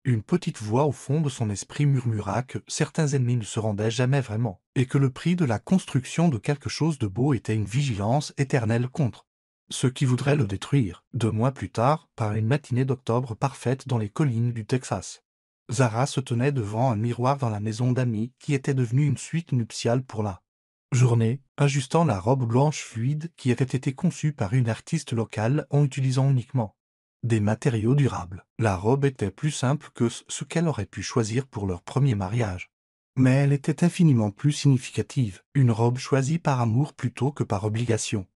Une petite voix au fond de son esprit murmura que certains ennemis ne se rendaient jamais vraiment, et que le prix de la construction de quelque chose de beau était une vigilance éternelle contre ceux qui voudraient le détruire. 2 mois plus tard, par une matinée d'octobre parfaite dans les collines du Texas, Zara se tenait devant un miroir dans la maison d'amis qui était devenue une suite nuptiale pour la journée, ajustant la robe blanche fluide qui avait été conçue par une artiste locale en utilisant uniquement des matériaux durables. La robe était plus simple que ce qu'elle aurait pu choisir pour leur premier mariage. Mais elle était infiniment plus significative, une robe choisie par amour plutôt que par obligation,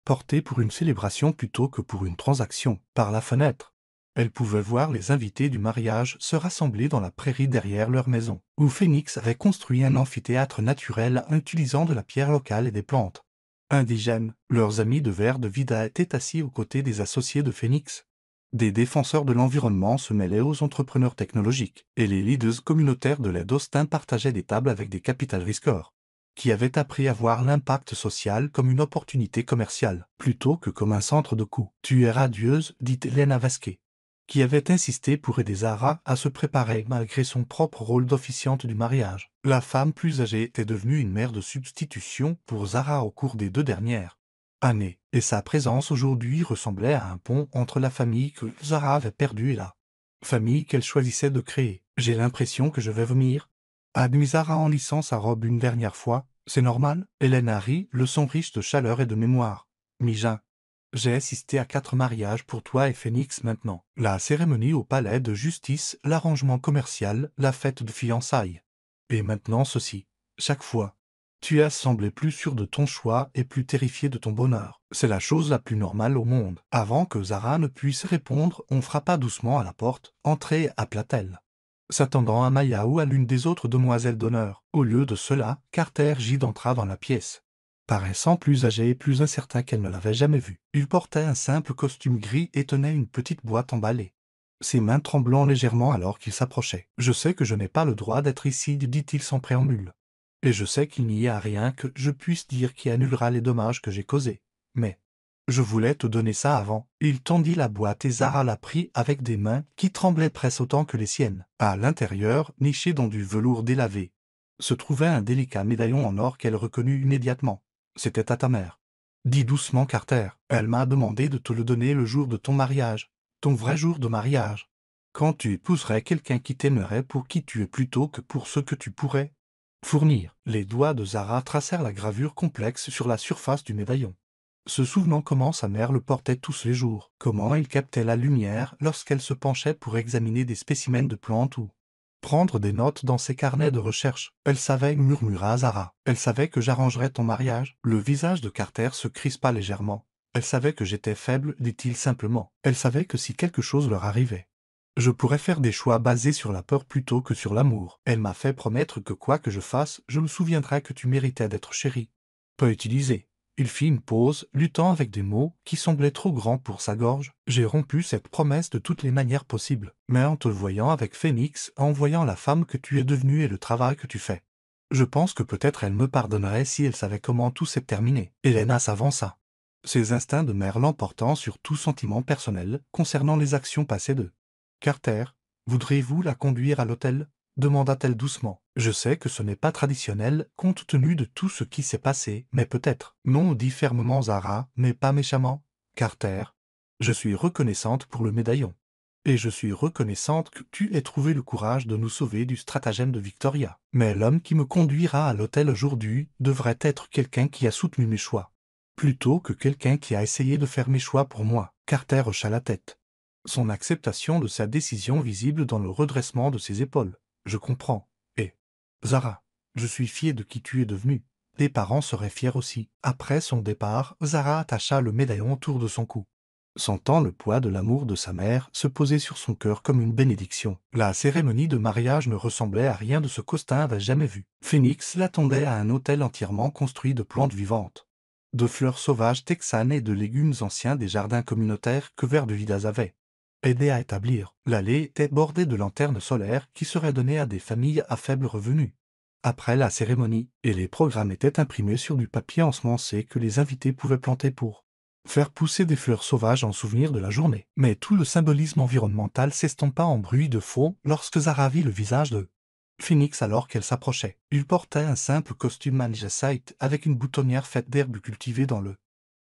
portée pour une célébration plutôt que pour une transaction. Par la fenêtre, elle pouvait voir les invités du mariage se rassembler dans la prairie derrière leur maison, où Phoenix avait construit un amphithéâtre naturel en utilisant de la pierre locale et des plantes indigènes. Leurs amis de Verre de Vida étaient assis aux côtés des associés de Phoenix. Des défenseurs de l'environnement se mêlaient aux entrepreneurs technologiques, et les leaders communautaires de l'aide d'Austin partageaient des tables avec des capital risqueurs, qui avaient appris à voir l'impact social comme une opportunité commerciale, plutôt que comme un centre de coûts. Tu es radieuse, dit Elena Vasquez, qui avait insisté pour aider Zara à se préparer malgré son propre rôle d'officiante du mariage. La femme plus âgée était devenue une mère de substitution pour Zara au cours des 2 dernières années, et sa présence aujourd'hui ressemblait à un pont entre la famille que Zara avait perdue et la famille qu'elle choisissait de créer. J'ai l'impression que je vais vomir, admit Zara en lissant sa robe une dernière fois. C'est normal? Elena rit, le son riche de chaleur et de mémoire. Mijin. J'ai assisté à 4 mariages pour toi et Phoenix maintenant. La cérémonie au palais de justice, l'arrangement commercial, la fête de fiançailles. Et maintenant ceci. Chaque fois, tu as semblé plus sûr de ton choix et plus terrifié de ton bonheur. C'est la chose la plus normale au monde. Avant que Zara ne puisse répondre, on frappa doucement à la porte. Entrez, appela-t-elle, s'attendant à Maya ou à l'une des autres demoiselles d'honneur. Au lieu de cela, Carter Gide entra dans la pièce, paraissant plus âgé et plus incertain qu'elle ne l'avait jamais vu. Il portait un simple costume gris et tenait une petite boîte emballée, ses mains tremblant légèrement alors qu'il s'approchait. « Je sais que je n'ai pas le droit d'être ici, dit-il sans préambule. Et je sais qu'il n'y a rien que je puisse dire qui annulera les dommages que j'ai causés. Mais je voulais te donner ça avant. » Il tendit la boîte et Zara la prit avec des mains qui tremblaient presque autant que les siennes. À l'intérieur, niché dans du velours délavé, se trouvait un délicat médaillon en or qu'elle reconnut immédiatement. « C'était à ta mère. » Dis doucement Carter. « Elle m'a demandé de te le donner le jour de ton mariage. Ton vrai jour de mariage. Quand tu épouserais quelqu'un qui t'aimerait pour qui tu es plutôt que pour ce que tu pourrais fournir. » Les doigts de Zara tracèrent la gravure complexe sur la surface du médaillon, se souvenant comment sa mère le portait tous les jours, comment il captait la lumière lorsqu'elle se penchait pour examiner des spécimens de plantes ou prendre des notes dans ses carnets de recherche. « Elle savait, murmura Zara. Elle savait que j'arrangerais ton mariage. » Le visage de Carter se crispa légèrement. « Elle savait que j'étais faible, dit-il simplement. Elle savait que si quelque chose leur arrivait, je pourrais faire des choix basés sur la peur plutôt que sur l'amour. Elle m'a fait promettre que quoi que je fasse, je me souviendrai que tu méritais d'être chéri. » Peu utilisé. Il fit une pause, luttant avec des mots qui semblaient trop grands pour sa gorge. « J'ai rompu cette promesse de toutes les manières possibles. Mais en te voyant avec Phoenix, en voyant la femme que tu es devenue et le travail que tu fais, je pense que peut-être elle me pardonnerait si elle savait comment tout s'est terminé. » Elena s'avança, ses instincts de mère l'emportant sur tout sentiment personnel concernant les actions passées de Carter. « Voudriez-vous la conduire à l'hôtel » demanda-t-elle doucement. « Je sais que ce n'est pas traditionnel, compte tenu de tout ce qui s'est passé, mais peut-être. » « Non, dit fermement Zara, mais pas méchamment. Carter, je suis reconnaissante pour le médaillon. Et je suis reconnaissante que tu aies trouvé le courage de nous sauver du stratagème de Victoria. Mais l'homme qui me conduira à l'hôtel aujourd'hui devrait être quelqu'un qui a soutenu mes choix, plutôt que quelqu'un qui a essayé de faire mes choix pour moi. » Carter hocha la tête, son acceptation de sa décision visible dans le redressement de ses épaules. « Je comprends. Et, Zara, je suis fier de qui tu es devenue. Tes parents seraient fiers aussi. » Après son départ, Zara attacha le médaillon autour de son cou, sentant le poids de l'amour de sa mère se poser sur son cœur comme une bénédiction. La cérémonie de mariage ne ressemblait à rien de ce qu'Austin avait jamais vu. Phoenix l'attendait à un hôtel entièrement construit de plantes vivantes, de fleurs sauvages texanes et de légumes anciens des jardins communautaires que Vert de Vidas avait aidé à établir. L'allée était bordée de lanternes solaires qui seraient données à des familles à faible revenu. Après la cérémonie, et les programmes étaient imprimés sur du papier ensemencé que les invités pouvaient planter pour faire pousser des fleurs sauvages en souvenir de la journée. Mais tout le symbolisme environnemental s'estompa en bruit de fond lorsque Zara vit le visage de Phoenix alors qu'elle s'approchait. Il portait un simple costume magnécite avec une boutonnière faite d'herbes cultivées dans le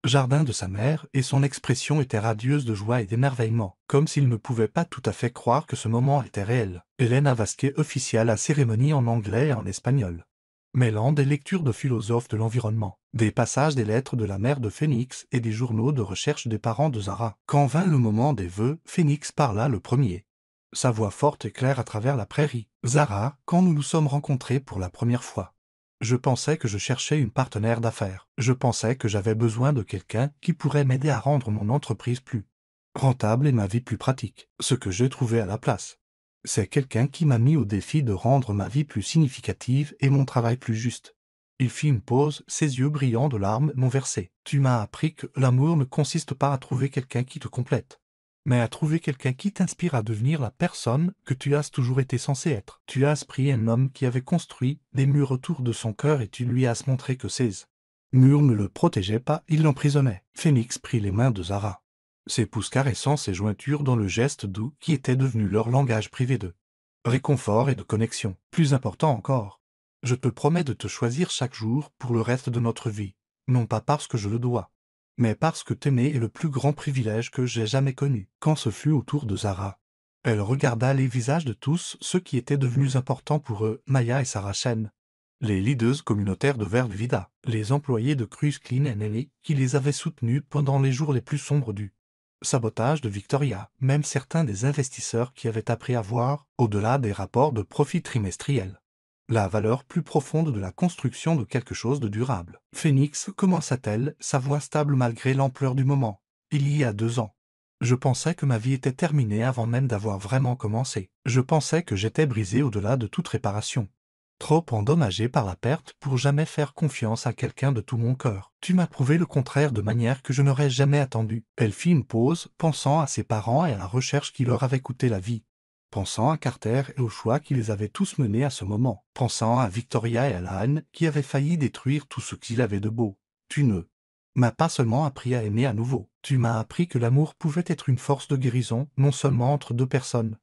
jardin de sa mère, et son expression était radieuse de joie et d'émerveillement, comme s'il ne pouvait pas tout à fait croire que ce moment était réel. Elena Vasquez officia la cérémonie en anglais et en espagnol, mêlant des lectures de philosophes de l'environnement, des passages des lettres de la mère de Phoenix et des journaux de recherche des parents de Zara. Quand vint le moment des vœux, Phoenix parla le premier, sa voix forte et claire à travers la prairie. Zara, quand nous nous sommes rencontrés pour la première fois, je pensais que je cherchais une partenaire d'affaires. Je pensais que j'avais besoin de quelqu'un qui pourrait m'aider à rendre mon entreprise plus rentable et ma vie plus pratique. Ce que j'ai trouvé à la place, c'est quelqu'un qui m'a mis au défi de rendre ma vie plus significative et mon travail plus juste. Il fit une pause, ses yeux brillants de larmes m'ont versé. Tu m'as appris que l'amour ne consiste pas à trouver quelqu'un qui te complète, mais à trouver quelqu'un qui t'inspire à devenir la personne que tu as toujours été censé être. Tu as pris un homme qui avait construit des murs autour de son cœur et tu lui as montré que ces murs ne le protégeaient pas, ils l'emprisonnaient. Phoenix prit les mains de Zara, ses pouces caressant ses jointures dans le geste doux qui était devenu leur langage privé de réconfort et de connexion. Plus important encore, je te promets de te choisir chaque jour pour le reste de notre vie, non pas parce que je le dois, mais parce que t'aimer est le plus grand privilège que j'ai jamais connu. Quand ce fut au tour de Zara, elle regarda les visages de tous ceux qui étaient devenus importants pour eux, Maya et Sarah Chen, les leaders communautaires de Vert Vida, les employés de Cruise Clean Energy qui les avaient soutenus pendant les jours les plus sombres du sabotage de Victoria, même certains des investisseurs qui avaient appris à voir, au-delà des rapports de profit trimestriels, la valeur plus profonde de la construction de quelque chose de durable. Phoenix, commença-t-elle, sa voix stable malgré l'ampleur du moment. Il y a 2 ans, je pensais que ma vie était terminée avant même d'avoir vraiment commencé. Je pensais que j'étais brisé au-delà de toute réparation, trop endommagé par la perte pour jamais faire confiance à quelqu'un de tout mon cœur. Tu m'as prouvé le contraire de manière que je n'aurais jamais attendu. Elle fit une pause, pensant à ses parents et à la recherche qui leur avait coûté la vie, pensant à Carter et aux choix qui les avaient tous menés à ce moment, pensant à Victoria et à la haine qui avaient failli détruire tout ce qu'il avait de beau. Tu ne m'as pas seulement appris à aimer à nouveau, tu m'as appris que l'amour pouvait être une force de guérison, non seulement entre deux personnes,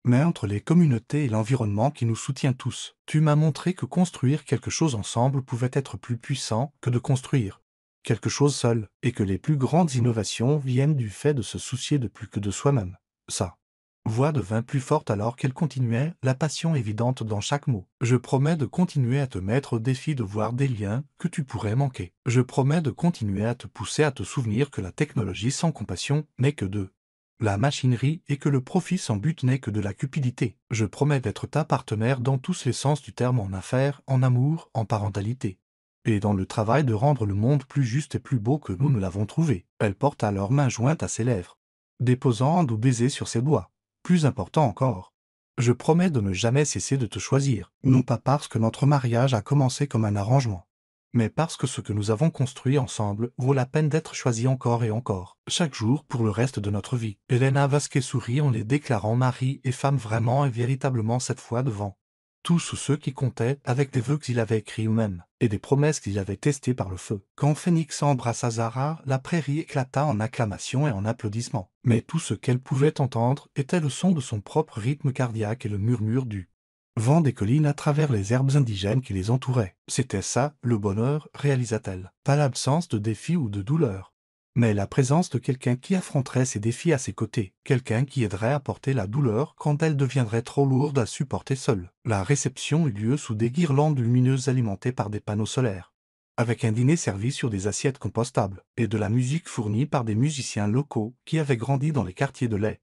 mais entre les communautés et l'environnement qui nous soutient tous. Tu m'as montré que construire quelque chose ensemble pouvait être plus puissant que de construire quelque chose seul, et que les plus grandes innovations viennent du fait de se soucier de plus que de soi-même. Sa voix devint plus forte alors qu'elle continuait, la passion évidente dans chaque mot. Je promets de continuer à te mettre au défi de voir des liens que tu pourrais manquer. Je promets de continuer à te pousser à te souvenir que la technologie sans compassion n'est que de la machinerie et que le profit sans but n'est que de la cupidité. Je promets d'être ta partenaire dans tous les sens du terme, en affaires, en amour, en parentalité, et dans le travail de rendre le monde plus juste et plus beau que nous ne l'avons trouvé. Elle porta leurs mains jointes à ses lèvres, déposant un doux baiser sur ses doigts. Plus important encore, je promets de ne jamais cesser de te choisir, non pas parce que notre mariage a commencé comme un arrangement, mais parce que ce que nous avons construit ensemble vaut la peine d'être choisi encore et encore, chaque jour pour le reste de notre vie. Elena Vasquez sourit en les déclarant mari et femme vraiment et véritablement cette fois devant tous ceux qui comptaient, avec des vœux qu'il avait écrits eux-mêmes, et des promesses qu'il avait testées par le feu. Quand Phoenix embrassa Zara, la prairie éclata en acclamations et en applaudissements. Mais tout ce qu'elle pouvait entendre était le son de son propre rythme cardiaque et le murmure du vent des collines à travers les herbes indigènes qui les entouraient. C'était ça, le bonheur, réalisa-t-elle. Pas l'absence de défis ou de douleurs, mais la présence de quelqu'un qui affronterait ces défis à ses côtés, quelqu'un qui aiderait à porter la douleur quand elle deviendrait trop lourde à supporter seule. La réception eut lieu sous des guirlandes lumineuses alimentées par des panneaux solaires, avec un dîner servi sur des assiettes compostables, et de la musique fournie par des musiciens locaux qui avaient grandi dans les quartiers de lait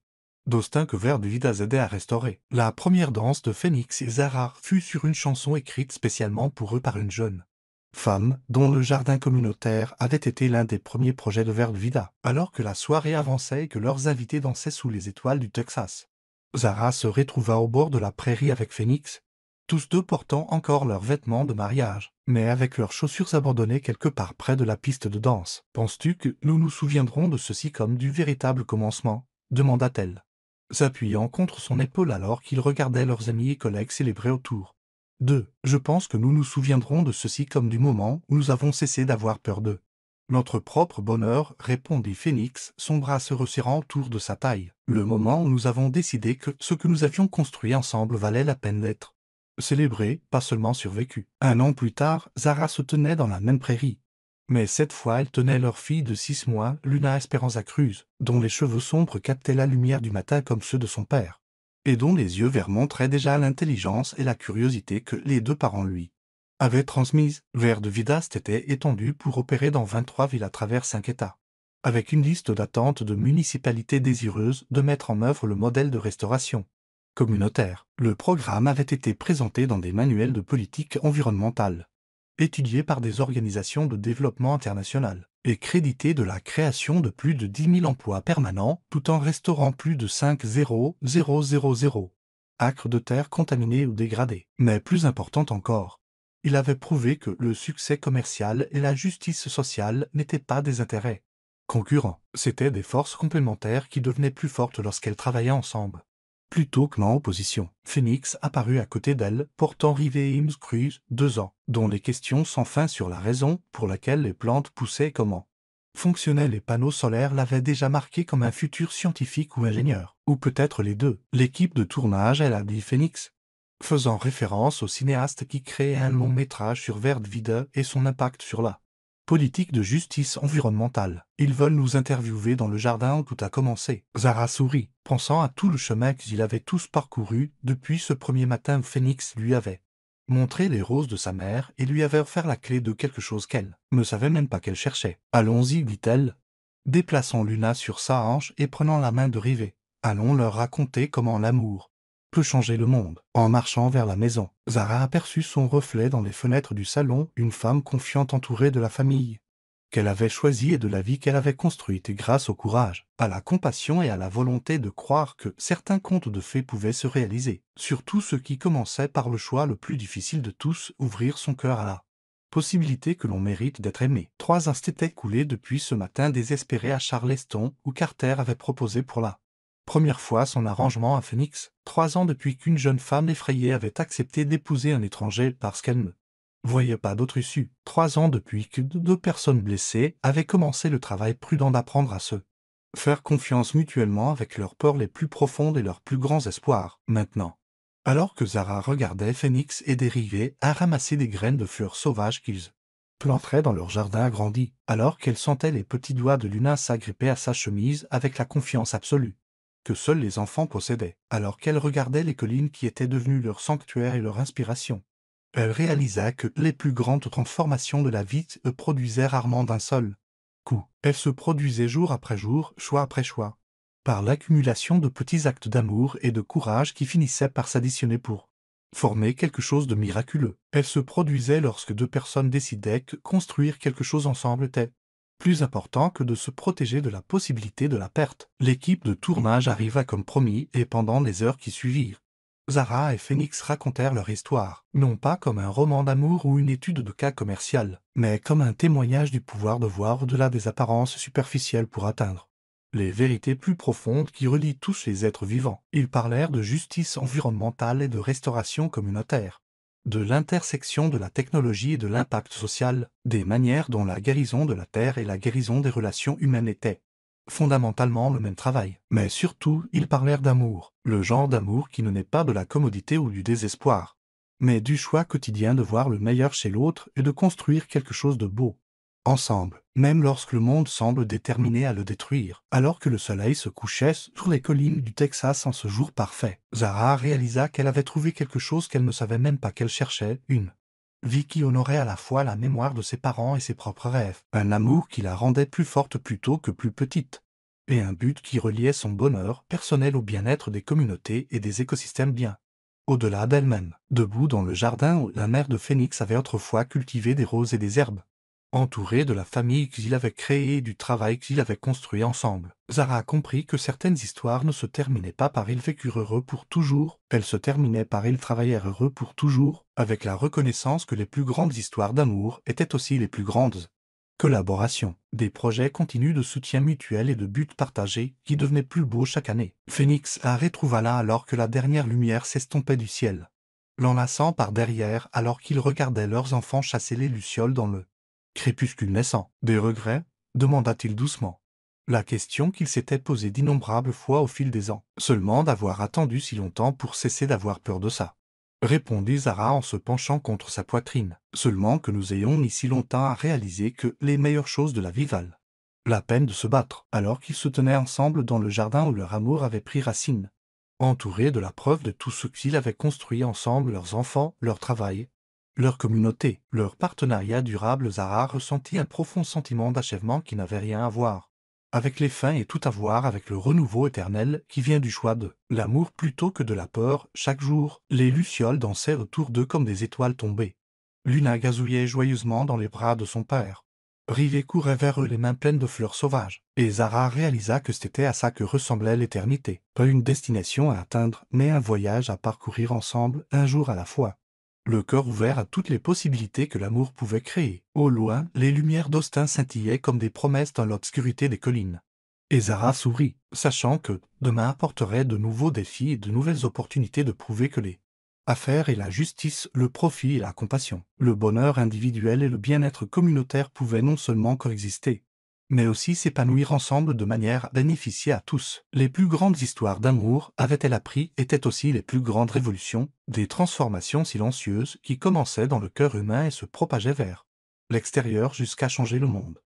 d'Austin que Vert de Vidas aidait à restaurer. La première danse de Phoenix et Zara fut sur une chanson écrite spécialement pour eux par une jeune femme dont le jardin communautaire avait été l'un des premiers projets de Verde Vida, alors que la soirée avançait et que leurs invités dansaient sous les étoiles du Texas. Zara se retrouva au bord de la prairie avec Phoenix, tous deux portant encore leurs vêtements de mariage, mais avec leurs chaussures abandonnées quelque part près de la piste de danse. « Penses-tu que nous nous souviendrons de ceci comme du véritable commencement ?» demanda-t-elle, s'appuyant contre son épaule alors qu'ils regardaient leurs amis et collègues célébrer autour. 2. Je pense que nous nous souviendrons de ceci comme du moment où nous avons cessé d'avoir peur d'eux. Notre propre bonheur, répondit Phoenix, son bras se resserrant autour de sa taille. Le moment où nous avons décidé que ce que nous avions construit ensemble valait la peine d'être célébré, pas seulement survécu. 1 an plus tard, Zara se tenait dans la même prairie. Mais cette fois, elle tenait leur fille de 6 mois, Luna Esperanza Cruz, dont les cheveux sombres captaient la lumière du matin comme ceux de son père, et dont les yeux verts montraient déjà l'intelligence et la curiosité que les 2 parents lui avaient transmises. Verde Vida s'était étendu pour opérer dans 23 villes à travers 5 États, avec une liste d'attente de municipalités désireuses de mettre en œuvre le modèle de restauration communautaire. Le programme avait été présenté dans des manuels de politique environnementale, étudié par des organisations de développement international, et crédité de la création de plus de 10 000 emplois permanents, tout en restaurant plus de 5,000 acres de terre contaminés ou dégradés. Mais plus important encore, il avait prouvé que le succès commercial et la justice sociale n'étaient pas des intérêts concurrents, c'étaient des forces complémentaires qui devenaient plus fortes lorsqu'elles travaillaient ensemble, plutôt que en opposition. Phoenix apparut à côté d'elle, portant Rive Ims Cruz, 2 ans, dont les questions sans fin sur la raison pour laquelle les plantes poussaient et comment fonctionnaient les panneaux solaires l'avaient déjà marqué comme un futur scientifique ou ingénieur, ou peut-être les deux. L'équipe de tournage, elle a dit Phoenix, faisant référence au cinéaste qui créait un long métrage sur Verde Vida et son impact sur la politique de justice environnementale. Ils veulent nous interviewer dans le jardin où tout a commencé. Zara sourit, pensant à tout le chemin qu'ils avaient tous parcouru depuis ce premier matin où Phoenix lui avait montré les roses de sa mère et lui avait offert la clé de quelque chose qu'elle ne savait même pas qu'elle cherchait. Allons-y, dit-elle, déplaçant Luna sur sa hanche et prenant la main de Rivet. Allons leur raconter comment l'amour peut changer le monde. En marchant vers la maison, Zara aperçut son reflet dans les fenêtres du salon, une femme confiante entourée de la famille qu'elle avait choisie et de la vie qu'elle avait construite, et grâce au courage, à la compassion et à la volonté de croire que certains contes de fées pouvaient se réaliser, surtout ceux qui commençaient par le choix le plus difficile de tous, ouvrir son cœur à la possibilité que l'on mérite d'être aimé. 3 ans s'étaient écoulés depuis ce matin désespéré à Charleston, où Carter avait proposé pour la première fois son arrangement à Phoenix. 3 ans depuis qu'une jeune femme effrayée avait accepté d'épouser un étranger parce qu'elle ne voyait pas d'autre issue. 3 ans depuis que 2 personnes blessées avaient commencé le travail prudent d'apprendre à se faire confiance mutuellement avec leurs peurs les plus profondes et leurs plus grands espoirs. Maintenant, alors que Zara regardait Phoenix et dérivait à ramasser des graines de fleurs sauvages qu'ils planteraient dans leur jardin agrandi, alors qu'elle sentait les petits doigts de Luna s'agripper à sa chemise avec la confiance absolue que seuls les enfants possédaient, alors qu'elle regardait les collines qui étaient devenues leur sanctuaire et leur inspiration, elle réalisa que les plus grandes transformations de la vie se produisaient rarement d'un seul coup. Elles se produisaient jour après jour, choix après choix, par l'accumulation de petits actes d'amour et de courage qui finissaient par s'additionner pour former quelque chose de miraculeux. Elles se produisaient lorsque 2 personnes décidaient que construire quelque chose ensemble était plus important que de se protéger de la possibilité de la perte. L'équipe de tournage arriva comme promis et pendant les heures qui suivirent, Zara et Phoenix racontèrent leur histoire, non pas comme un roman d'amour ou une étude de cas commercial, mais comme un témoignage du pouvoir de voir au-delà des apparences superficielles pour atteindre les vérités plus profondes qui relient tous les êtres vivants. Ils parlèrent de justice environnementale et de restauration communautaire, de l'intersection de la technologie et de l'impact social, des manières dont la guérison de la Terre et la guérison des relations humaines étaient fondamentalement le même travail. Mais surtout, ils parlèrent d'amour, le genre d'amour qui ne naît pas de la commodité ou du désespoir, mais du choix quotidien de voir le meilleur chez l'autre et de construire quelque chose de beau ensemble, même lorsque le monde semble déterminé à le détruire. Alors que le soleil se couchait sur les collines du Texas en ce jour parfait, Zara réalisa qu'elle avait trouvé quelque chose qu'elle ne savait même pas qu'elle cherchait, une vie qui honorait à la fois la mémoire de ses parents et ses propres rêves, un amour qui la rendait plus forte plutôt que plus petite, et un but qui reliait son bonheur personnel au bien-être des communautés et des écosystèmes bien au-delà d'elle-même, debout dans le jardin où la mère de Phénix avait autrefois cultivé des roses et des herbes. Entourée de la famille qu'ils avaient créée et du travail qu'ils avaient construit ensemble, Zara a compris que certaines histoires ne se terminaient pas par ils vécurent heureux pour toujours, elles se terminaient par ils travaillèrent heureux pour toujours, avec la reconnaissance que les plus grandes histoires d'amour étaient aussi les plus grandes. Collaboration, des projets continus de soutien mutuel et de buts partagés qui devenaient plus beaux chaque année. Phénix la retrouva là alors que la dernière lumière s'estompait du ciel, l'enlaçant par derrière alors qu'ils regardaient leurs enfants chasser les lucioles dans le crépuscule naissant. Des regrets demanda-t-il doucement. La question qu'il s'était posée d'innombrables fois au fil des ans. Seulement d'avoir attendu si longtemps pour cesser d'avoir peur de ça, répondit Zara en se penchant contre sa poitrine. Seulement que nous ayons mis si longtemps à réaliser que les meilleures choses de la vie valent la peine de se battre, alors qu'ils se tenaient ensemble dans le jardin où leur amour avait pris racine, entourés de la preuve de tout ce qu'ils avaient construit ensemble, leurs enfants, leur travail, leur communauté, leur partenariat durable. Zara ressentit un profond sentiment d'achèvement qui n'avait rien à voir avec les fins et tout à voir avec le renouveau éternel qui vient du choix de l'amour plutôt que de la peur. Chaque jour, les lucioles dansaient autour d'eux comme des étoiles tombées. Luna gazouillait joyeusement dans les bras de son père. Rivet courait vers eux les mains pleines de fleurs sauvages, et Zara réalisa que c'était à ça que ressemblait l'éternité. Pas une destination à atteindre, mais un voyage à parcourir ensemble, un jour à la fois. Le cœur ouvert à toutes les possibilités que l'amour pouvait créer. Au loin, les lumières d'Austin scintillaient comme des promesses dans l'obscurité des collines. Et Zara sourit, sachant que demain apporterait de nouveaux défis et de nouvelles opportunités de prouver que les affaires et la justice, le profit et la compassion, le bonheur individuel et le bien-être communautaire pouvaient non seulement coexister, mais aussi s'épanouir ensemble de manière à bénéficier à tous. Les plus grandes histoires d'amour, avait-elle appris, étaient aussi les plus grandes révolutions, des transformations silencieuses qui commençaient dans le cœur humain et se propageaient vers l'extérieur jusqu'à changer le monde.